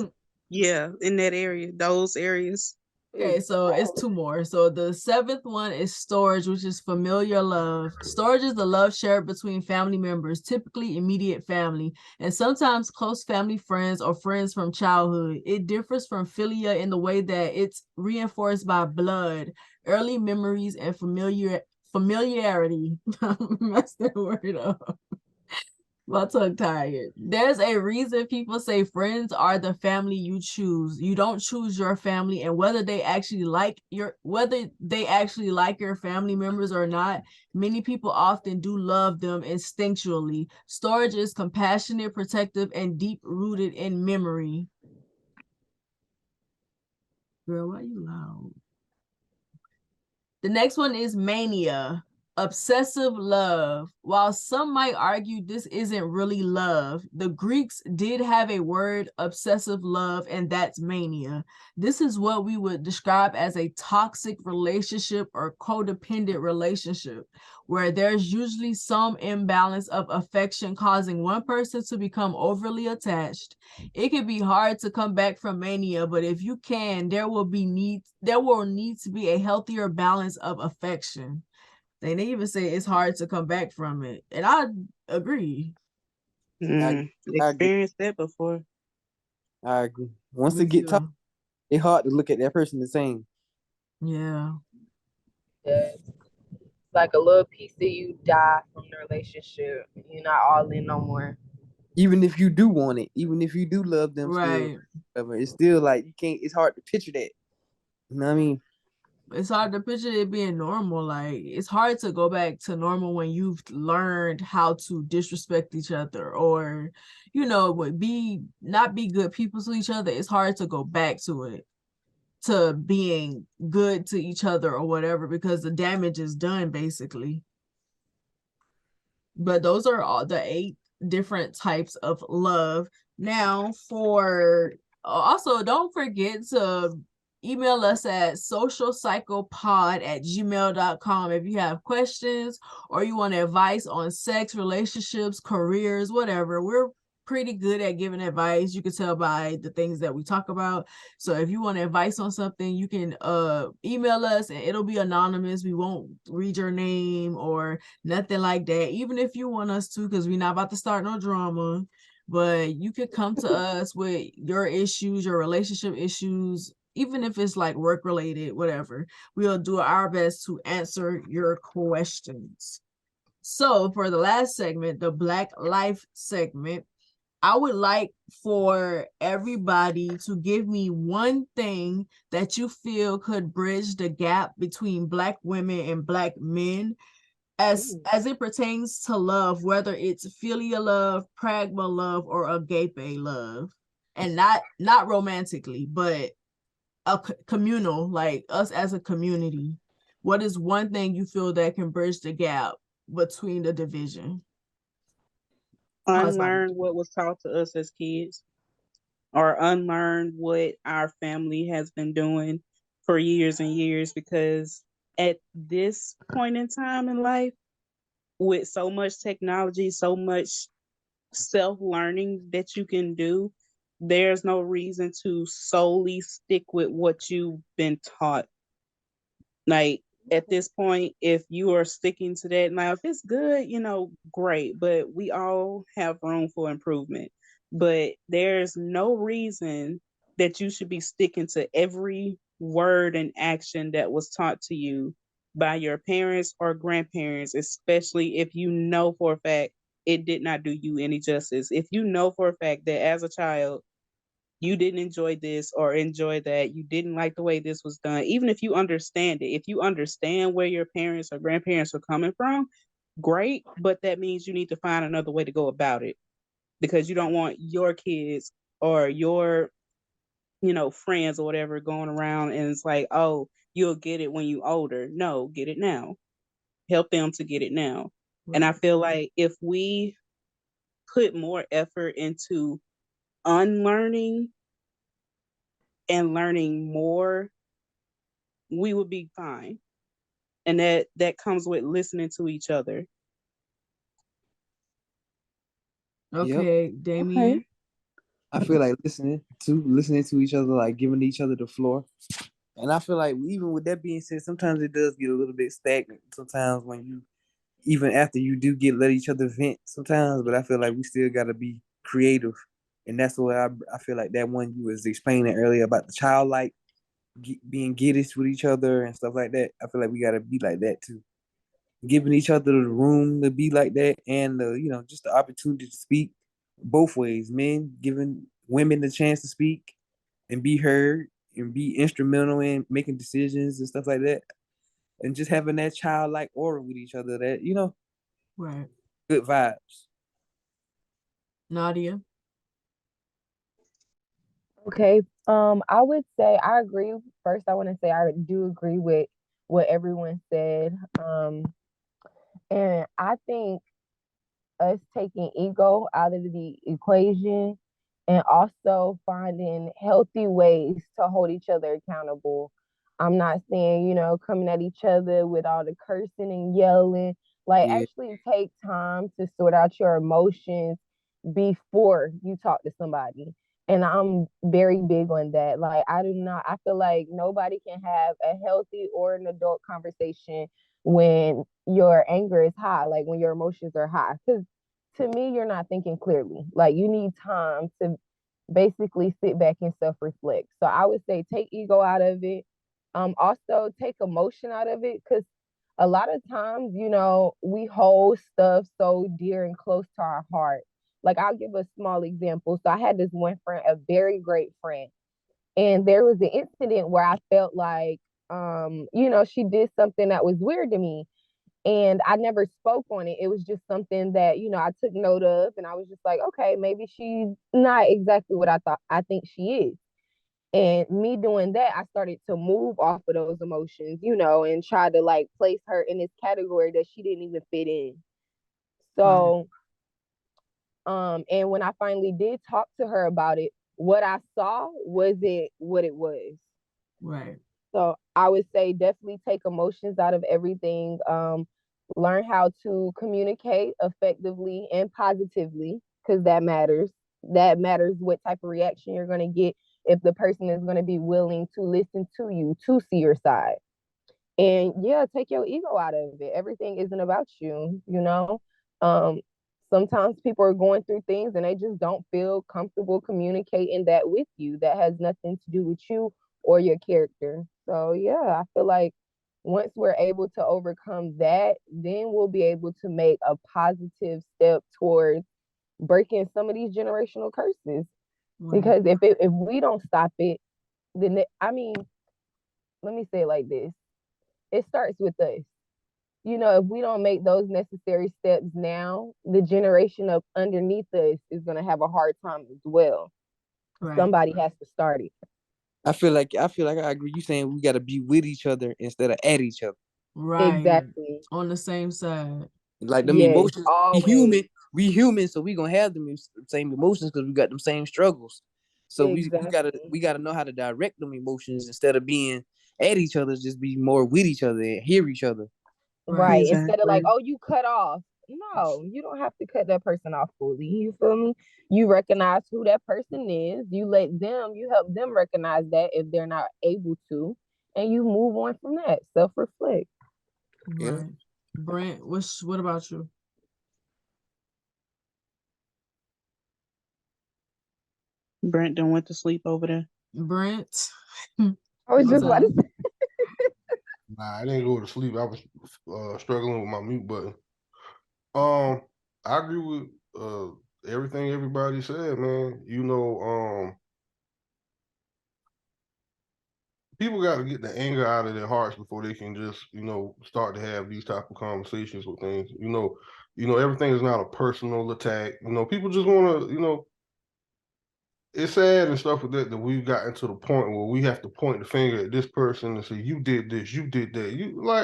yeah, in that area, those areas. Okay, so it's two more. So the seventh one is storage, which is familiar love. Storage is the love shared between family members, typically immediate family, and sometimes close family friends or friends from childhood. It differs from philia in the way that it's reinforced by blood, early memories, and familiarity. Messed that word up. My tongue tired. There's a reason people say friends are the family you choose. You don't choose your family, and whether they actually like your family members or not, many people often do love them instinctually. Storage is compassionate, protective, and deep rooted in memory. Girl, why you loud? The next one is mania. Obsessive love. While some might argue this isn't really love, the Greeks did have a word, obsessive love, and that's mania. This is what we would describe as a toxic relationship or codependent relationship, where there's usually some imbalance of affection causing one person to become overly attached. It can be hard to come back from mania, but if you can, there will need to be a healthier balance of affection. They even say it's hard to come back from it. And I agree. I experienced that before. I agree. Once it get tough, it's hard to look at that person the same. Yeah. It's like a little piece of you die from the relationship. You're not all in no more. Even if you do want it, even if you do love them, right. It's still like you can't. It's hard to picture that. You know what I mean? It's hard to picture it being normal. Like it's hard to go back to normal when you've learned how to disrespect each other or, not be good people to each other. It's hard to go back to it, to being good to each other or whatever, because the damage is done basically. But those are all the 8 different types of love. Now also don't forget to email us at socialcyclepod@gmail.com if you have questions or you want advice on sex, relationships, careers, whatever. We're pretty good at giving advice. You can tell by the things that we talk about. So if you want advice on something, you can email us and it'll be anonymous. We won't read your name or nothing like that, even if you want us to, because we're not about to start no drama. But you could come to us with your issues, your relationship issues, even if it's like work related, whatever. We'll do our best to answer your questions. So for the last segment, the Black Life segment, I would like for everybody to give me one thing that you feel could bridge the gap between Black women and Black men as it pertains to love, whether it's philia love, pragma love, or agape love. And not romantically, but a communal, like us as a community. What is one thing you feel that can bridge the gap between the division? Unlearn what was taught to us as kids. or unlearn what our family has been doing for years and years, because at this point in time in life, with so much technology, so much self learning that you can do, there's no reason to solely stick with what you've been taught. Like at this point, if you are sticking to that, now if it's good, great, but we all have room for improvement. But there's no reason that you should be sticking to every word and action that was taught to you by your parents or grandparents, especially if you know for a fact it did not do you any justice. If you know for a fact that as a child you didn't enjoy this or enjoy that, you didn't like the way this was done, even if you understand it, if you understand where your parents or grandparents are coming from, great, but that means you need to find another way to go about it, because you don't want your kids or your friends or whatever going around and it's like, oh, you'll get it when you older. No, get it now. Help them to get it now. Right. And I feel like if we put more effort into unlearning and learning more, we would be fine. And that comes with listening to each other. Okay, Yep. Damien. Okay. I feel like listening to each other, like giving each other the floor. And I feel like even with that being said, sometimes it does get a little bit stagnant. Sometimes when you, even after you do let each other vent sometimes, but I feel like we still got to be creative. And that's what I feel like that one you was explaining earlier about the childlike being giddish with each other and stuff like that. I feel like we got to be like that too. Giving each other the room to be like that, and just the opportunity to speak both ways. Men giving women the chance to speak and be heard and be instrumental in making decisions and stuff like that, and just having that childlike aura with each other. That right, good vibes. Nadia. Okay. I would say I agree. First, I want to say I do agree with what everyone said. And I think us taking ego out of the equation and also finding healthy ways to hold each other accountable. I'm not saying, coming at each other with all the cursing and yelling. Like, Yeah, actually take time to sort out your emotions before you talk to somebody. And I'm very big on that. Like, I feel like nobody can have a healthy or an adult conversation when your anger is high, like when your emotions are high. Because to me, you're not thinking clearly. Like, you need time to basically sit back and self-reflect. So I would say take ego out of it. Also take emotion out of it, because a lot of times, we hold stuff so dear and close to our heart. Like, I'll give a small example. So I had this one friend, a very great friend, and there was an incident where I felt like, she did something that was weird to me, and I never spoke on it. It was just something that, I took note of, and I was just like, okay, maybe she's not exactly what I think she is. And me doing that, I started to move off of those emotions, and try to like place her in this category that she didn't even fit in. Right, So, and when I finally did talk to her about it, what I saw wasn't what it was. right, So I would say definitely take emotions out of everything. Learn how to communicate effectively and positively, because that matters. That matters what type of reaction you're going to get, if the person is going to be willing to listen to you, to see your side. And yeah, take your ego out of it. Everything isn't about you. Um, Sometimes people are going through things and they just don't feel comfortable communicating that with you. That has nothing to do with you or your character. So yeah, I feel like once we're able to overcome that, then we'll be able to make a positive step towards breaking some of these generational curses. right, Because if we don't stop it, then let me say it like this: it starts with us. If we don't make those necessary steps now, the generation up underneath us is going to have a hard time as well. right, Somebody has to start it. I feel like I agree. You saying we got to be with each other instead of at each other. right. Exactly. On the same side. Like them Yes, emotions, we always. human, so we gonna have them same emotions because we got them same struggles. So we gotta know how to direct them emotions instead of being at each other. Just be more with each other and hear each other. Right. Exactly. Instead of like, oh, you cut off. No, you don't have to cut that person off fully. You feel me? You recognize who that person is. You help them recognize that if they're not able to, and you move on from that. Self-reflect. Yeah. Right. Brent, what about you? Brent done went to sleep over there. Brent. I was just about to say. Nah, I didn't go to sleep. I was struggling with my mute button. I agree with everything everybody said, man. People got to get the anger out of their hearts before they can just, start to have these type of conversations with things. Everything is not a personal attack. People just want to, it's sad and stuff with that we've gotten to the point where we have to point the finger at this person and say, you did this, you did that.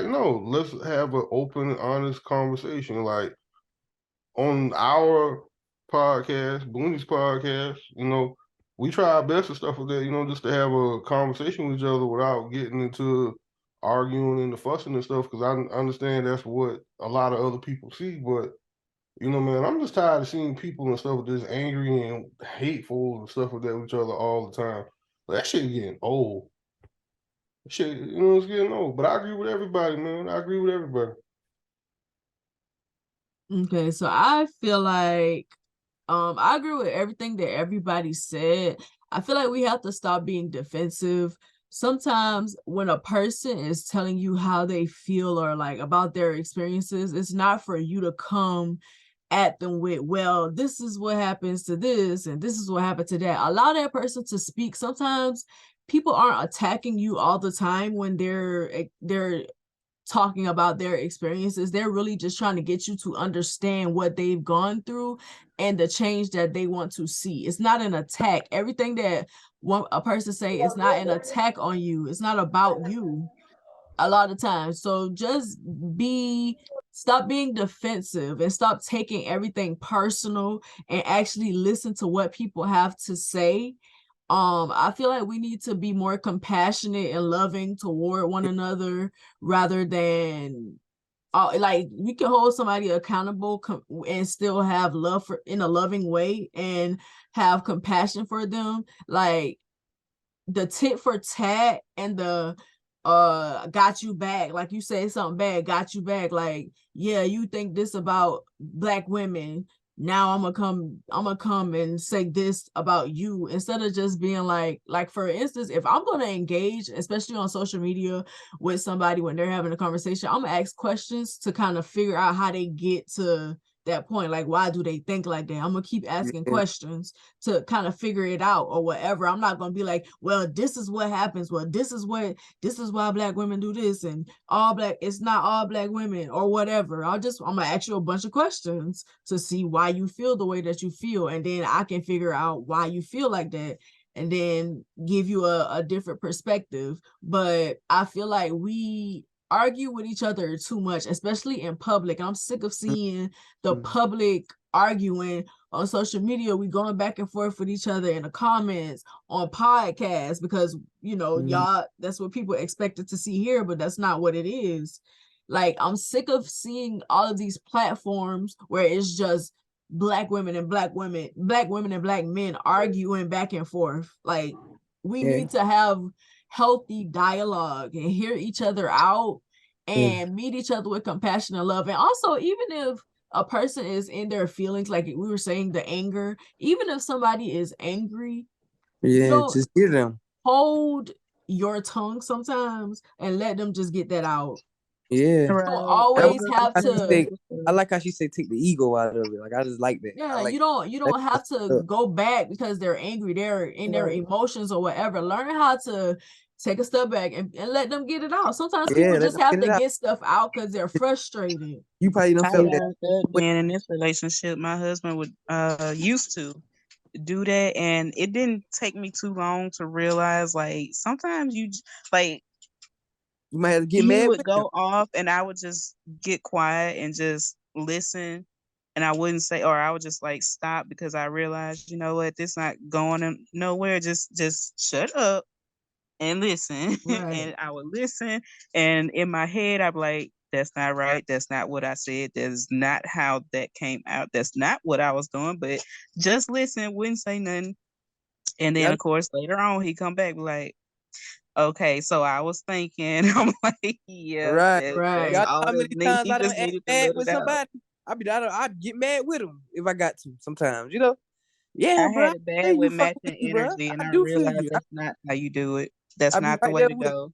No, let's have an open and honest conversation. Like on our podcast, Boonie's podcast, we try our best and stuff with that, just to have a conversation with each other without getting into arguing and the fussing and stuff, because I understand that's what a lot of other people see, but man, I'm just tired of seeing people and stuff just angry and hateful and stuff like that with each other all the time. That shit getting old. Shit, it's getting old. But I agree with everybody, man. I agree with everybody. Okay, so I feel like I agree with everything that everybody said. I feel like we have to stop being defensive. Sometimes when a person is telling you how they feel or like about their experiences, it's not for you to come at them with, well, this is what happens to this and this is what happened to that. Allow that person to speak. Sometimes people aren't attacking you all the time when they're talking about their experiences. They're really just trying to get you to understand what they've gone through and the change that they want to see. It's not an attack. Everything that a person say is not an attack on you. It's not about you a lot of times. So just stop being defensive and stop taking everything personal and actually listen to what people have to say. I feel like we need to be more compassionate and loving toward one another rather than like we can hold somebody accountable and still have love in a loving way and have compassion for them. Like the tit for tat and the got you back, like you say something bad, got you back, like, yeah, you think this about Black women, now I'm gonna come and say this about you, instead of just being like for instance, if I'm gonna engage, especially on social media, with somebody when they're having a conversation, I'm gonna ask questions to kind of figure out how they get to that point. Like, why do they think like that? I'm gonna keep asking questions to kind of figure it out or whatever. I'm not gonna be like, well, this is what happens. Well, this is why Black women do this, and it's not all Black women or whatever. I'm gonna ask you a bunch of questions to see why you feel the way that you feel, and then I can figure out why you feel like that and then give you a different perspective. But I feel like we argue with each other too much, especially in public. I'm sick of seeing the public arguing on social media. We going back and forth with each other in the comments, on podcasts, because y'all, that's what people expected to see here, but that's not what it is. Like, I'm sick of seeing all of these platforms where it's just Black women and Black men arguing back and forth. Like, we need to have healthy dialogue and hear each other out and meet each other with compassion and love. And also, even if a person is in their feelings, like we were saying, the anger, even if somebody is angry, just hear them. Hold your tongue sometimes and let them just get that out. Yeah. Right. You don't always have to. I like how she said take the ego out of it. Like, I just like that. Yeah, you don't have to go back because they're angry. They're in their emotions or whatever. Learn how to take a step back and let them get it out. Sometimes people just have to get stuff out because they're frustrated. You probably don't feel that. And in this relationship, my husband would used to do that, and it didn't take me too long to realize, like, sometimes you might have to get mad. He would go off and I would just get quiet and just listen and I wouldn't say, or I would just like stop because I realized, you know what, this not going nowhere. Just shut up and listen. Right. And I would listen, and in my head I'd be like, that's not right, that's not what I said, that's not how that came out, that's not what I was doing, but just listen, wouldn't say nothing. And then Yep. of course later on he come back like, okay, so I was thinking. I'm like, yeah, Right. Right. that's Y'all know all how that many times he I done just act needed to mad let with it out. somebody? I'd get mad with them if I got to sometimes, you know? Yeah, I bro. had it Hey, bad you with fucking matching with you, bro. energy, and I I do feel realized you. that's not how you do it. That's I be not the right way there to with go.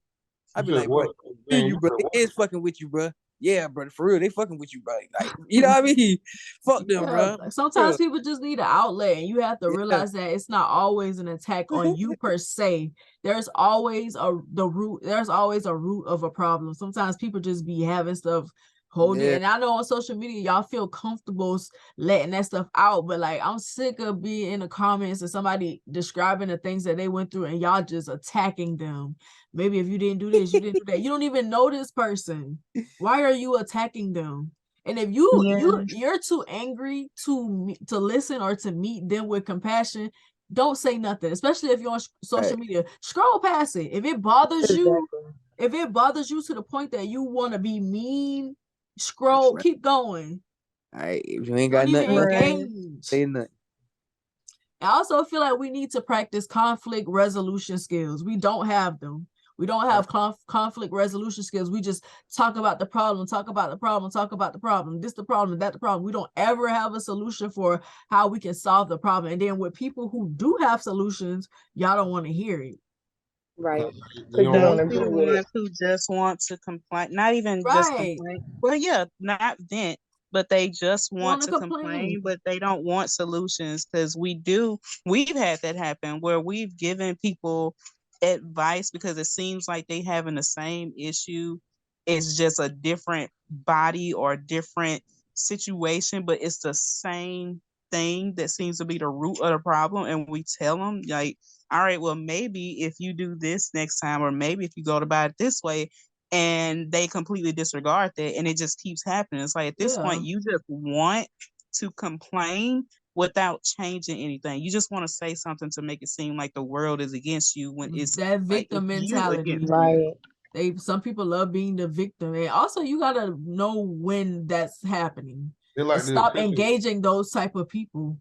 I You be said like, bro, what? feel Man, you, you bro. said They what? is fucking with you, bro. Yeah, bro. For real, they fucking with you, bro. Like, you know what I mean? Fuck them, Yeah, bro. like sometimes people just need an outlet, and you have to Yeah. realize that it's not always an attack on you per se. There's always a root of a problem. Sometimes people just be having stuff holding, Yeah. and I know on social media y'all feel comfortable letting that stuff out, but like I'm sick of being in the comments and somebody describing the things that they went through and y'all just attacking them. Maybe if you didn't do this, you didn't do that. You don't even know this person. Why are you attacking them? And if you're too angry to listen or to meet them with compassion, don't say nothing. Especially if you're on social Right. media, scroll past it. If it bothers you, Exactly. if it bothers you to the point that you want to be mean, That's scroll, right. keep going. All right. If you ain't Don't got even nothing else, Right. engage. say nothing. I also feel like we need to practice conflict resolution skills. We don't have them. We don't have conflict resolution skills. We just talk about the problem, talk about the problem, talk about the problem. This the problem, that the problem. We don't ever have a solution for how we can solve the problem. And then with people who do have solutions, y'all don't want to hear it. Right. They Because you don't don't Those want be agree the with it. ones who just want to complain, not even just Right. complain. Well, yeah, not vent, but they just want Want to to complain. complain, but they don't want solutions because we've had that happen where we've given people advice because it seems like they having the same issue. It's just a different body or different situation, but it's the same thing that seems to be the root of the problem. And we tell them like, all right, well, maybe if you do this next time, or maybe if you go about it this way, and they completely disregard that, and it just keeps happening. It's like at this Yeah. point, you just want to complain without changing anything. You just want to say something to make it seem like the world is against you when it's That like it's victim you mentality. against you. Right. Some people love being the victim. And also you gotta know when that's happening. they And like stop to engaging those type of people.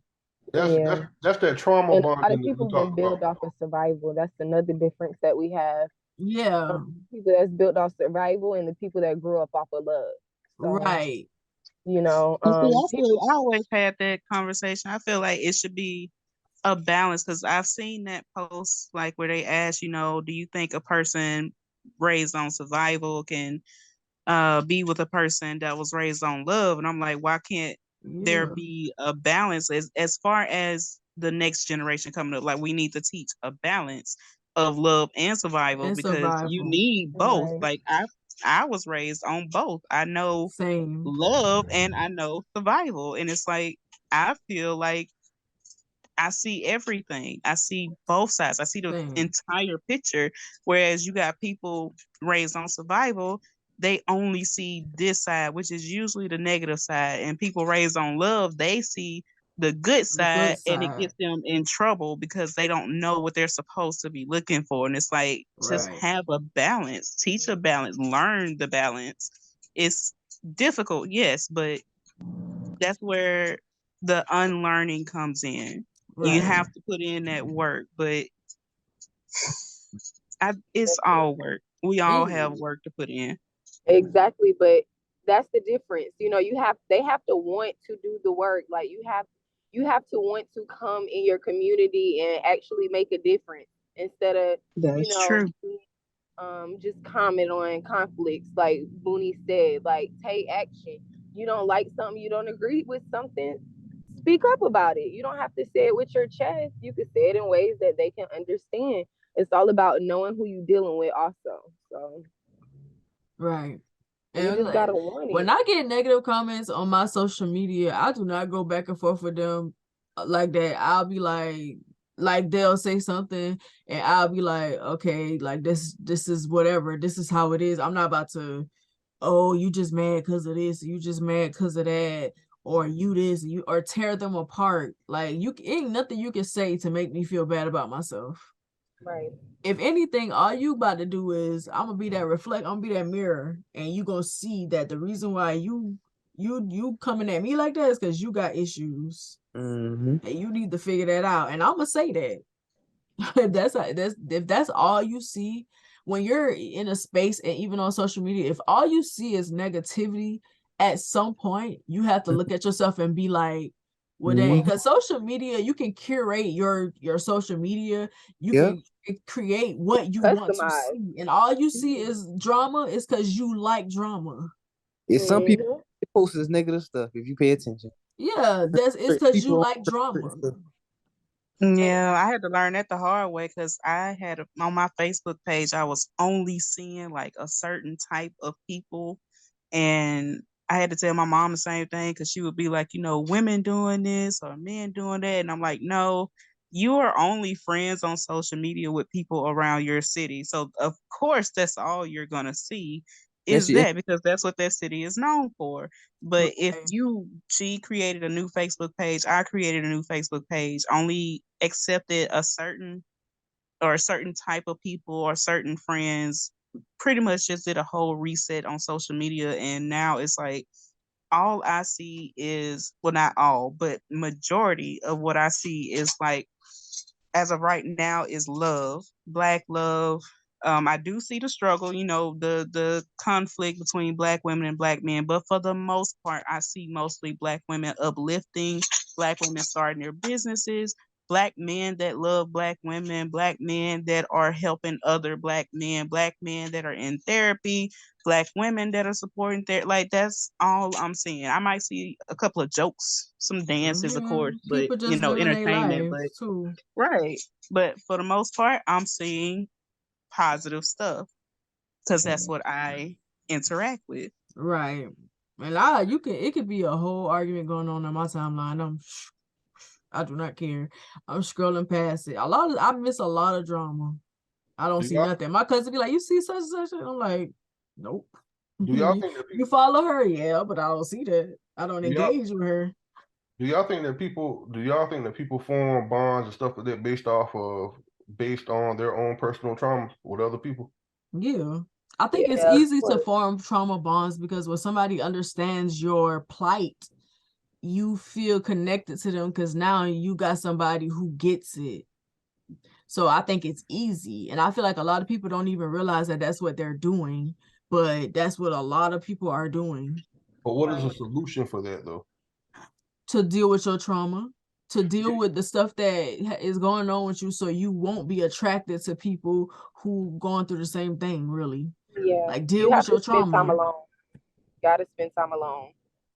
Yeah. that's that trauma And a lot bonding of that we people been talked about. built off of survival. That's another difference that we have. Yeah. People that's built off survival and the people that grew up off of love. So, Right. you know, And see, people, I always had that conversation. I feel like it should be a balance because I've seen that post like where they ask, do you think a person raised on survival can be with a person that was raised on love? And I'm like, why can't there Yeah. be a balance as far as the next generation coming up? Like we need to teach a balance of love and survival And because you survival. need both. right. Like I was raised on both. I know Same. love and I know survival. And it's like I feel like I see everything. I see both sides. I see the Same. entire picture. Whereas you got people raised on survival, they only see this side, which is usually the negative side. And people raised on love, they see the good The good side and it side. gets them in trouble because they don't know what they're supposed to be looking for. And it's like, just Right. have a balance, teach a balance, learn the balance. It's difficult, yes, but that's where the unlearning comes in. You Right. have to put in that work, but it's all work. We all have work to put in. Exactly, but that's the difference. They have to want to do the work. Like you have to want to come in your community and actually make a difference instead of, you That's know, true. just comment on conflicts like Boonie said, like take action. You don't like something, you don't agree with something, speak up about it. You don't have to say it with your chest. You can say it in ways that they can understand. It's all about knowing who you're dealing with also. So Right. you And just gotta want when it. I get negative comments on my social media, I do not go back and forth with them like that. I'll be like they'll say something and I'll be like, okay, like this is whatever. This is how it is. I'm not about to, oh, you just mad because of this, you just mad because of that. or you this, you or tear them apart. Like ain't nothing you can say to make me feel bad about myself. Right. If anything, all you about to do is I'm gonna be that mirror, and you gonna see that the reason why you coming at me like that is because you got issues, and you need to figure that out. And I'm gonna say that. If that's all you see when you're in a space, and even on social media, if all you see is negativity, at some point you have to look at yourself and be like, well, dang, because social media, you can curate your social media, you can create what you want to see, and all you see is drama. Is because you like drama. It's some people post this negative stuff if you pay attention. Yeah, it's because you like drama. Yeah, I had to learn that the hard way, because I had on my Facebook page, I was only seeing like a certain type of people, and I had to tell my mom the same thing, because she would be like, women doing this or men doing that, and I'm like, no, you are only friends on social media with people around your city, so of course that's all you're gonna see is that, because that's what that city is known for. But if she created a new Facebook page, I created a new Facebook page, only accepted a certain type of people or certain friends, pretty much just did a whole reset on social media. And now it's like all I see is, well, not all, but majority of what I see is like, as of right now, is love, Black love. I do see the struggle, the conflict between Black women and Black men, but for the most part, I see mostly Black women uplifting, Black women starting their businesses, Black men that love Black women, Black men that are helping other Black men that are in therapy, Black women that are supporting like that's all I'm seeing. I might see a couple of jokes, some dances, of course, but people just living their entertainment, life but too. right. But for the most part, I'm seeing positive stuff, because that's what I interact with. Right. And it could be a whole argument going on my timeline. I do not care. I'm scrolling past it. I miss a lot of drama. I don't see nothing. My cousin be like, you see such and such? I'm like, nope. Do y'all think that you follow her? Yeah, but I don't see that. I don't engage with her. Do y'all think that people form bonds and stuff like that based on their own personal trauma with other people? Yeah. I think it's easy to form trauma bonds, because when somebody understands your plight, you feel connected to them, because now you got somebody who gets it. So I think it's easy. And I feel like a lot of people don't even realize that that's what they're doing, but that's what a lot of people are doing. But what is the solution for that, though? To deal with your trauma, to deal with the stuff that is going on with you, so you won't be attracted to people who going through the same thing, really. Yeah. Like, deal with your trauma. Time alone. Gotta spend time alone.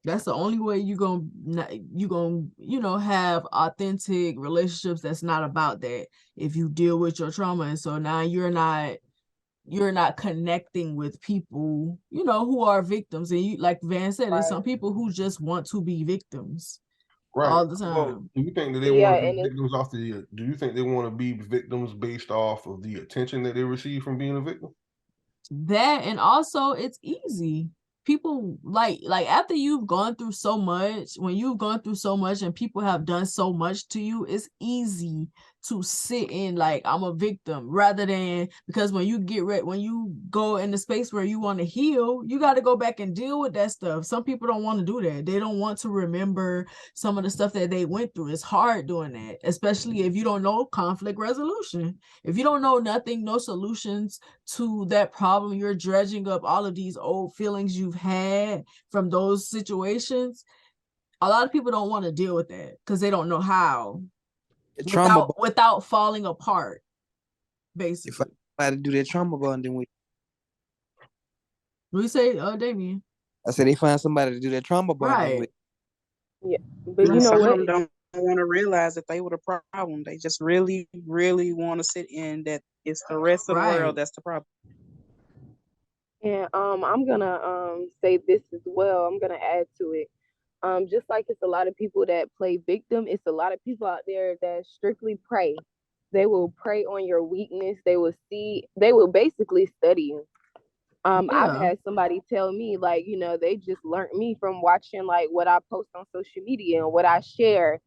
That's the only way you gonna have authentic relationships that's not about that, if you deal with your trauma. And so now you're not connecting with people who are victims. And you, like Van said, there's some people who just want to be victims all the time. Well, do you think that they want to be victims do you think they want to be victims based off of the attention that they receive from being a victim? That, and also it's easy. People like after you've gone through so much, when you've gone through so much and people have done so much to you, it's easy to sit in like, I'm a victim, rather than, because when you go in the space where you want to heal, you got to go back and deal with that stuff. Some people don't want to do that. They don't want to remember some of the stuff that they went through. It's hard doing that, especially if you don't know conflict resolution. If you don't know nothing, no solutions to that problem, you're dredging up all of these old feelings you've had from those situations. A lot of people don't want to deal with that because they don't know how, without falling apart, basically. If I had to do that trauma bonding with, what do you say, Damien? I said they find somebody to do that trauma bonding with. Yeah, but you know what? Don't want to realize that they were the problem. They just really, really want to sit in that it's the rest of the world that's the problem. And I'm gonna say this as well. I'm gonna add to it. Just like it's a lot of people that play victim, it's a lot of people out there that strictly prey. They will prey on your weakness. They will basically study you. I've had somebody tell me, like, you know, they just learned me from watching like what I post on social media and what I share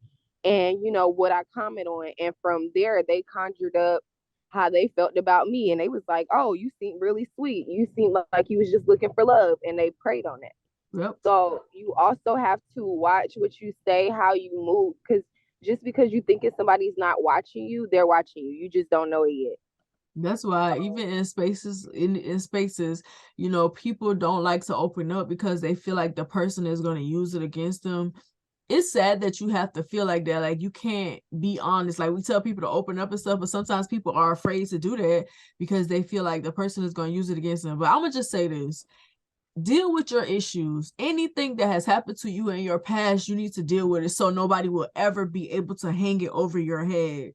and, you know, what I comment on. And from there, they conjured up how they felt about me. And they was like, oh, you seem really sweet. You seem like you was just looking for love. And they preyed on it. Yep. So you also have to watch what you say, how you move, because just because you think somebody's not watching you, they're watching you. You just don't know it yet. That's why even in spaces, you know, people don't like to open up because they feel like the person is going to use it against them. It's sad that you have to feel like that. Like, you can't be honest. Like, we tell people to open up and stuff, but sometimes people are afraid to do that because they feel like the person is going to use it against them. But I'm going to just say this. Deal with your issues. Anything that has happened to you in your past, you need to deal with it so nobody will ever be able to hang it over your head.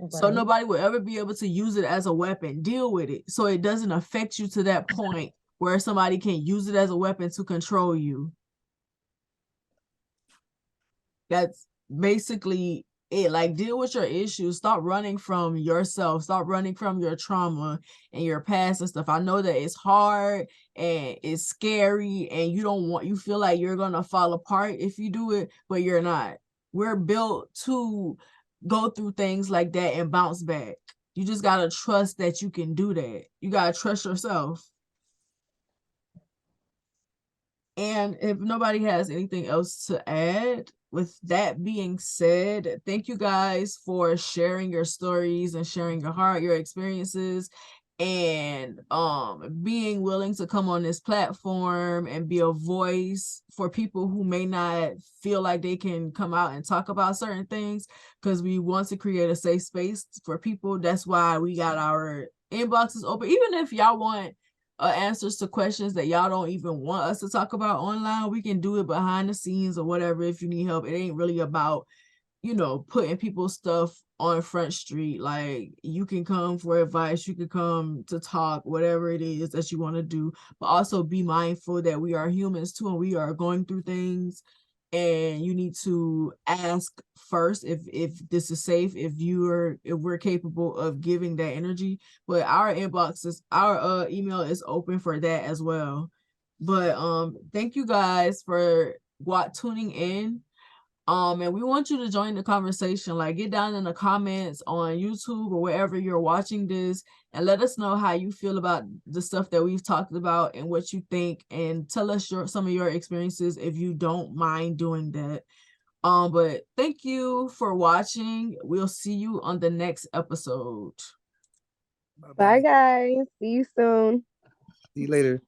So nobody will ever be able to use it as a weapon. Deal with it so it doesn't affect you to that point where somebody can use it as a weapon to control you. That's basically it. Like, deal with your issues. Stop running from yourself. Stop running from your trauma and your past and stuff. I know that it's hard and it's scary and you feel like you're gonna fall apart if you do it, but you're not. We're built to go through things like that and bounce back. You just gotta trust that you can do that. You gotta trust yourself. And if nobody has anything else to add, with that being said, thank you guys for sharing your stories and sharing your heart, your experiences, and being willing to come on this platform and be a voice for people who may not feel like they can come out and talk about certain things, because we want to create a safe space for people. That's why we got our inboxes open. Even if y'all want answers to questions that y'all don't even want us to talk about online, we can do it behind the scenes or whatever. If you need help, it ain't really about, you know, putting people's stuff on Front Street. Like, you can come for advice, you can come to talk, whatever it is that you want to do, but also be mindful that we are humans too and we are going through things, and you need to ask first if this is safe, if we're capable of giving that energy. But our email is open for that as well. But thank you guys for tuning in. And we want you to join the conversation. Like, get down in the comments on YouTube or wherever you're watching this and let us know how you feel about the stuff that we've talked about and what you think, and tell us some of your experiences if you don't mind doing that. But thank you for watching. We'll see you on the next episode. Bye guys. See you soon. See you later.